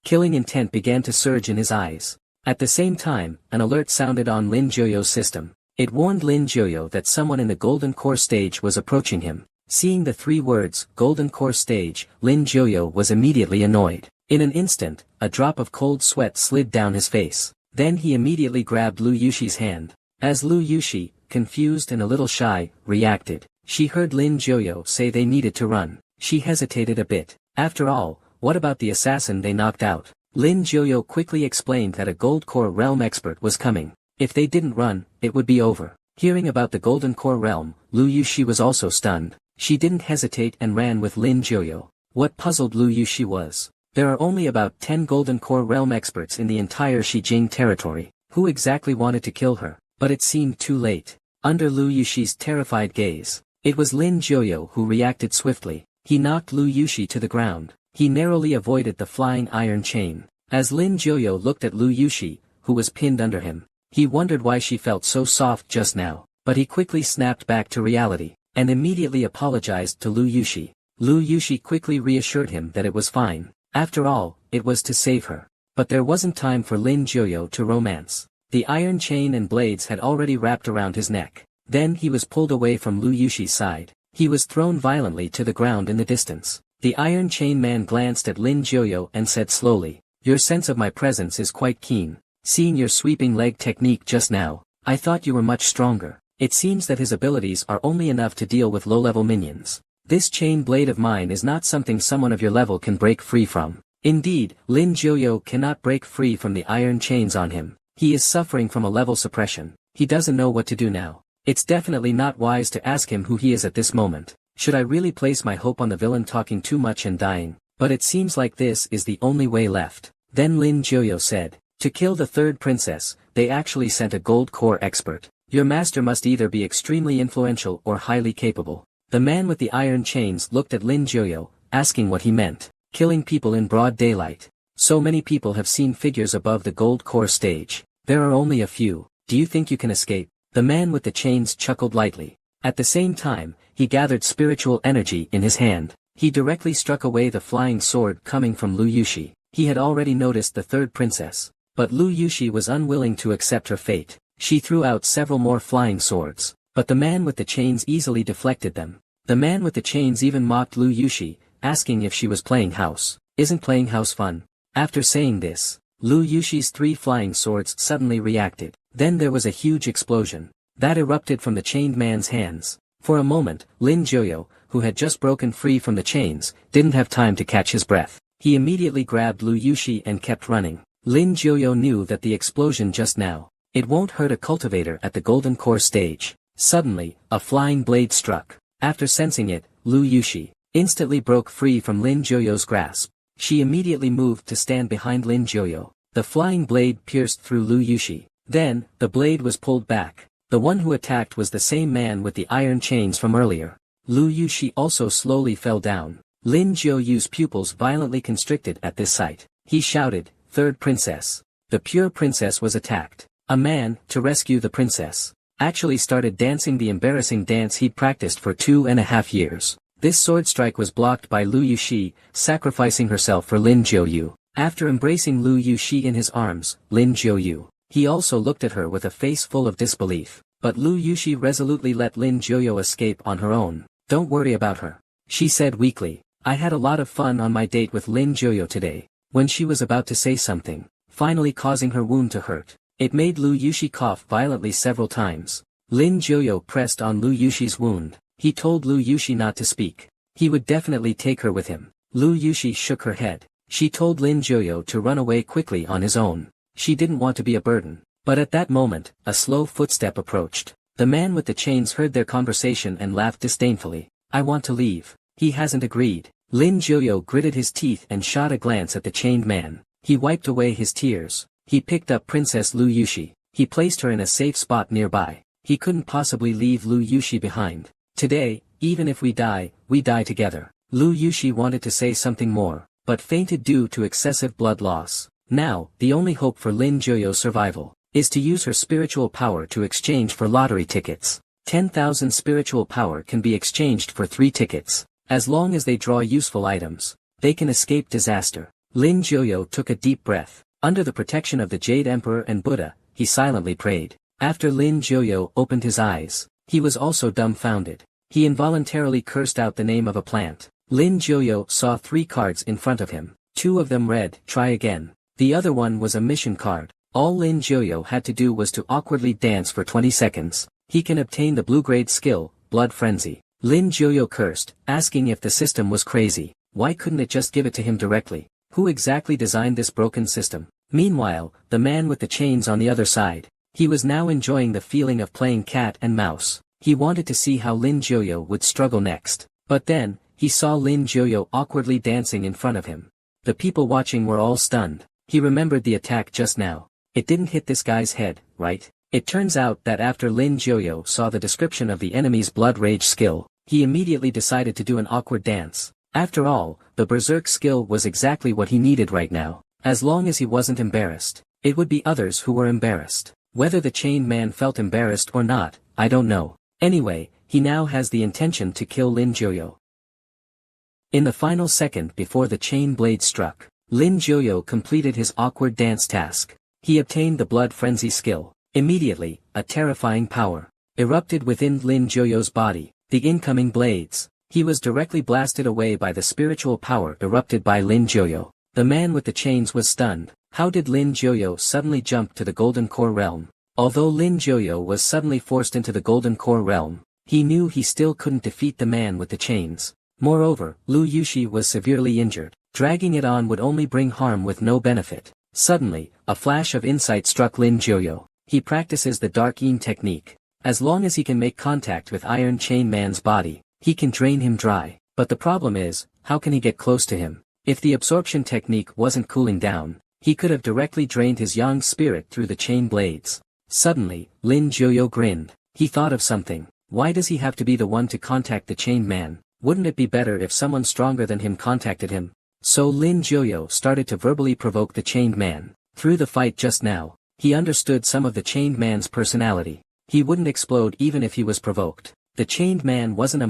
Killing intent began to surge in his eyes. At the same time, an alert sounded on Lin Jiuyo's system. It warned Lin Jiuyo that someone in the Golden Core stage was approaching him. Seeing the three words, Golden Core stage, Lin Jiuyo was immediately annoyed. In an instant, a drop of cold sweat slid down his face. Then he immediately grabbed Lu Yushi's hand. As Lu Yushi, confused and a little shy, reacted, she heard Lin Jiuyo say they needed to run. She hesitated a bit. After all, what about the assassin they knocked out? Lin Jiuyo quickly explained that a Gold Core Realm expert was coming. If they didn't run, it would be over. Hearing about the Golden Core Realm, Lu Yushi was also stunned. She didn't hesitate and ran with Lin Jiuyo. What puzzled Lu Yushi was, there are only about 10 Golden Core Realm experts in the entire Xijing territory. Who exactly wanted to kill her? But it seemed too late. Under Lu Yushi's terrified gaze, it was Lin Jiuyo who reacted swiftly. He knocked Lu Yushi to the ground. He narrowly avoided the flying iron chain. As Lin Jiuyo looked at Lu Yushi, who was pinned under him, he wondered why she felt so soft just now. But he quickly snapped back to reality, and immediately apologized to Lu Yushi. Lu Yushi quickly reassured him that it was fine. After all, it was to save her. But there wasn't time for Lin Jiuyo to romance. The iron chain and blades had already wrapped around his neck. Then he was pulled away from Lu Yushi's side. He was thrown violently to the ground in the distance. The iron chain man glanced at Lin Jiuyo and said slowly, "Your sense of my presence is quite keen. Seeing your sweeping leg technique just now, I thought you were much stronger." It seems that his abilities are only enough to deal with low-level minions. This chain blade of mine is not something someone of your level can break free from. Indeed, Lin Jiuyo cannot break free from the iron chains on him. He is suffering from a level suppression. He doesn't know what to do now. It's definitely not wise to ask him who he is at this moment. Should I really place my hope on the villain talking too much and dying? But it seems like this is the only way left. Then Lin Jiuyo said, "To kill the third princess, they actually sent a gold core expert. Your master must either be extremely influential or highly capable." The man with the iron chains looked at Lin Jiuyo, asking what he meant. Killing people in broad daylight. So many people have seen figures above the gold core stage. There are only a few. Do you think you can escape? The man with the chains chuckled lightly. At the same time, he gathered spiritual energy in his hand. He directly struck away the flying sword coming from Lu Yushi. He had already noticed the third princess, but Lu Yushi was unwilling to accept her fate. She threw out several more flying swords, but the man with the chains easily deflected them. The man with the chains even mocked Lu Yushi, asking if she was playing house. Isn't playing house fun? After saying this, Lu Yushi's 3 flying swords suddenly reacted. Then there was a huge explosion that erupted from the chained man's hands. For a moment, Lin Jiuyo, who had just broken free from the chains, didn't have time to catch his breath. He immediately grabbed Lu Yushi and kept running. Lin Jiuyo knew that the explosion just now, it won't hurt a cultivator at the golden core stage. Suddenly, a flying blade struck. After sensing it, Lu Yushi instantly broke free from Lin Jiuyo's grasp. She immediately moved to stand behind Lin Jiuyo. The flying blade pierced through Lu Yushi. Then, the blade was pulled back. The one who attacked was the same man with the iron chains from earlier. Lu Yushi also slowly fell down. Lin Jiuyo's pupils violently constricted at this sight. He shouted, "Third princess." The pure princess was attacked. A man, to rescue the princess, actually started dancing the embarrassing dance he'd practiced for 2.5 years. This sword strike was blocked by Lu Yushi, sacrificing herself for Lin Jiuyo. After embracing Lu Yushi in his arms, Lin Jiuyo, he also looked at her with a face full of disbelief. But Lu Yushi resolutely let Lin Jiuyo escape on her own. "Don't worry about her," she said weakly. "I had a lot of fun on my date with Lin Jiuyo today." When she was about to say something, finally causing her wound to hurt, it made Lu Yushi cough violently several times. Lin Jiuyo pressed on Lu Yushi's wound. He told Lu Yushi not to speak. He would definitely take her with him. Lu Yushi shook her head. She told Lin Jiuyo to run away quickly on his own. She didn't want to be a burden. But at that moment, a slow footstep approached. The man with the chains heard their conversation and laughed disdainfully. "I want to leave." He hasn't agreed. Lin Jiuyo gritted his teeth and shot a glance at the chained man. He wiped away his tears. He picked up Princess Lu Yushi. He placed her in a safe spot nearby. He couldn't possibly leave Lu Yushi behind. "Today, even if we die together." Lu Yushi wanted to say something more, but fainted due to excessive blood loss. Now, the only hope for Lin Jiuyo's survival is to use her spiritual power to exchange for lottery tickets. 10,000 spiritual power can be exchanged for 3 tickets. As long as they draw useful items, they can escape disaster. Lin Jiuyo took a deep breath. Under the protection of the Jade Emperor and Buddha, he silently prayed. After Lin Jiuyo opened his eyes, he was also dumbfounded. He involuntarily cursed out the name of a plant. Lin Jiuyo saw 3 cards in front of him. 2 of them read, "Try again." The other one was a mission card. All Lin Jiuyo had to do was to awkwardly dance for 20 seconds. He can obtain the blue-grade skill, Blood Frenzy. Lin Jiuyo cursed, asking if the system was crazy. Why couldn't it just give it to him directly? Who exactly designed this broken system? Meanwhile, the man with the chains on the other side. He was now enjoying the feeling of playing cat and mouse. He wanted to see how Lin Jiuyo would struggle next. But then, he saw Lin Jiuyo awkwardly dancing in front of him. The people watching were all stunned. He remembered the attack just now. It didn't hit this guy's head, right? It turns out that after Lin Jiuyo saw the description of the enemy's blood rage skill, he immediately decided to do an awkward dance. After all, the berserk skill was exactly what he needed right now. As long as he wasn't embarrassed, it would be others who were embarrassed. Whether the chained man felt embarrassed or not, I don't know. Anyway, he now has the intention to kill Lin Jiuyo. In the final second before the chain blade struck, Lin Jiuyo completed his awkward dance task. He obtained the blood frenzy skill. Immediately, a terrifying power erupted within Lin Jiuyo's body, the incoming blades. He was directly blasted away by the spiritual power erupted by Lin Jiuyo. The man with the chains was stunned. How did Lin Jiuyo suddenly jump to the Golden Core realm? Although Lin Jiuyo was suddenly forced into the Golden Core realm, he knew he still couldn't defeat the man with the chains. Moreover, Lu Yushi was severely injured. Dragging it on would only bring harm with no benefit. Suddenly, a flash of insight struck Lin Jiuyo. He practices the Dark Yin technique. As long as he can make contact with Iron Chain Man's body, he can drain him dry. But the problem is, how can he get close to him? If the absorption technique wasn't cooling down, he could have directly drained his Yang spirit through the chain blades. Suddenly, Lin Jiuyo grinned. He thought of something. Why does he have to be the one to contact the chained man? Wouldn't it be better if someone stronger than him contacted him? So Lin Jiuyo started to verbally provoke the chained man. Through the fight just now, he understood some of the chained man's personality. He wouldn't explode even if he was provoked. The chained man wasn't a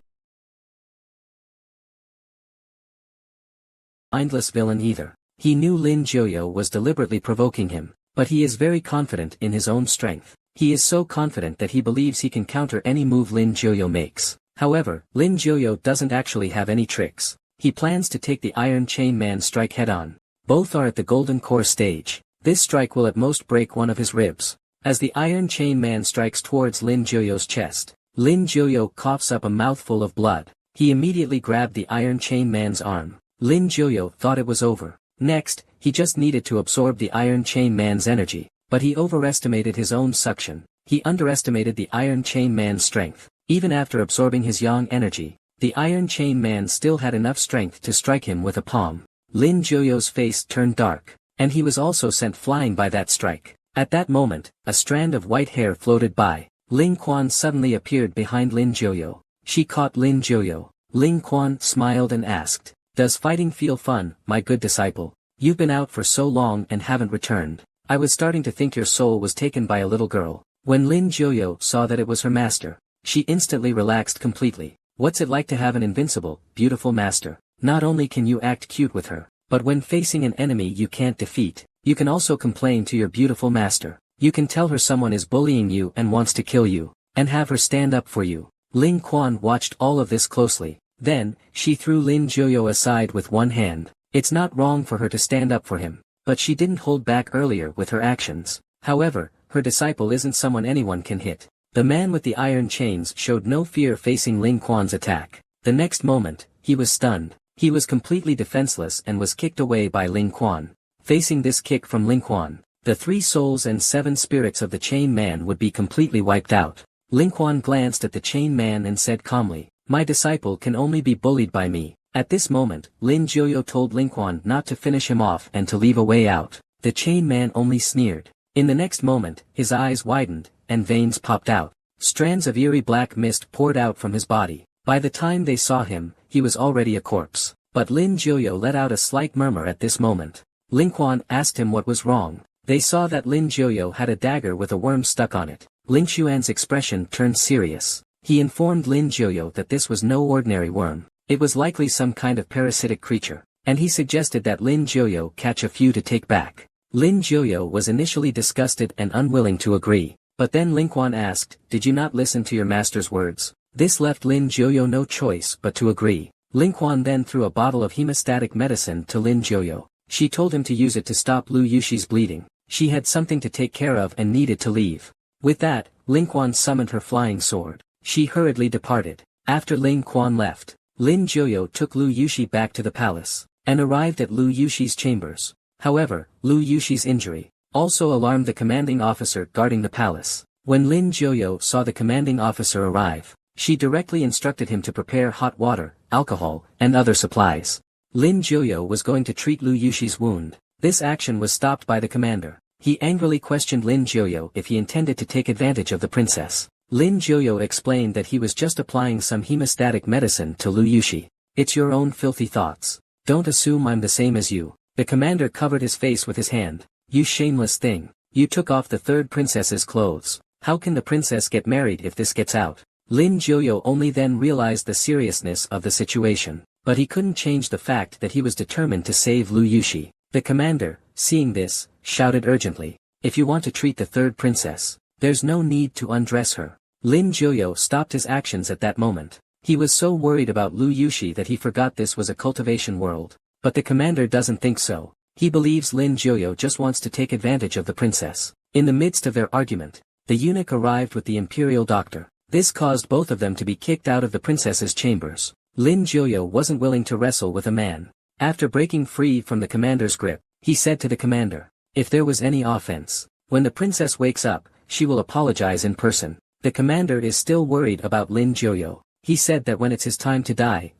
mindless villain either. He knew Lin Jiuyo was deliberately provoking him, but he is very confident in his own strength. He is so confident that he believes he can counter any move Lin Jiuyo makes. However, Lin Jiuyo doesn't actually have any tricks. He plans to take the Iron Chain Man strike head-on. Both are at the Golden Core stage. This strike will at most break one of his ribs. As the Iron Chain Man strikes towards Lin Jiuyo's chest, Lin Jiuyo coughs up a mouthful of blood. He immediately grabbed the Iron Chain Man's arm. Lin Jiuyo thought it was over. Next, he just needed to absorb the Iron Chain Man's energy, but he overestimated his own suction. He underestimated the Iron Chain Man's strength. Even after absorbing his yang energy, the Iron Chain Man still had enough strength to strike him with a palm. Lin Jiuyo's face turned dark, and he was also sent flying by that strike. At that moment, a strand of white hair floated by. Ling Quan suddenly appeared behind Lin Jiuyo. She caught Lin Jiuyo. Ling Quan smiled and asked, "Does fighting feel fun, my good disciple? You've been out for so long and haven't returned. I was starting to think your soul was taken by a little girl." When Lin Jiuyo saw that it was her master, she instantly relaxed completely. What's it like to have an invincible, beautiful master? Not only can you act cute with her, but when facing an enemy you can't defeat, you can also complain to your beautiful master. You can tell her someone is bullying you and wants to kill you, and have her stand up for you. Ling Quan watched all of this closely. Then, she threw Lin Jiuyo aside with one hand. It's not wrong for her to stand up for him, but she didn't hold back earlier with her actions. However, her disciple isn't someone anyone can hit. The man with the iron chains showed no fear facing Ling Quan's attack. The next moment, he was stunned. He was completely defenseless and was kicked away by Ling Quan. Facing this kick from Ling Quan, the 3 souls and 7 spirits of the chain man would be completely wiped out. Ling Quan glanced at the chain man and said calmly, "My disciple can only be bullied by me." At this moment, Lin Jiuyo told Ling Quan not to finish him off and to leave a way out. The chain man only sneered. In the next moment, his eyes widened, and veins popped out. Strands of eerie black mist poured out from his body. By the time they saw him, he was already a corpse. But Lin Jiuyo let out a slight murmur at this moment. Ling Quan asked him what was wrong. They saw that Lin Jiuyo had a dagger with a worm stuck on it. Ling Xuan's expression turned serious. He informed Lin Jiuyo that this was no ordinary worm. It was likely some kind of parasitic creature, and he suggested that Lin Jiuyo catch a few to take back. Lin Jiuyo was initially disgusted and unwilling to agree, but then Ling Quan asked, "Did you not listen to your master's words?" This left Lin Jiuyo no choice but to agree. Ling Quan then threw a bottle of hemostatic medicine to Lin Jiuyo. She told him to use it to stop Lu Yushi's bleeding. She had something to take care of and needed to leave. With that, Ling Quan summoned her flying sword. She hurriedly departed. After Ling Quan left, Lin Jiuyo took Lu Yushi back to the palace, and arrived at Lu Yushi's chambers. However, Lu Yushi's injury also alarmed the commanding officer guarding the palace. When Lin Jiuyo saw the commanding officer arrive, she directly instructed him to prepare hot water, alcohol, and other supplies. Lin Jiuyo was going to treat Lu Yushi's wound. This action was stopped by the commander. He angrily questioned Lin Jiuyo if he intended to take advantage of the princess. Lin Jiuyo explained that he was just applying some hemostatic medicine to Lu Yushi. "It's your own filthy thoughts. Don't assume I'm the same as you." The commander covered his face with his hand. "You shameless thing. You took off the 3rd princess's clothes. How can the princess get married if this gets out?" Lin Jiuyo only then realized the seriousness of the situation, but he couldn't change the fact that he was determined to save Lu Yushi. The commander, seeing this, shouted urgently, "If you want to treat the 3rd princess, there's no need to undress her." Lin Jiuyo stopped his actions at that moment. He was so worried about Lu Yushi that he forgot this was a cultivation world. But the commander doesn't think so. He believes Lin Jiuyo just wants to take advantage of the princess. In the midst of their argument, the eunuch arrived with the imperial doctor. This caused both of them to be kicked out of the princess's chambers. Lin Jiuyo wasn't willing to wrestle with a man. After breaking free from the commander's grip, he said to the commander, "If there was any offense, when the princess wakes up, she will apologize in person." The commander is still worried about Lin Jiuyo. He said that when it's his time to die,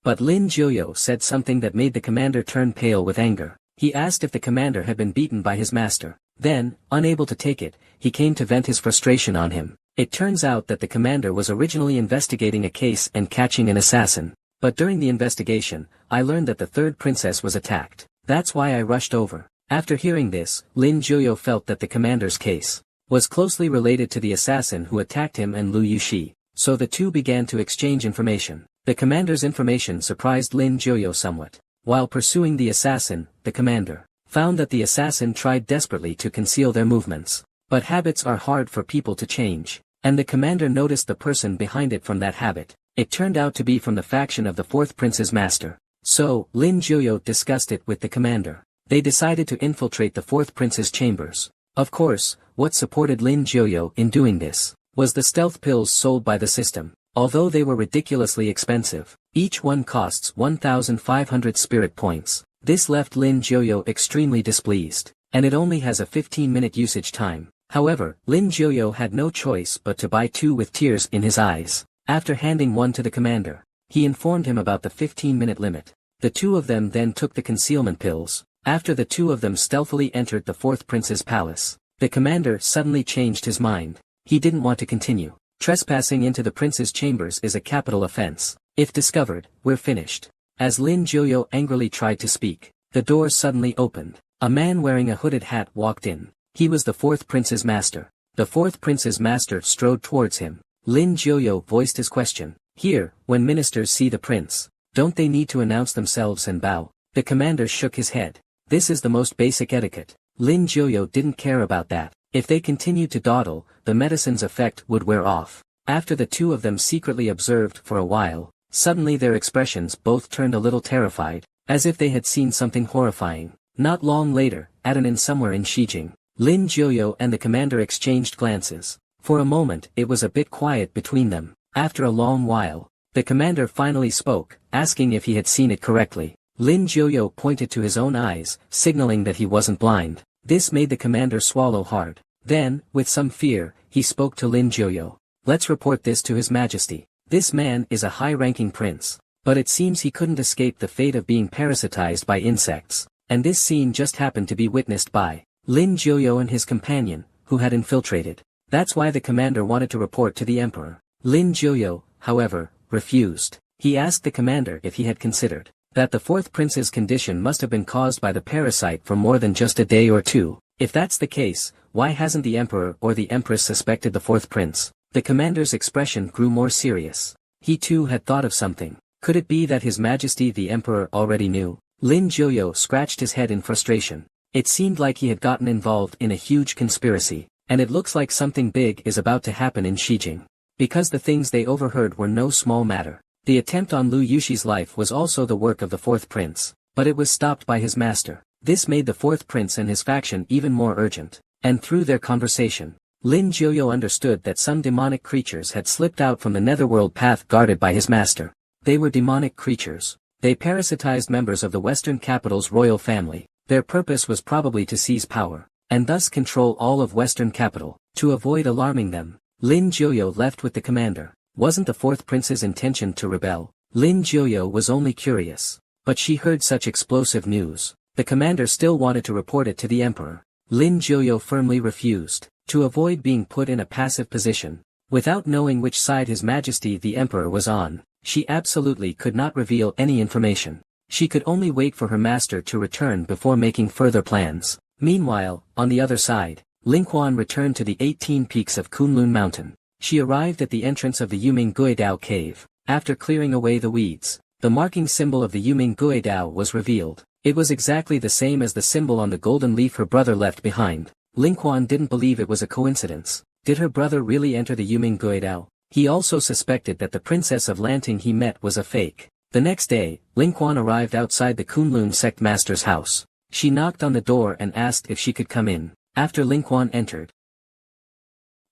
But Lin Jiuyo said something that made the commander turn pale with anger. He asked if the commander had been beaten by his master. Then, unable to take it, he came to vent his frustration on him. It turns out that the commander was originally investigating a case and catching an assassin. But during the investigation, I learned that the 3rd princess was attacked. That's why I rushed over. After hearing this, Lin Jiuyo felt that the commander's case was closely related to the assassin who attacked him and Lu Yushi. so the two began to exchange information. The commander's information surprised Lin Jiuyo somewhat. While pursuing the assassin, the commander found that the assassin tried desperately to conceal their movements. But habits are hard for people to change, and the commander noticed the person behind it from that habit. It turned out to be from the faction of the fourth prince's master. So, Lin Jiuyo discussed it with the commander. They decided to infiltrate the fourth prince's chambers. Of course, what supported Lin Jiuyo in doing this was the stealth pills sold by the system. Although they were ridiculously expensive, each one costs 1,500 spirit points. This left Lin Jiuyo extremely displeased, and it only has a 15-minute usage time. However, Lin Jiuyo had no choice but to buy two with tears in his eyes. After handing one to the commander, he informed him about the 15-minute limit. The two of them then took the concealment pills. After the two of them stealthily entered the fourth prince's palace, the commander suddenly changed his mind. He didn't want to continue. Trespassing into the prince's chambers is a capital offense. If discovered, we're finished. As Lin Jiuyo angrily tried to speak, the door suddenly opened. A man wearing a hooded hat walked in. He was the fourth prince's master. The fourth prince's master strode towards him. Lin Jiuyo voiced his question. Here, when ministers see the prince, don't they need to announce themselves and bow? The commander shook his head. This is the most basic etiquette. Lin Jiuyo didn't care about that. If they continued to dawdle, the medicine's effect would wear off. After the two of them secretly observed for a while, suddenly their expressions both turned a little terrified, as if they had seen something horrifying. Not long later, at an inn somewhere in Shijing, Lin Jiuyo and the commander exchanged glances. For a moment it was a bit quiet between them. After a long while, the commander finally spoke, asking if he had seen it correctly. Lin Jiuyo pointed to his own eyes, signaling that he wasn't blind. This made the commander swallow hard. Then, with some fear, he spoke to Lin Jiuyo. Let's report this to His Majesty. This man is a high-ranking prince, but it seems he couldn't escape the fate of being parasitized by insects. And this scene just happened to be witnessed by Lin Jiuyo and his companion, who had infiltrated. That's why the commander wanted to report to the emperor. Lin Jiuyo, however, refused. He asked the commander if he had considered that the fourth prince's condition must have been caused by the parasite for more than just a day or two. If that's the case, why hasn't the emperor or the empress suspected the fourth prince? The commander's expression grew more serious. He too had thought of something. Could it be that His Majesty the emperor already knew? Lin Jiuyo scratched his head in frustration. It seemed like he had gotten involved in a huge conspiracy, and it looks like something big is about to happen in Shijing. Because the things they overheard were no small matter. The attempt on Lu Yushi's life was also the work of the fourth prince, but it was stopped by his master. This made the fourth prince and his faction even more urgent, and through their conversation, Lin Jiuyo understood that some demonic creatures had slipped out from the netherworld path guarded by his master. They were demonic creatures. They parasitized members of the Western capital's royal family. Their purpose was probably to seize power, and thus control all of Western capital. To avoid alarming them, Lin Jiuyo left with the commander. Wasn't the fourth prince's intention to rebel? Lin Jiuyo was only curious. But she heard such explosive news. The commander still wanted to report it to the emperor. Lin Jiuyo firmly refused, to avoid being put in a passive position. Without knowing which side His Majesty the emperor was on, she absolutely could not reveal any information. She could only wait for her master to return before making further plans. Meanwhile, on the other side, Lingquan returned to the 18 peaks of Kunlun Mountain. She arrived at the entrance of the Yuming Guidao cave. After clearing away the weeds, the marking symbol of the Yuming Guidao was revealed. It was exactly the same as the symbol on the golden leaf her brother left behind. Lingquan didn't believe it was a coincidence. Did her brother really enter the Yuming Guidao? He also suspected that the princess of Lanting he met was a fake. The next day, Lingquan arrived outside the Kunlun sect master's house. She knocked on the door and asked if she could come in. After Lingquan entered,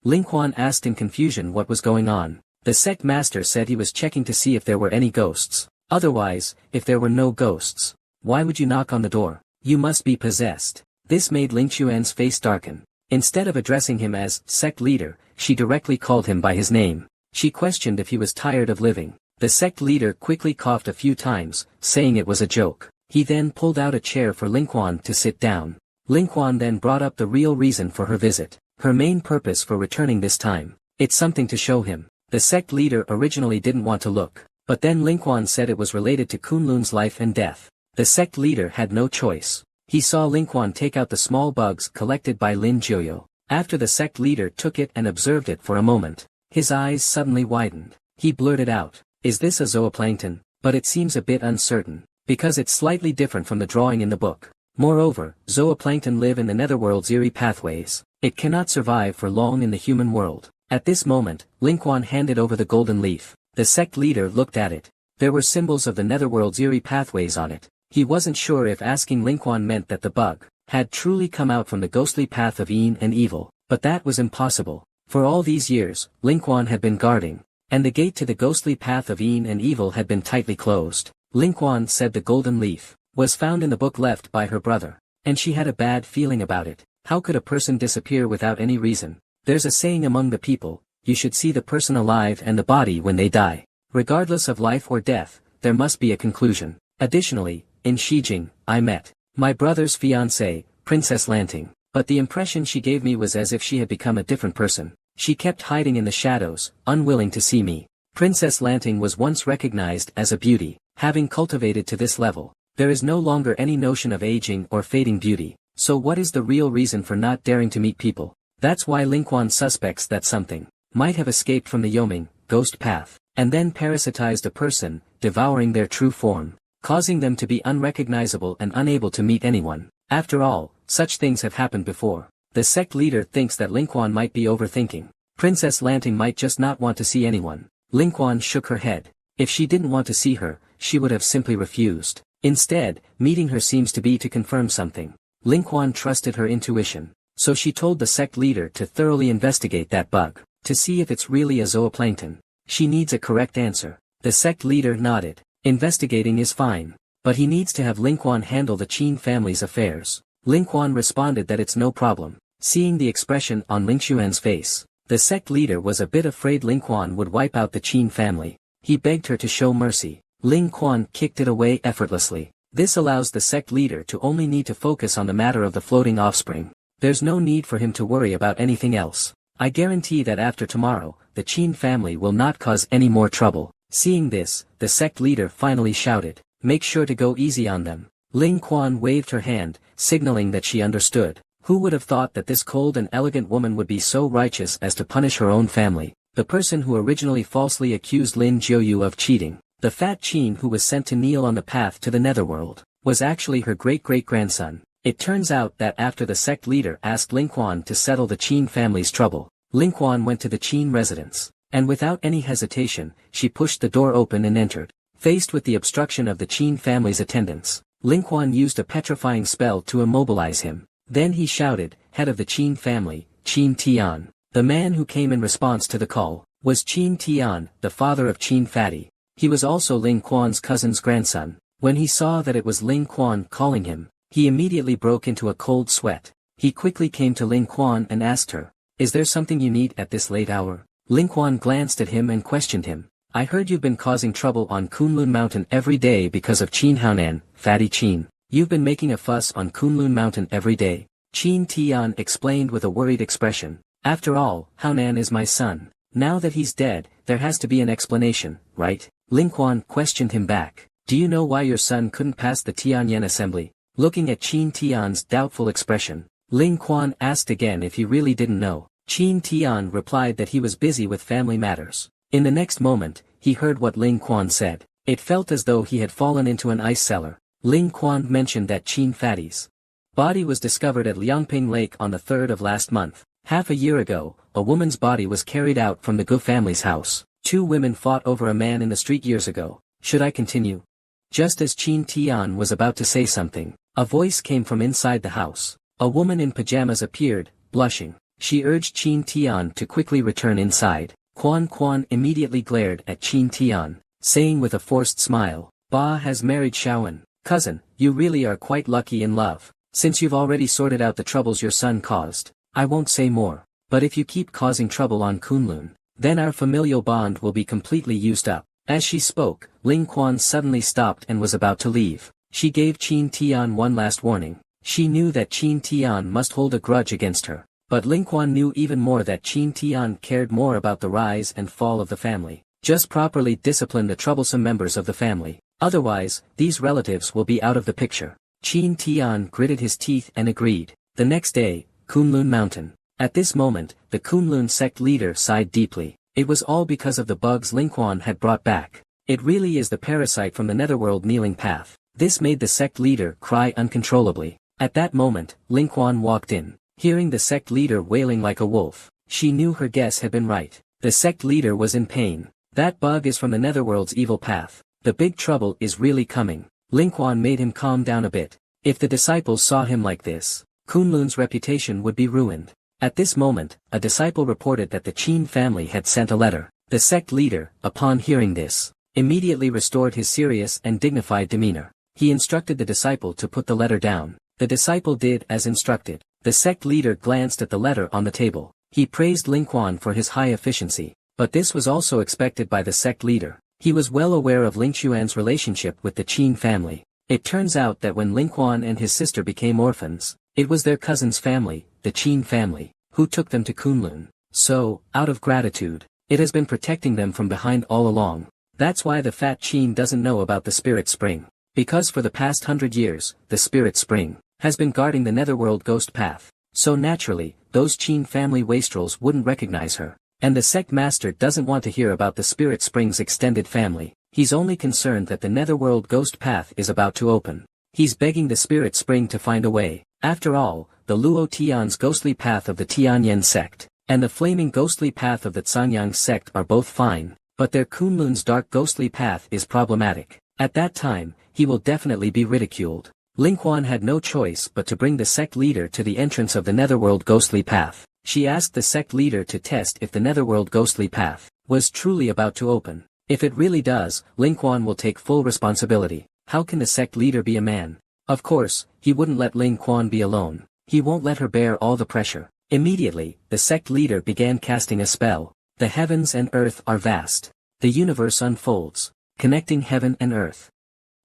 Lingquan asked in confusion what was going on. The sect master said he was checking to see if there were any ghosts. Otherwise, if there were no ghosts, why would you knock on the door? You must be possessed. This made Lingquan's face darken. Instead of addressing him as sect leader, she directly called him by his name. She questioned if he was tired of living. The sect leader quickly coughed a few times, saying it was a joke. He then pulled out a chair for Lingquan to sit down. Lingquan then brought up the real reason for her visit. Her main purpose for returning this time. It's something to show him. The sect leader originally didn't want to look, but then Lingquan said it was related to Kunlun's life and death. The sect leader had no choice. He saw Lingquan take out the small bugs collected by Lin Jiuyo. After the sect leader took it and observed it for a moment, His eyes suddenly widened. He blurted out, "Is this a zooplankton? But it seems a bit uncertain, because it's slightly different from the drawing in the book. Moreover, zooplankton live in the netherworld's eerie pathways. It cannot survive for long in the human world." At this moment, Ling Quan handed over the golden leaf. The sect leader looked at it. There were symbols of the netherworld's eerie pathways on it. He wasn't sure if asking Ling Quan meant that the bug had truly come out from the ghostly path of Yin and evil, but that was impossible. For all these years, Ling Quan had been guarding, and the gate to the ghostly path of Yin and evil had been tightly closed. Ling Quan said the golden leaf was found in the book left by her brother, and she had a bad feeling about it. How could a person disappear without any reason? There's a saying among the people, you should see the person alive and the body when they die. Regardless of life or death, there must be a conclusion. Additionally, in Shijing, I met my brother's fiancée, Princess Lanting, but the impression she gave me was as if she had become a different person. She kept hiding in the shadows, unwilling to see me. Princess Lanting was once recognized as a beauty. Having cultivated to this level, there is no longer any notion of aging or fading beauty. So what is the real reason for not daring to meet people? That's why Ling Quan suspects that something might have escaped from the Yoming, ghost path, and then parasitized a person, devouring their true form, causing them to be unrecognizable and unable to meet anyone. After all, such things have happened before. The sect leader thinks that Ling Quan might be overthinking. Princess Lanting might just not want to see anyone. Ling Quan shook her head. If she didn't want to see her, she would have simply refused. Instead, meeting her seems to be to confirm something. Ling Quan trusted her intuition, so she told the sect leader to thoroughly investigate that bug, to see if it's really a zooplankton. She needs a correct answer. The sect leader nodded. Investigating is fine, but he needs to have Ling Quan handle the Qin family's affairs. Ling Quan responded that it's no problem. Seeing the expression on Ling Xuan's face, the sect leader was a bit afraid Ling Quan would wipe out the Qin family. He begged her to show mercy. Ling Quan kicked it away effortlessly. This allows the sect leader to only need to focus on the matter of the floating offspring. There's no need for him to worry about anything else. I guarantee that after tomorrow, the Qin family will not cause any more trouble. Seeing this, the sect leader finally shouted, "Make sure to go easy on them." Ling Quan waved her hand, signaling that she understood. Who would have thought that this cold and elegant woman would be so righteous as to punish her own family? The person who originally falsely accused Lin Jiuyu of cheating, the fat Qin who was sent to kneel on the path to the netherworld, was actually her great-great-grandson. It turns out that after the sect leader asked Ling Quan to settle the Qin family's trouble, Ling Quan went to the Qin residence, and without any hesitation, she pushed the door open and entered. Faced with the obstruction of the Qin family's attendants, Ling Quan used a petrifying spell to immobilize him. Then he shouted, "Head of the Qin family, Qin Tian." The man who came in response to the call was Qin Tian, the father of Qin Fatty. He was also Ling Quan's cousin's grandson. When he saw that it was Ling Quan calling him, he immediately broke into a cold sweat. He quickly came to Ling Quan and asked her, "Is there something you need at this late hour?" Ling Quan glanced at him and questioned him. "I heard you've been causing trouble on Kunlun Mountain every day because of Qin Haonan, Fatty Qin. You've been making a fuss on Kunlun Mountain every day." Qin Tian explained with a worried expression. "After all, Haonan is my son. Now that he's dead, there has to be an explanation, right?" Ling Quan questioned him back. "Do you know why your son couldn't pass the Tianyan assembly?" Looking at Qin Tian's doubtful expression, Ling Quan asked again if he really didn't know. Qin Tian replied that he was busy with family matters. In the next moment, he heard what Ling Quan said. It felt as though he had fallen into an ice cellar. Ling Quan mentioned that Qin Fatty's body was discovered at Liangping Lake on the 3rd of last month. Half a year ago, a woman's body was carried out from the Gu family's house. 2 women fought over a man in the street years ago. Should I continue? Just as Qin Tian was about to say something, a voice came from inside the house. A woman in pajamas appeared, blushing. She urged Qin Tian to quickly return inside. Quan Quan immediately glared at Qin Tian, saying with a forced smile, "Ba has married Shaoan. Cousin, you really are quite lucky in love. Since you've already sorted out the troubles your son caused, I won't say more. But if you keep causing trouble on Kunlun, then our familial bond will be completely used up." As she spoke, Ling Quan suddenly stopped and was about to leave. She gave Qin Tian one last warning. She knew that Qin Tian must hold a grudge against her. But Ling Quan knew even more that Qin Tian cared more about the rise and fall of the family. Just properly discipline the troublesome members of the family. Otherwise, these relatives will be out of the picture. Qin Tian gritted his teeth and agreed. The next day, Kunlun Mountain. At this moment, the Kunlun sect leader sighed deeply. It was all because of the bugs Ling Quan had brought back. It really is the parasite from the netherworld kneeling path. This made the sect leader cry uncontrollably. At that moment, Ling Quan walked in. Hearing the sect leader wailing like a wolf, she knew her guess had been right. The sect leader was in pain. That bug is from the netherworld's evil path. The big trouble is really coming. Ling Quan made him calm down a bit. If the disciples saw him like this, Kunlun's reputation would be ruined. At this moment, a disciple reported that the Qin family had sent a letter. The sect leader, upon hearing this, immediately restored his serious and dignified demeanor. He instructed the disciple to put the letter down. The disciple did as instructed. The sect leader glanced at the letter on the table. He praised Ling Quan for his high efficiency, but this was also expected by the sect leader. He was well aware of Ling Xuan's relationship with the Qin family. It turns out that when Ling Quan and his sister became orphans, it was their cousin's family, the Qin family, who took them to Kunlun. So, out of gratitude, it has been protecting them from behind all along. That's why the fat Qin doesn't know about the spirit spring. Because for the past 100 years, the spirit spring has been guarding the netherworld ghost path. So naturally, those Qin family wastrels wouldn't recognize her. And the sect master doesn't want to hear about the spirit spring's extended family. He's only concerned that the netherworld ghost path is about to open. He's begging the spirit spring to find a way. After all, the Luo Tian's ghostly path of the Tianyan sect, and the flaming ghostly path of the Zhanyang sect are both fine, but their Kunlun's dark ghostly path is problematic. At that time, he will definitely be ridiculed. Ling Quan had no choice but to bring the sect leader to the entrance of the netherworld ghostly path. She asked the sect leader to test if the netherworld ghostly path was truly about to open. If it really does, Ling Quan will take full responsibility. How can the sect leader be a man? Of course, he wouldn't let Ling Quan be alone. He won't let her bear all the pressure. Immediately, the sect leader began casting a spell. The heavens and earth are vast. The universe unfolds, connecting heaven and earth.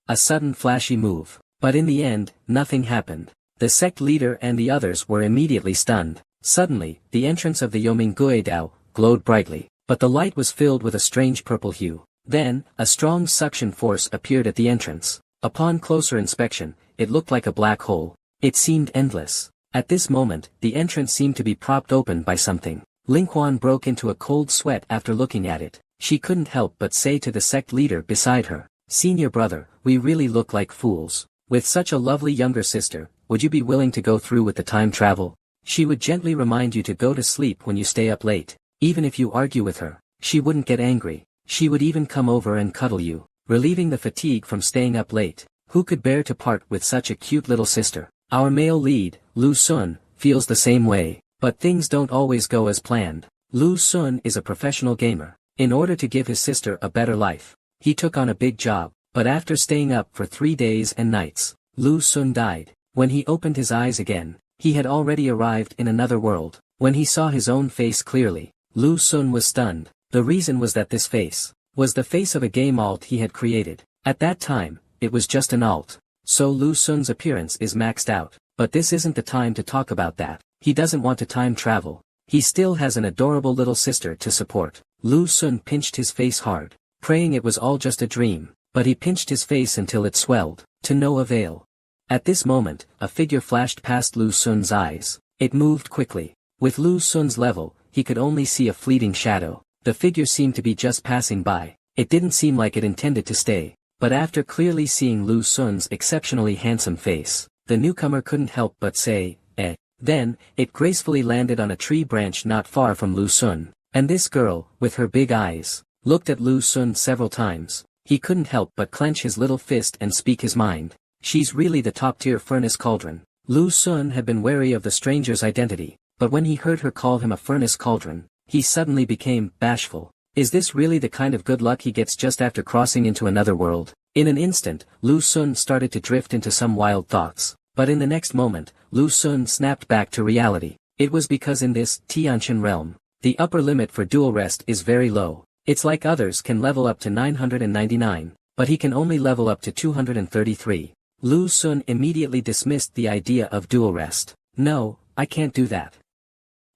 A sudden flashy move. But in the end, nothing happened. The sect leader and the others were immediately stunned. Suddenly, the entrance of the Yomingui Dao glowed brightly, but the light was filled with a strange purple hue. Then, a strong suction force appeared at the entrance. Upon closer inspection, it looked like a black hole. It seemed endless. At this moment, the entrance seemed to be propped open by something. Ling Quan broke into a cold sweat after looking at it. She couldn't help but say to the sect leader beside her, "Senior brother, we really look like fools. With such a lovely younger sister, would you be willing to go through with the time travel? She would gently remind you to go to sleep when you stay up late. Even if you argue with her, she wouldn't get angry. She would even come over and cuddle you, relieving the fatigue from staying up late. Who could bear to part with such a cute little sister?" Our male lead, Lu Sun, feels the same way, but things don't always go as planned. Lu Sun is a professional gamer. In order to give his sister a better life, he took on a big job. But after staying up for 3 days and nights, Lu Sun died. When he opened his eyes again, he had already arrived in another world. When he saw his own face clearly, Lu Sun was stunned. The reason was that this face was the face of a game alt he had created. At that time, it was just an alt. So Lu Sun's appearance is maxed out. But this isn't the time to talk about that. He doesn't want to time travel. He still has an adorable little sister to support. Lu Sun pinched his face hard, praying it was all just a dream. But he pinched his face until it swelled, to no avail. At this moment, a figure flashed past Lu Sun's eyes. It moved quickly. With Lu Sun's level, he could only see a fleeting shadow. The figure seemed to be just passing by. It didn't seem like it intended to stay. But after clearly seeing Lu Sun's exceptionally handsome face, the newcomer couldn't help but say, "Eh." Then, it gracefully landed on a tree branch not far from Lu Sun. And this girl, with her big eyes, looked at Lu Sun several times. He couldn't help but clench his little fist and speak his mind. She's really the top-tier furnace cauldron. Lu Sun had been wary of the stranger's identity, but when he heard her call him a furnace cauldron, he suddenly became bashful. Is this really the kind of good luck he gets just after crossing into another world? In an instant, Lu Sun started to drift into some wild thoughts, but in the next moment, Lu Sun snapped back to reality. It was because in this Tianqian realm, the upper limit for dual rest is very low. It's like others can level up to 999, but he can only level up to 233. Lu Sun immediately dismissed the idea of dual rest. No, I can't do that.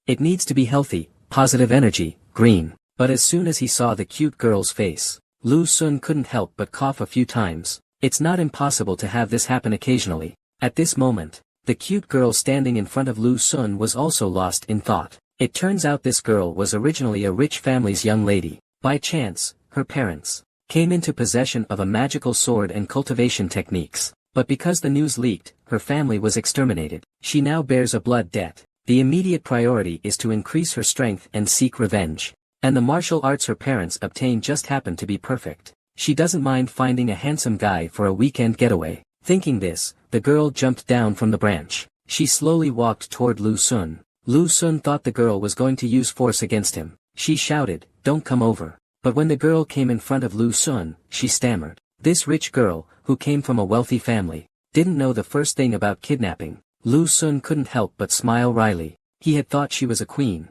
It needs to be healthy, positive energy, green. But as soon as he saw the cute girl's face, Lu Sun couldn't help but cough a few times. It's not impossible to have this happen occasionally. At this moment, the cute girl standing in front of Lu Sun was also lost in thought. It turns out this girl was originally a rich family's young lady. By chance, her parents came into possession of a magical sword and cultivation techniques, but because the news leaked, her family was exterminated. She now bears a blood debt. The immediate priority is to increase her strength and seek revenge. And the martial arts her parents obtained just happen to be perfect. She doesn't mind finding a handsome guy for a weekend getaway. Thinking this, the girl jumped down from the branch. She slowly walked toward Lu Sun. Lu Sun thought the girl was going to use force against him. She shouted, "Don't come over." But when the girl came in front of Lu Sun, she stammered. This rich girl, who came from a wealthy family, didn't know the first thing about kidnapping. Lu Sun couldn't help but smile wryly. He had thought she was a queen.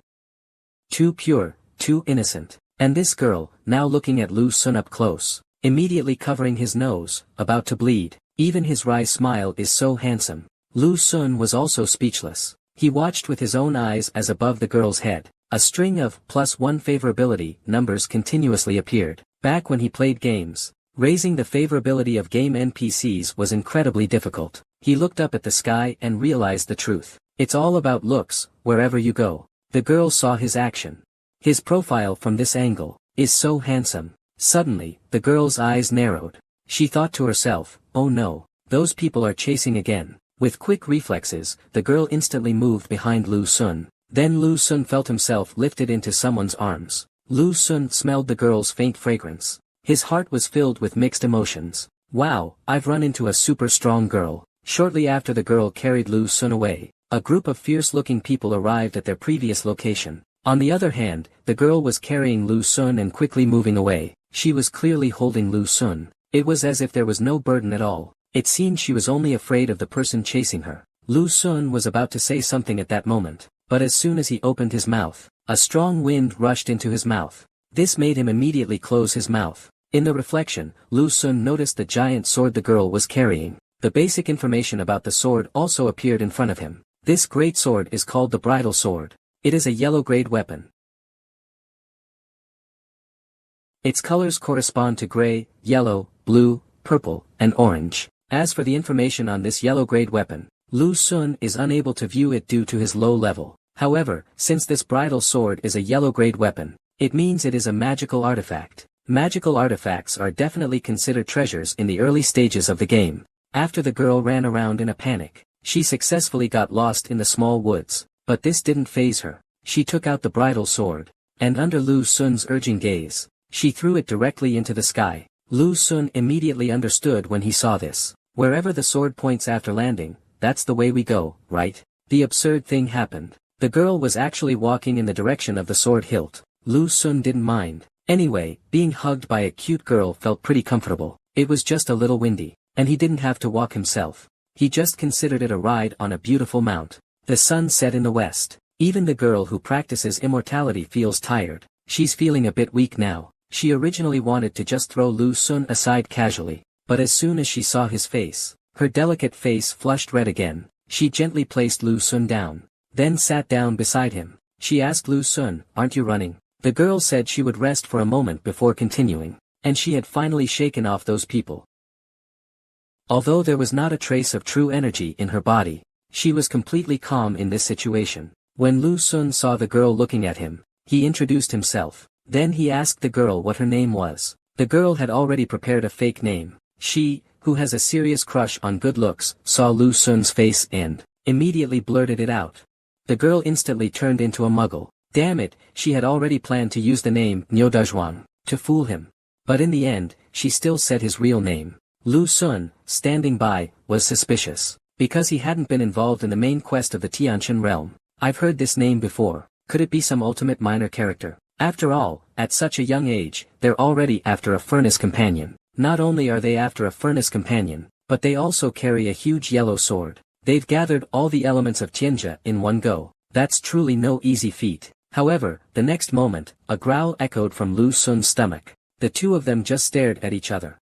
Too pure, too innocent. And this girl, now looking at Lu Sun up close, immediately covering his nose, about to bleed. Even his wry smile is so handsome. Lu Sun was also speechless. He watched with his own eyes as above the girl's head, a string of +1 favorability numbers continuously appeared. Back when he played games, raising the favorability of game NPCs was incredibly difficult. He looked up at the sky and realized the truth. It's all about looks, wherever you go. The girl saw his action. His profile from this angle is so handsome. Suddenly, the girl's eyes narrowed. She thought to herself, "Oh no, those people are chasing again." With quick reflexes, the girl instantly moved behind Lu Sun. Then Lu Sun felt himself lifted into someone's arms. Lu Sun smelled the girl's faint fragrance. His heart was filled with mixed emotions. Wow, I've run into a super strong girl. Shortly after the girl carried Lu Sun away, a group of fierce-looking people arrived at their previous location. On the other hand, the girl was carrying Lu Sun and quickly moving away. She was clearly holding Lu Sun. It was as if there was no burden at all. It seemed she was only afraid of the person chasing her. Lu Sun was about to say something at that moment, but as soon as he opened his mouth, a strong wind rushed into his mouth. This made him immediately close his mouth. In the reflection, Lu Sun noticed the giant sword the girl was carrying. The basic information about the sword also appeared in front of him. This great sword is called the bridal sword. It is a yellow-grade weapon. Its colors correspond to gray, yellow, blue, purple, and orange. As for the information on this yellow-grade weapon, Lu Sun is unable to view it due to his low level. However, since this bridal sword is a yellow-grade weapon, it means it is a magical artifact. Magical artifacts are definitely considered treasures in the early stages of the game. After the girl ran around in a panic, she successfully got lost in the small woods, but this didn't faze her. She took out the bridal sword, and under Lu Sun's urging gaze, she threw it directly into the sky. Lu Sun immediately understood when he saw this. Wherever the sword points after landing, that's the way we go, right? The absurd thing happened. The girl was actually walking in the direction of the sword hilt. Lu Sun didn't mind. Anyway, being hugged by a cute girl felt pretty comfortable. It was just a little windy, and he didn't have to walk himself. He just considered it a ride on a beautiful mount. The sun set in the west. Even the girl who practices immortality feels tired. She's feeling a bit weak now. She originally wanted to just throw Lu Sun aside casually, but as soon as she saw his face, her delicate face flushed red again. She gently placed Lu Sun down, then sat down beside him. She asked Lu Sun, "Aren't you running?" The girl said she would rest for a moment before continuing, and she had finally shaken off those people. Although there was not a trace of true energy in her body, she was completely calm in this situation. When Lu Sun saw the girl looking at him, he introduced himself. Then he asked the girl what her name was. The girl had already prepared a fake name. She, who has a serious crush on good looks, saw Lu Sun's face and immediately blurted it out. The girl instantly turned into a muggle. Damn it, she had already planned to use the name Nyodajwang to fool him. But in the end, she still said his real name. Lu Sun, standing by, was suspicious, because he hadn't been involved in the main quest of the Tianqian realm. I've heard this name before. Could it be some ultimate minor character? After all, at such a young age, they're already after a furnace companion. Not only are they after a furnace companion, but they also carry a huge yellow sword. They've gathered all the elements of Tianjia in one go. That's truly no easy feat. However, the next moment, a growl echoed from Lu Sun's stomach. The two of them just stared at each other.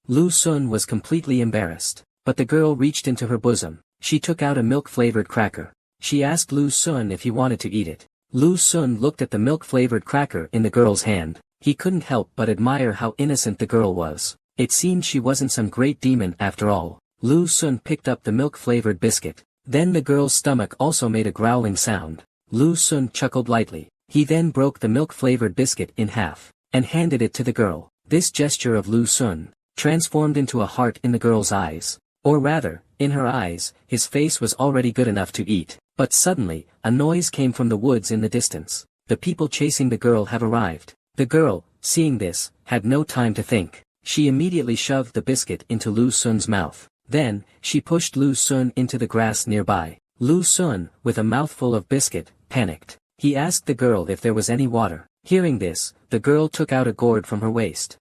Lu Sun was completely embarrassed, but the girl reached into her bosom. She took out a milk-flavored cracker. She asked Lu Sun if he wanted to eat it. Lu Sun looked at the milk-flavored cracker in the girl's hand. He couldn't help but admire how innocent the girl was. It seemed she wasn't some great demon after all. Lu Sun picked up the milk-flavored biscuit. Then the girl's stomach also made a growling sound. Lu Sun chuckled lightly. He then broke the milk-flavored biscuit in half, and handed it to the girl. This gesture of Lu Sun transformed into a heart in the girl's eyes. Or rather, in her eyes, his face was already good enough to eat. But suddenly, a noise came from the woods in the distance. The people chasing the girl have arrived. The girl, seeing this, had no time to think. She immediately shoved the biscuit into Lu Sun's mouth. Then, she pushed Lu Sun into the grass nearby. Lu Sun, with a mouthful of biscuit, panicked. He asked the girl if there was any water. Hearing this, the girl took out a gourd from her waist.